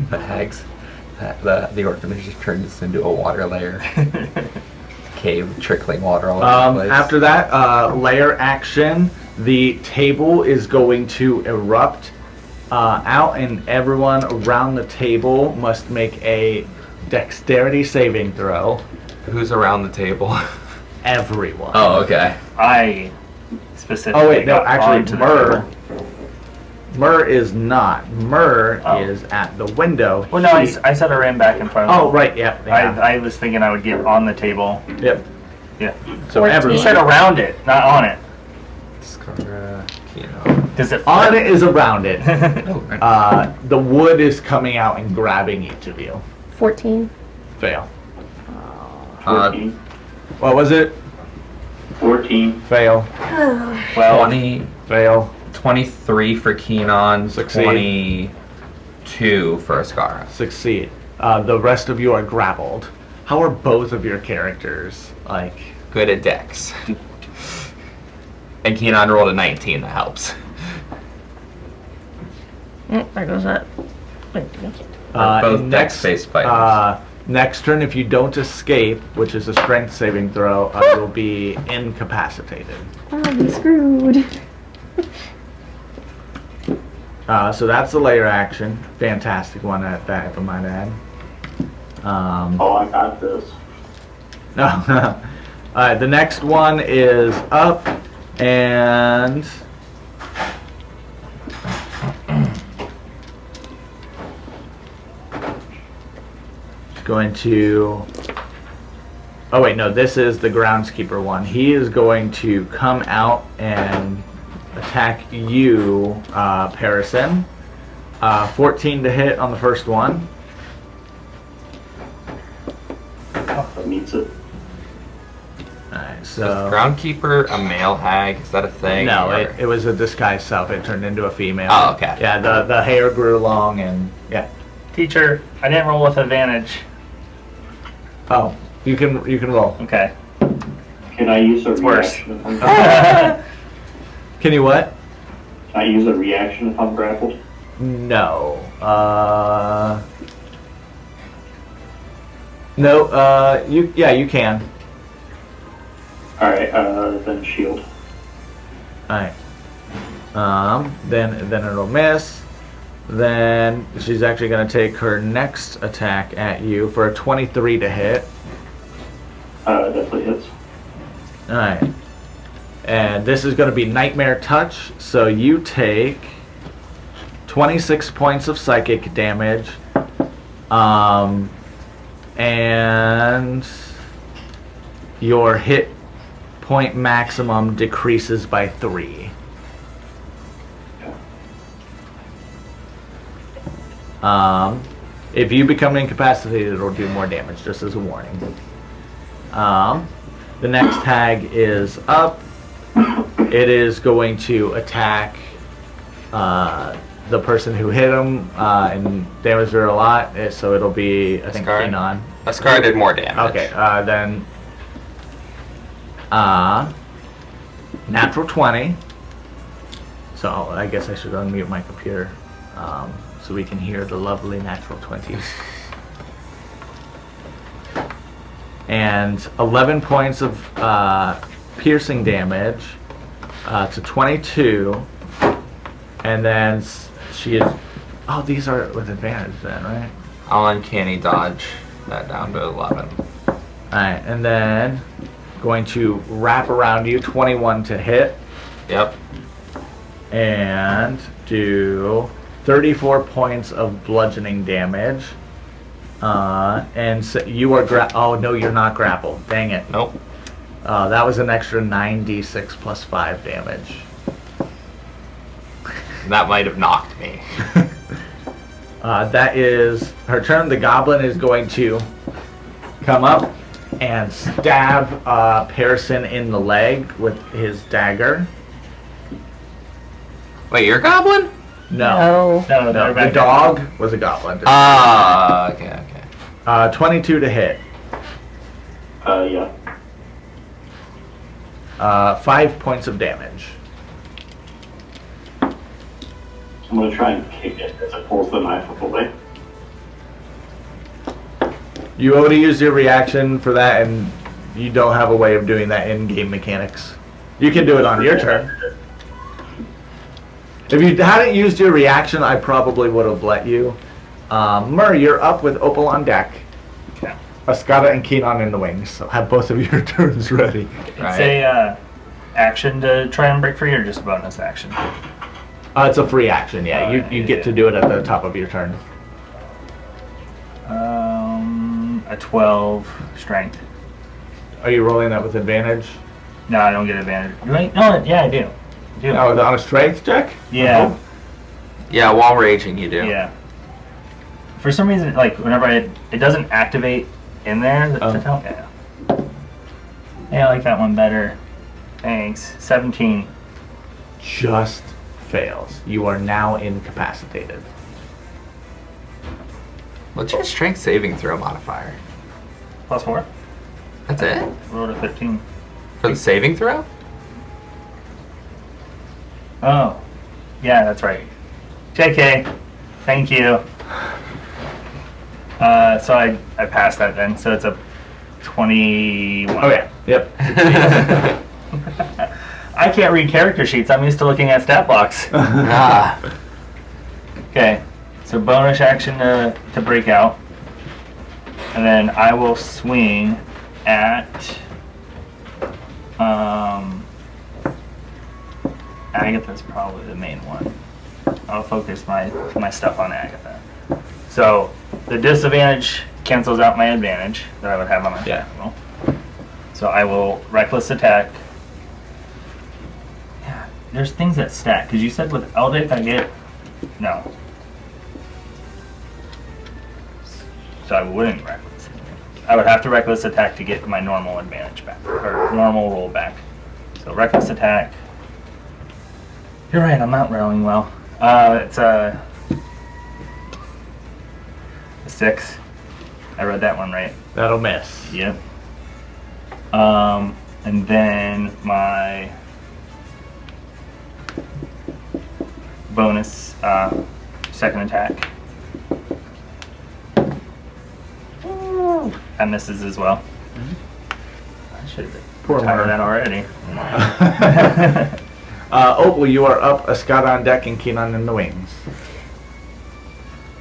The hags. The orphanage just turned this into a water layer. Cave, trickling water all over the place. After that layer action, the table is going to erupt out, and everyone around the table must make a dexterity saving throw. Who's around the table? Everyone. Oh, okay. I specifically. Oh wait, no, got actually, onto the Murr. table. Murr is not. Murr Oh. is at the window. Well, no, I He- said I ran back in front of Oh them. right, yeah. I was thinking I would get on the table. Yep. Yeah. So 14. everyone. You said around it, not on it. Askara, Kino. Does it On flip? it is around it. Oh, right. The wood is coming out and grabbing each of you. 14. Fail. 14. What was it? 14. Fail. Well, 20, Fail. 23 for Keenan, Succeed. 22 for Askara. Succeed. The rest of you are grappled. How are both of your characters like? Good at dex. And Keenan rolled a 19, that helps. There goes that. Wait, both next, dex-based fighters. Next turn, if you don't escape, which is a strength saving throw, you'll be incapacitated. I'll be screwed. So that's the layer action. Fantastic one at that, if I might add. Oh, I got this. No. Alright, the next one is up, and it's going to. Oh wait, no, this is the groundskeeper one. He is going to come out and attack you, Perasyn. 14 to hit on the first one. That means it. Alright. so Is Groundkeeper a male hag? Is that a thing? no, or- it was a disguised self. It turned into a female. Oh, okay. Yeah, the hair grew long and yeah. Teacher, I didn't roll with advantage. Oh, you can roll. Okay. Can I use a worse. reaction if I'm grappled? Can you what? Can I use a reaction if I'm grappled? No. No. You can. Alright, then shield. Alright. Then it'll miss. Then she's actually going to take her next attack at you for a 23 to hit. Definitely hits. Alright. And this is going to be Nightmare Touch. So you take 26 points of psychic damage. And your hit point maximum decreases by 3. If you become incapacitated, it'll do more damage, just as a warning. The next tag is up. It is going to attack the person who hit him and damaged her a lot. So it'll be, I think, Askara? Kenon. Askara did more damage. Okay, then natural 20. So I guess I should unmute my computer so we can hear the lovely natural 20s. And 11 points of piercing damage to 22. And then she is... Oh, these are with advantage then, right? I'll uncanny dodge that down to 11. Alright, and then going to wrap around you, 21 to hit, Yep. and do 34 points of bludgeoning damage. And so you are oh no, you're not grappled. Dang it. Nope. That was an extra 9d6 plus 5 damage. That might have knocked me. That is her turn. The goblin is going to come up and stab Perasyn in the leg with his dagger. Wait, you're a goblin? No. No, No, they're back the dog was a goblin. Ah, okay. 22 to hit. Yeah. 5 points of damage. I'm gonna try and kick it as it pulls the knife up away. You already used your reaction for that, and you don't have a way of doing that in game mechanics. You can do it on your turn. If you hadn't used your reaction, I probably would have let you. Murr, you're up with Opal on deck. Okay. Askara and Kenon in the wings, so have both of your turns ready. It's a action to try and break free, or just a bonus action? It's a free action, yeah. You get to do it at the top of your turn. A 12 strength. Are you rolling that with advantage? No, I don't get advantage. Right? No, yeah, I do. Oh, on a strength check? Yeah. Yeah, while raging you do. Yeah. For some reason, like whenever it doesn't activate in there. Yeah. Yeah, I like that one better. Thanks. 17. Just fails. You are now incapacitated. What's your strength saving throw modifier? +4. That's it? Rolled a 15. For the saving throw? Oh. Yeah, that's right. JK. Thank you. So I passed that then. So it's a 21. Oh yeah. Yep. I can't read character sheets. I'm used to looking at stat blocks. Ah. Okay. So bonus action to break out. And then I will swing at Agatha's probably the main one. I'll focus my stuff on Agatha. So the disadvantage cancels out my advantage that I would have on my attack roll. So I will reckless attack. Yeah, there's things that stack. Because you said with Eldritch I get... No. So I wouldn't reckless. I would have to reckless attack to get my normal advantage back, or normal roll back. So reckless attack. You're right, I'm not rolling well. It's a 6. I read that one right. That'll miss. Yep. And then my bonus second attack. That misses as well. I should have Poor retired Murr. that already. Opal, you are up, Askara on deck, and Keenan in the wings.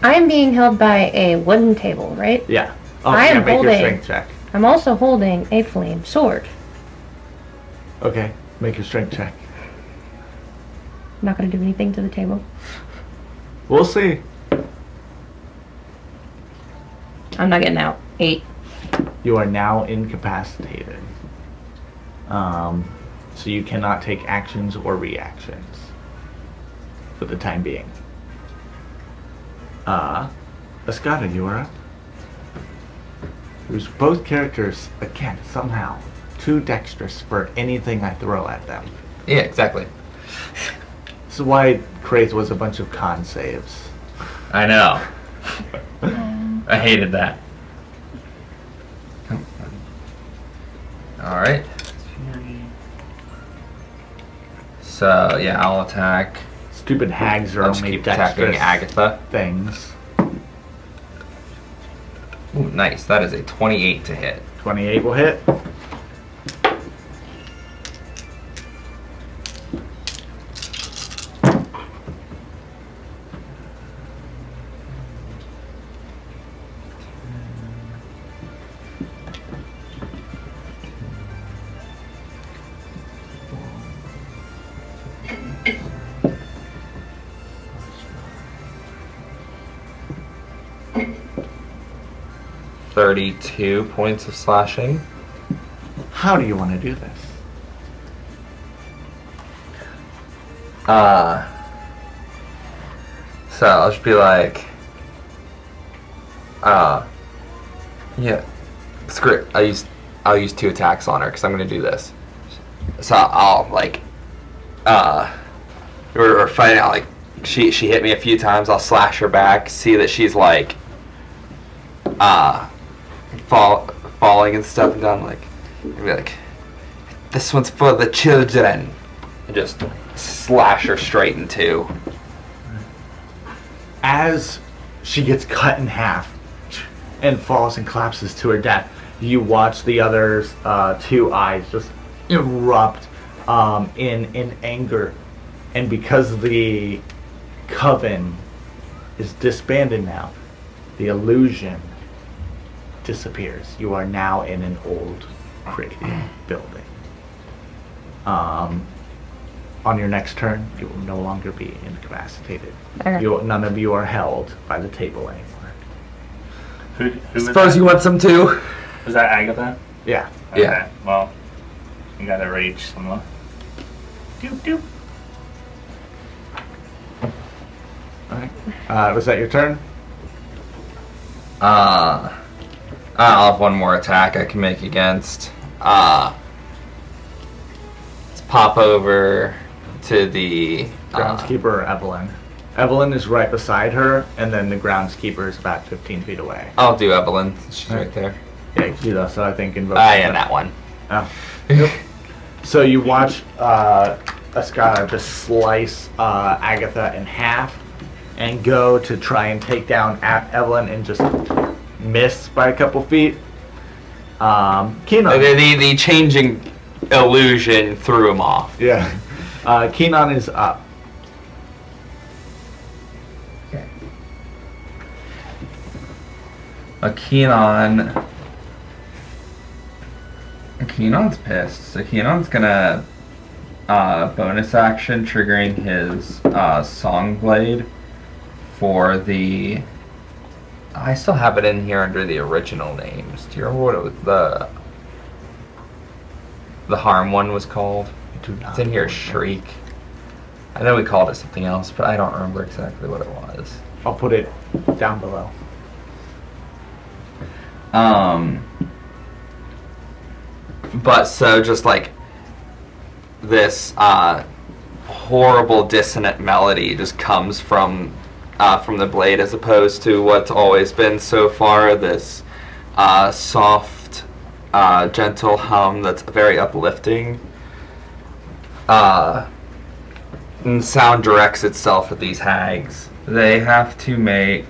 I am being held by a wooden table, right? Yeah. I am make your holding- strength check. I'm also holding a flame sword. Okay, make your strength check. I'm not going to do anything to the table. We'll see. I'm not getting out. 8. You are now incapacitated. So you cannot take actions or reactions for the time being. Askara, you are up. Who's both characters, again, somehow, too dexterous for anything I throw at them. Yeah, exactly. This is why Kraith was a bunch of con saves. I know. I hated that. Alright. So, yeah, I'll attack. Stupid hags are I'll just only keep attacking dexterous Agatha. things. Ooh, nice. That is a 28 to hit. 28 will hit. $32 points of slashing. How do you want to do this? So I'll just be like, yeah, screw it. I'll use 2 attacks on her because I'm gonna do this. So I'll like, we're fighting out. Like she hit me a few times. I'll slash her back. See that she's like, falling and stuff, and I'm like, I'll be like, this one's for the children, and just slash her straight in 2. As she gets cut in half and falls and collapses to her death, you watch the other's 2 eyes just erupt in anger. And because the coven is disbanded now, the illusion disappears. You are now in an old Graydian building. On your next turn, you will no longer be incapacitated. Okay. None of you are held by the table anymore. Who was Suppose that? you want some too. Was that Agatha? Yeah. Okay, Yeah. well, you got a rage somewhere. Doop doop. Alright. Was that your turn? I'll have one more attack I can make against. Let's pop over to the Groundskeeper or Evelyn? Evelyn is right beside her, and then the groundskeeper is about 15 feet away. I'll do Evelyn. She's right there. Yeah, you can do that, so I think invoke. Yeah, that one. Oh. So you watch Askara just slice Agatha in half and go to try and take down Evelyn and just miss by a couple feet. Keenan. The changing illusion threw him off. Yeah. Keenan is up. Okay. Keenan's pissed. So Keenan's gonna bonus action triggering his song blade for the. I still have it in here under the original names. Do you remember what it was? The harm one was called? It's in here, Shriek. I know we called it something else, but I don't remember exactly what it was. I'll put it down below. But so just like this horrible dissonant melody just comes from the blade, as opposed to what's always been so far this soft, gentle hum that's very uplifting. And sound directs itself at these hags. They have to make.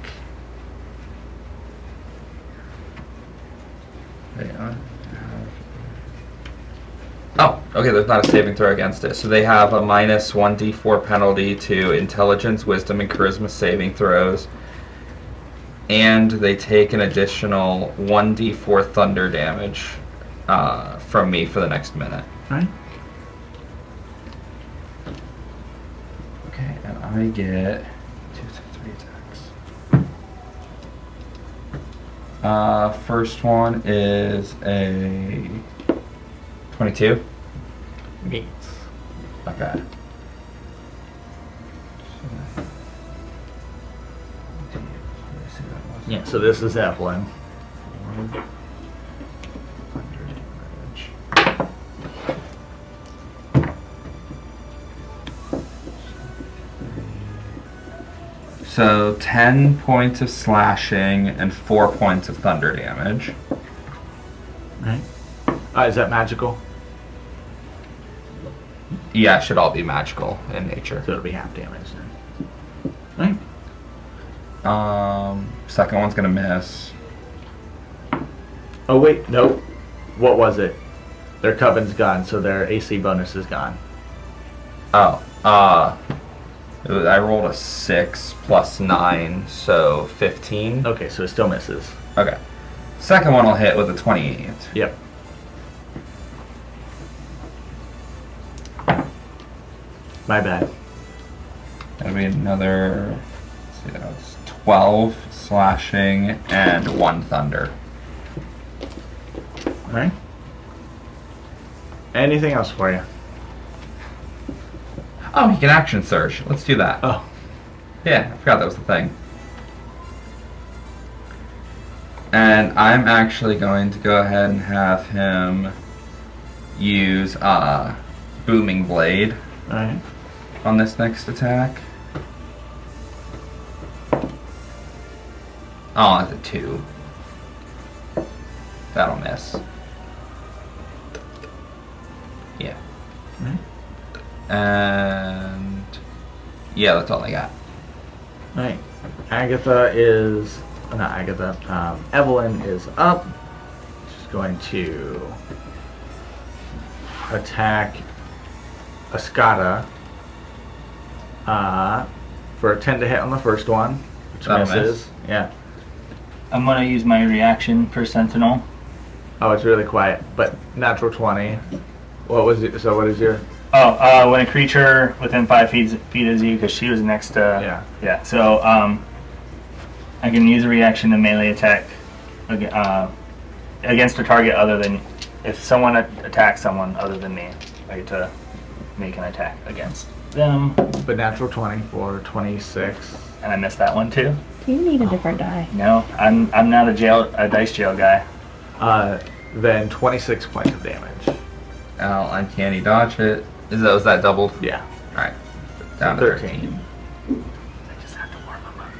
Oh, okay, there's not a saving throw against it. So they have a minus 1d4 penalty to intelligence, wisdom, and charisma saving throws. And they take an additional 1d4 thunder damage from me for the next minute. Right. Okay, and I get 2, 3 attacks. First one is a 22. Meets. Okay. Yeah, so this is Evelyn. So 10 points of slashing and 4 points of thunder damage. Right. Is that magical? Yeah, it should all be magical in nature. So it'll be half damage then. Right. Second one's gonna miss. Oh wait, nope. What was it? Their coven's gone, so their AC bonus is gone. Oh, I rolled a 6 plus 9, so 15. Okay, so it still misses. Okay. Second one will hit with a 28. Yep. My bad. That'll be another, let's see, that was 12 slashing and 1 thunder. Alright. Anything else for you? Oh, he can action surge. Let's do that. Oh. Yeah, I forgot that was the thing. And I'm actually going to go ahead and have him use Booming Blade Alright. on this next attack. Oh, that's a 2. That'll miss. Yeah. Alright. And yeah, that's all I got. Alright. Agatha is... Not Agatha. Evelyn is up. She's going to attack Askara for a 10 to hit on the first one, which That'll misses. miss. Yeah. I'm gonna use my reaction for Sentinel. Oh, it's really quiet, but natural 20. What was it? So what is your... When a creature within 5 feet of you, because she was next to... Yeah. Yeah, so I can use a reaction to melee attack against a target other than... If someone attacks someone other than me, I get to make an attack against them. But natural 20 for 26. And I missed that one too. You need a different die. No, I'm not a dice jail guy. Then 26 points of damage. I'll uncanny dodge it. Was that doubled? Yeah. Alright. Down to 13. I just have to warm them up.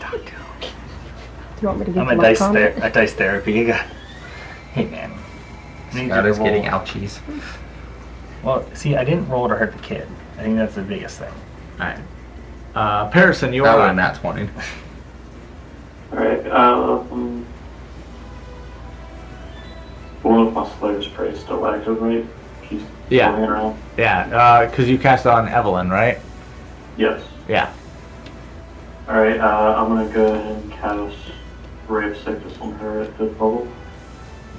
Talk to him. Do you want me to give I'm you a my dice comment? a dice therapy guy. Hey man. Scott is getting ouchies. Well, see, I didn't roll to hurt the kid. I think that's the biggest thing. Alright. Perasyn, you That are would have on. nat 20. Alright, one of my Slayer Spray is still active, right? Keeps Yeah. going around? Yeah, because you cast it on Evelyn, right? Yes. Yeah. Alright, I'm gonna go ahead and cast Ray of Sickness on her at the bubble.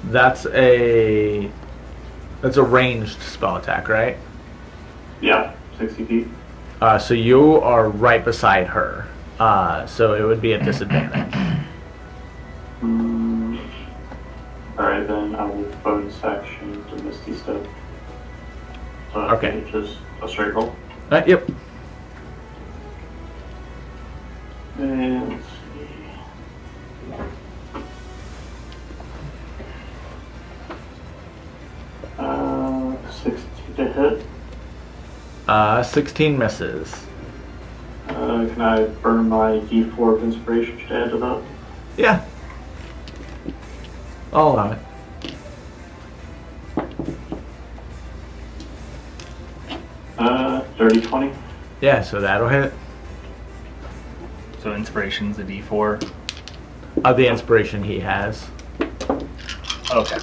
That's a ranged spell attack, right? Yeah, 60 feet. So you are right beside her. So it would be a disadvantage. Alright, then I will bonus action to Misty Step. So Okay. it's just a straight roll. Yep. And let's see. 16 misses. Can I burn my D4 of inspiration to add to that? Yeah. I'll allow it. Dirty 20. Yeah, so that'll hit. So inspiration's a D4. Of the inspiration he has. Okay.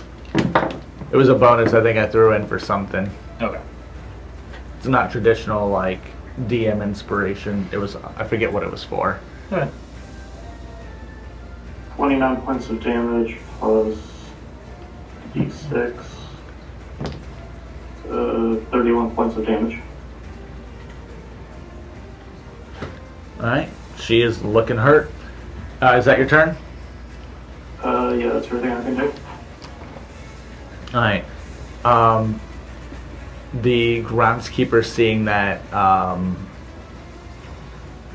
It was a bonus I think I threw in for something. Okay. It's not traditional like DM inspiration. It was, I forget what it was for. Okay. 29 points of damage plus D6. 31 points of damage. Alright. She is looking hurt. Is that your turn? Yeah, that's everything I can do. Alright. The groundskeeper, seeing that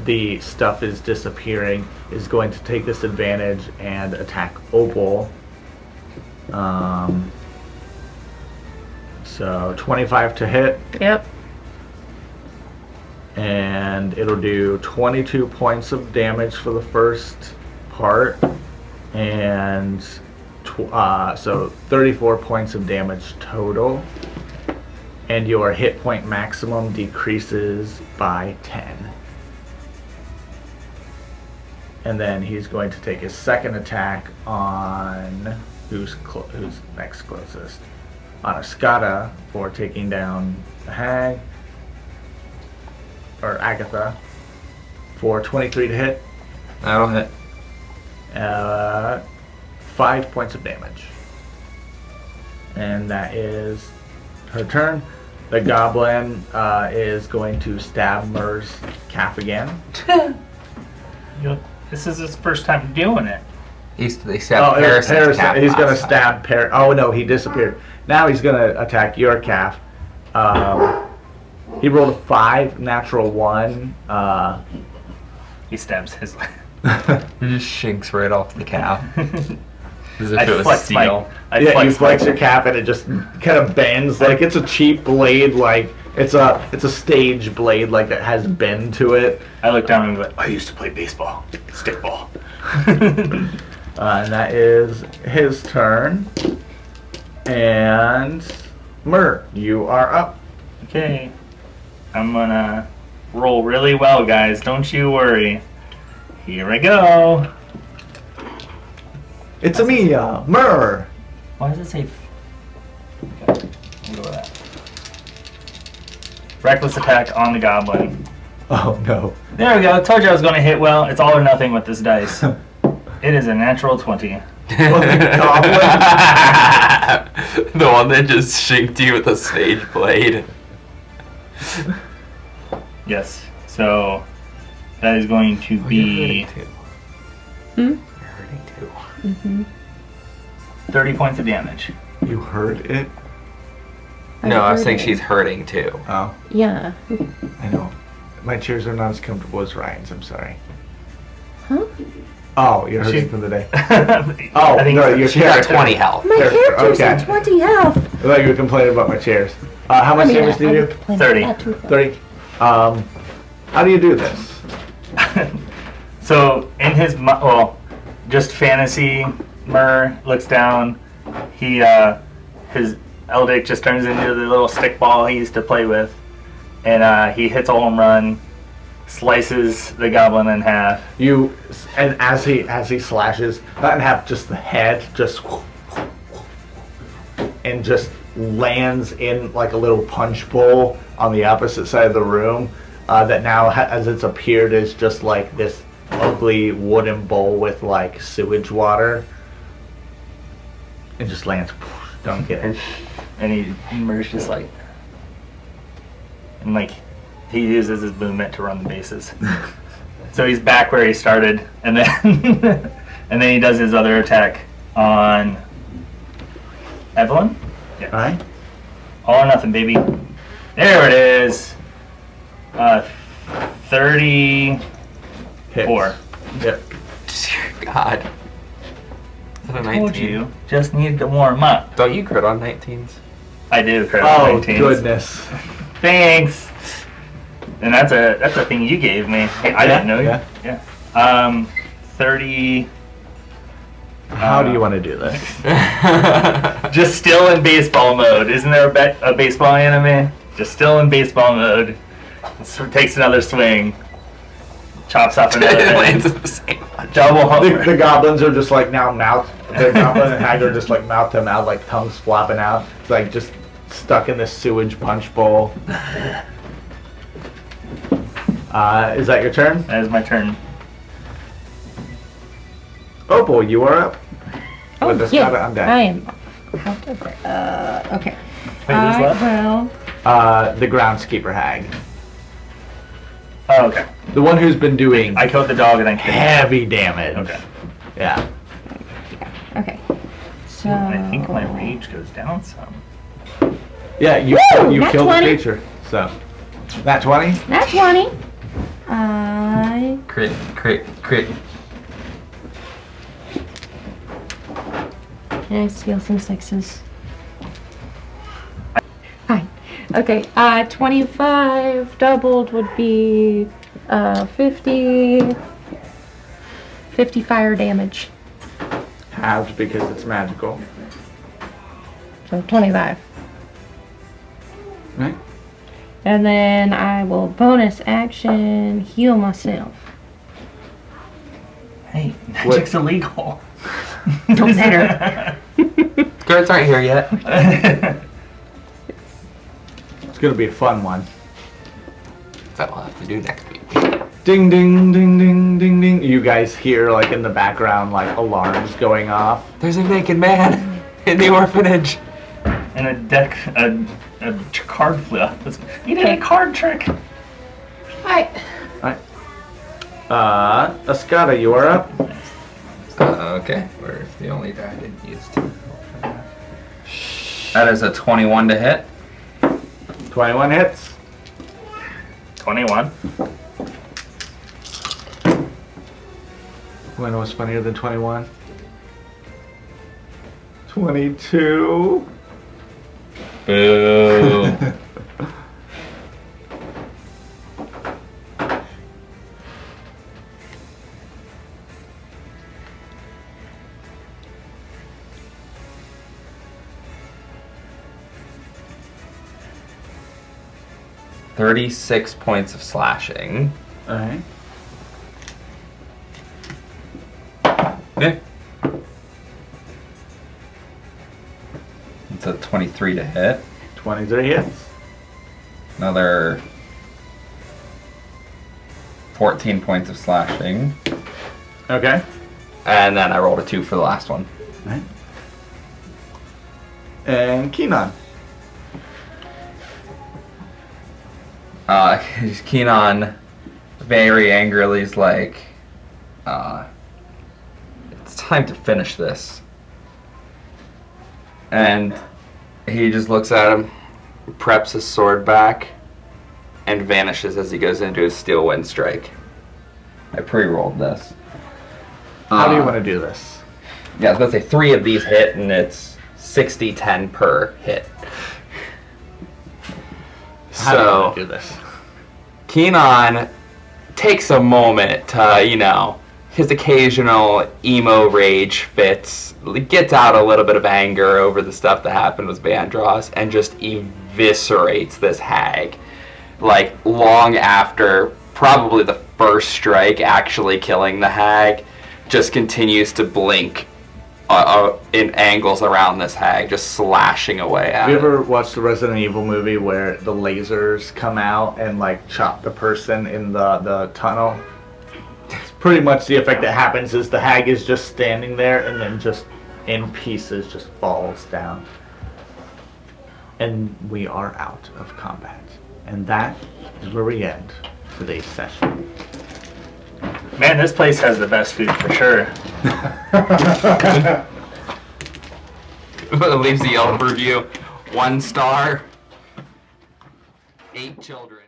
the stuff is disappearing, is going to take this advantage and attack Opal. So 25 to hit, Yep. and it'll do 22 points of damage for the first part, and so 34 points of damage total, and your hit point maximum decreases by 10. And then he's going to take his second attack on who's next closest, on Askara, for taking down the hag, or Agatha, for 23 to hit. That'll hit. 5 points of damage. And that is her turn. The goblin is going to stab Murr's calf again. This is his first time doing it. They stabbed Perasyn's calf. He's going to last time. stab Oh no, he disappeared. Now he's going to attack your calf. He rolled a 5, natural 1. He stabs his leg. He just shinks right off the calf. As if I it was flex steel. Yeah, you flex your cap and it just kind of bends like it's a cheap blade, like it's a stage blade, like that has bend to it. I look down and go, I used to play baseball, stickball. And that is his turn. And Murr, you are up. Okay, I'm gonna roll really well, guys. Don't you worry. Here I go. It's Amelia, Murr. Why does it say? Okay, we'll go with that. Reckless attack on the goblin. Oh no. There we go. I told you I was going to hit well. It's all or nothing with this dice. It is a natural 20. The one that just shinked you with a stage blade. Yes. So that is going to be You're hurting too. 30 points of damage. You heard it? No, I was heard saying it. she's hurting too. Oh, Yeah. I know. My chairs are not as comfortable as Ryan's, I'm sorry. Huh? Oh, you're hurting She- for the day. I think no, so. your She got character. 20 health. My Character, character's okay. at 20 health. I thought you were complaining about my chairs. How much damage do you do? 30. 30. How do you do this? So in his just fantasy, Murr looks down. He his Eldic just turns into the little stick ball he used to play with, and he hits a home run, slices the goblin in half. And as he slashes, not in half, just the head, and just lands in like a little punch bowl on the opposite side of the room. That now, as it's appeared, is just like this ugly wooden bowl with like sewage water, and just lands. Don't get it. And Murr's just like, and like he uses his movement to run the bases. So he's back where he started, and then and then he does his other attack on Evelyn. Yeah. All right. All or nothing, baby. There it is. 34. Hits. Yep. God. Is that a 19? Told you. Just needed to warm up. Don't you crit on 19s? I do. Crit Oh 19s. goodness. Thanks. And that's a thing you gave me. Hey, I didn't know. Yeah. 30. How do you want to do this? Just still in baseball mode. Isn't there a baseball anime? Just still in baseball mode. Takes another swing. Chops off another It head. lands in the same one. Double homer. The goblins are just like now mouth. The goblin and hag are just like mouth to mouth, like tongues flopping out. It's like just stuck in this sewage punch bowl. Is that your turn? That is my turn. Opal, you are up. Oh, With the yeah. Askara on deck. I am out of it. Okay. Wait, who's left? Well, The groundskeeper hag. Oh, okay. The one who's been doing I killed the dog and then killed him. heavy damage. Okay. Yeah. okay. So. I think my rage goes down some. Yeah, you nat killed 20. the creature. So, that 20? Nat 20. I. Crit, crit, crit. Can I steal some sixes? Fine. Okay, 25 doubled would be 50 fire damage. Halved because it's magical. So 25. Right? And then I will bonus action heal myself. Hey, magic's illegal. Don't matter. Guards aren't here yet. It's gonna be a fun one. That we'll have to do next week. Ding, ding, ding, ding, ding, ding. You guys hear, like, in the background, like, alarms going off. There's a naked man in the orphanage. And a deck, a card flip. You did a card trick. Hi. Askara, you are up. Okay. Where's the only die I didn't use to? That is a 21 to hit. 21 hits. 21. When was funnier than 21? 22. Boo. $36 points of slashing. Alright. Yeah. It's a 23 to hit. 23 hits. Another 14 points of slashing. Okay. And then I rolled a 2 for the last one. Alright. And Keenan. Keenan very angrily is like, it's time to finish this. And he just looks at him, preps his sword back, and vanishes as he goes into his steel wind strike. I pre-rolled this. How do you want to do this? Yeah, I was going to say 3 of these hit, and it's 60-10 per hit. How do you want to do this? Keenan takes a moment to, his occasional emo rage fits, gets out a little bit of anger over the stuff that happened with Vandross, and just eviscerates this hag. Like, long after probably the first strike actually killing the hag, just continues to blink in angles around this hag, just slashing away at Have you it. ever watched the Resident Evil movie where the lasers come out and like chop the person in the tunnel? It's pretty much the effect that happens is the hag is just standing there and then just in pieces just falls down. And we are out of combat. And that is where we end today's session. Man, this place has the best food for sure. Leaves the Yelp review 1 star. 8 children.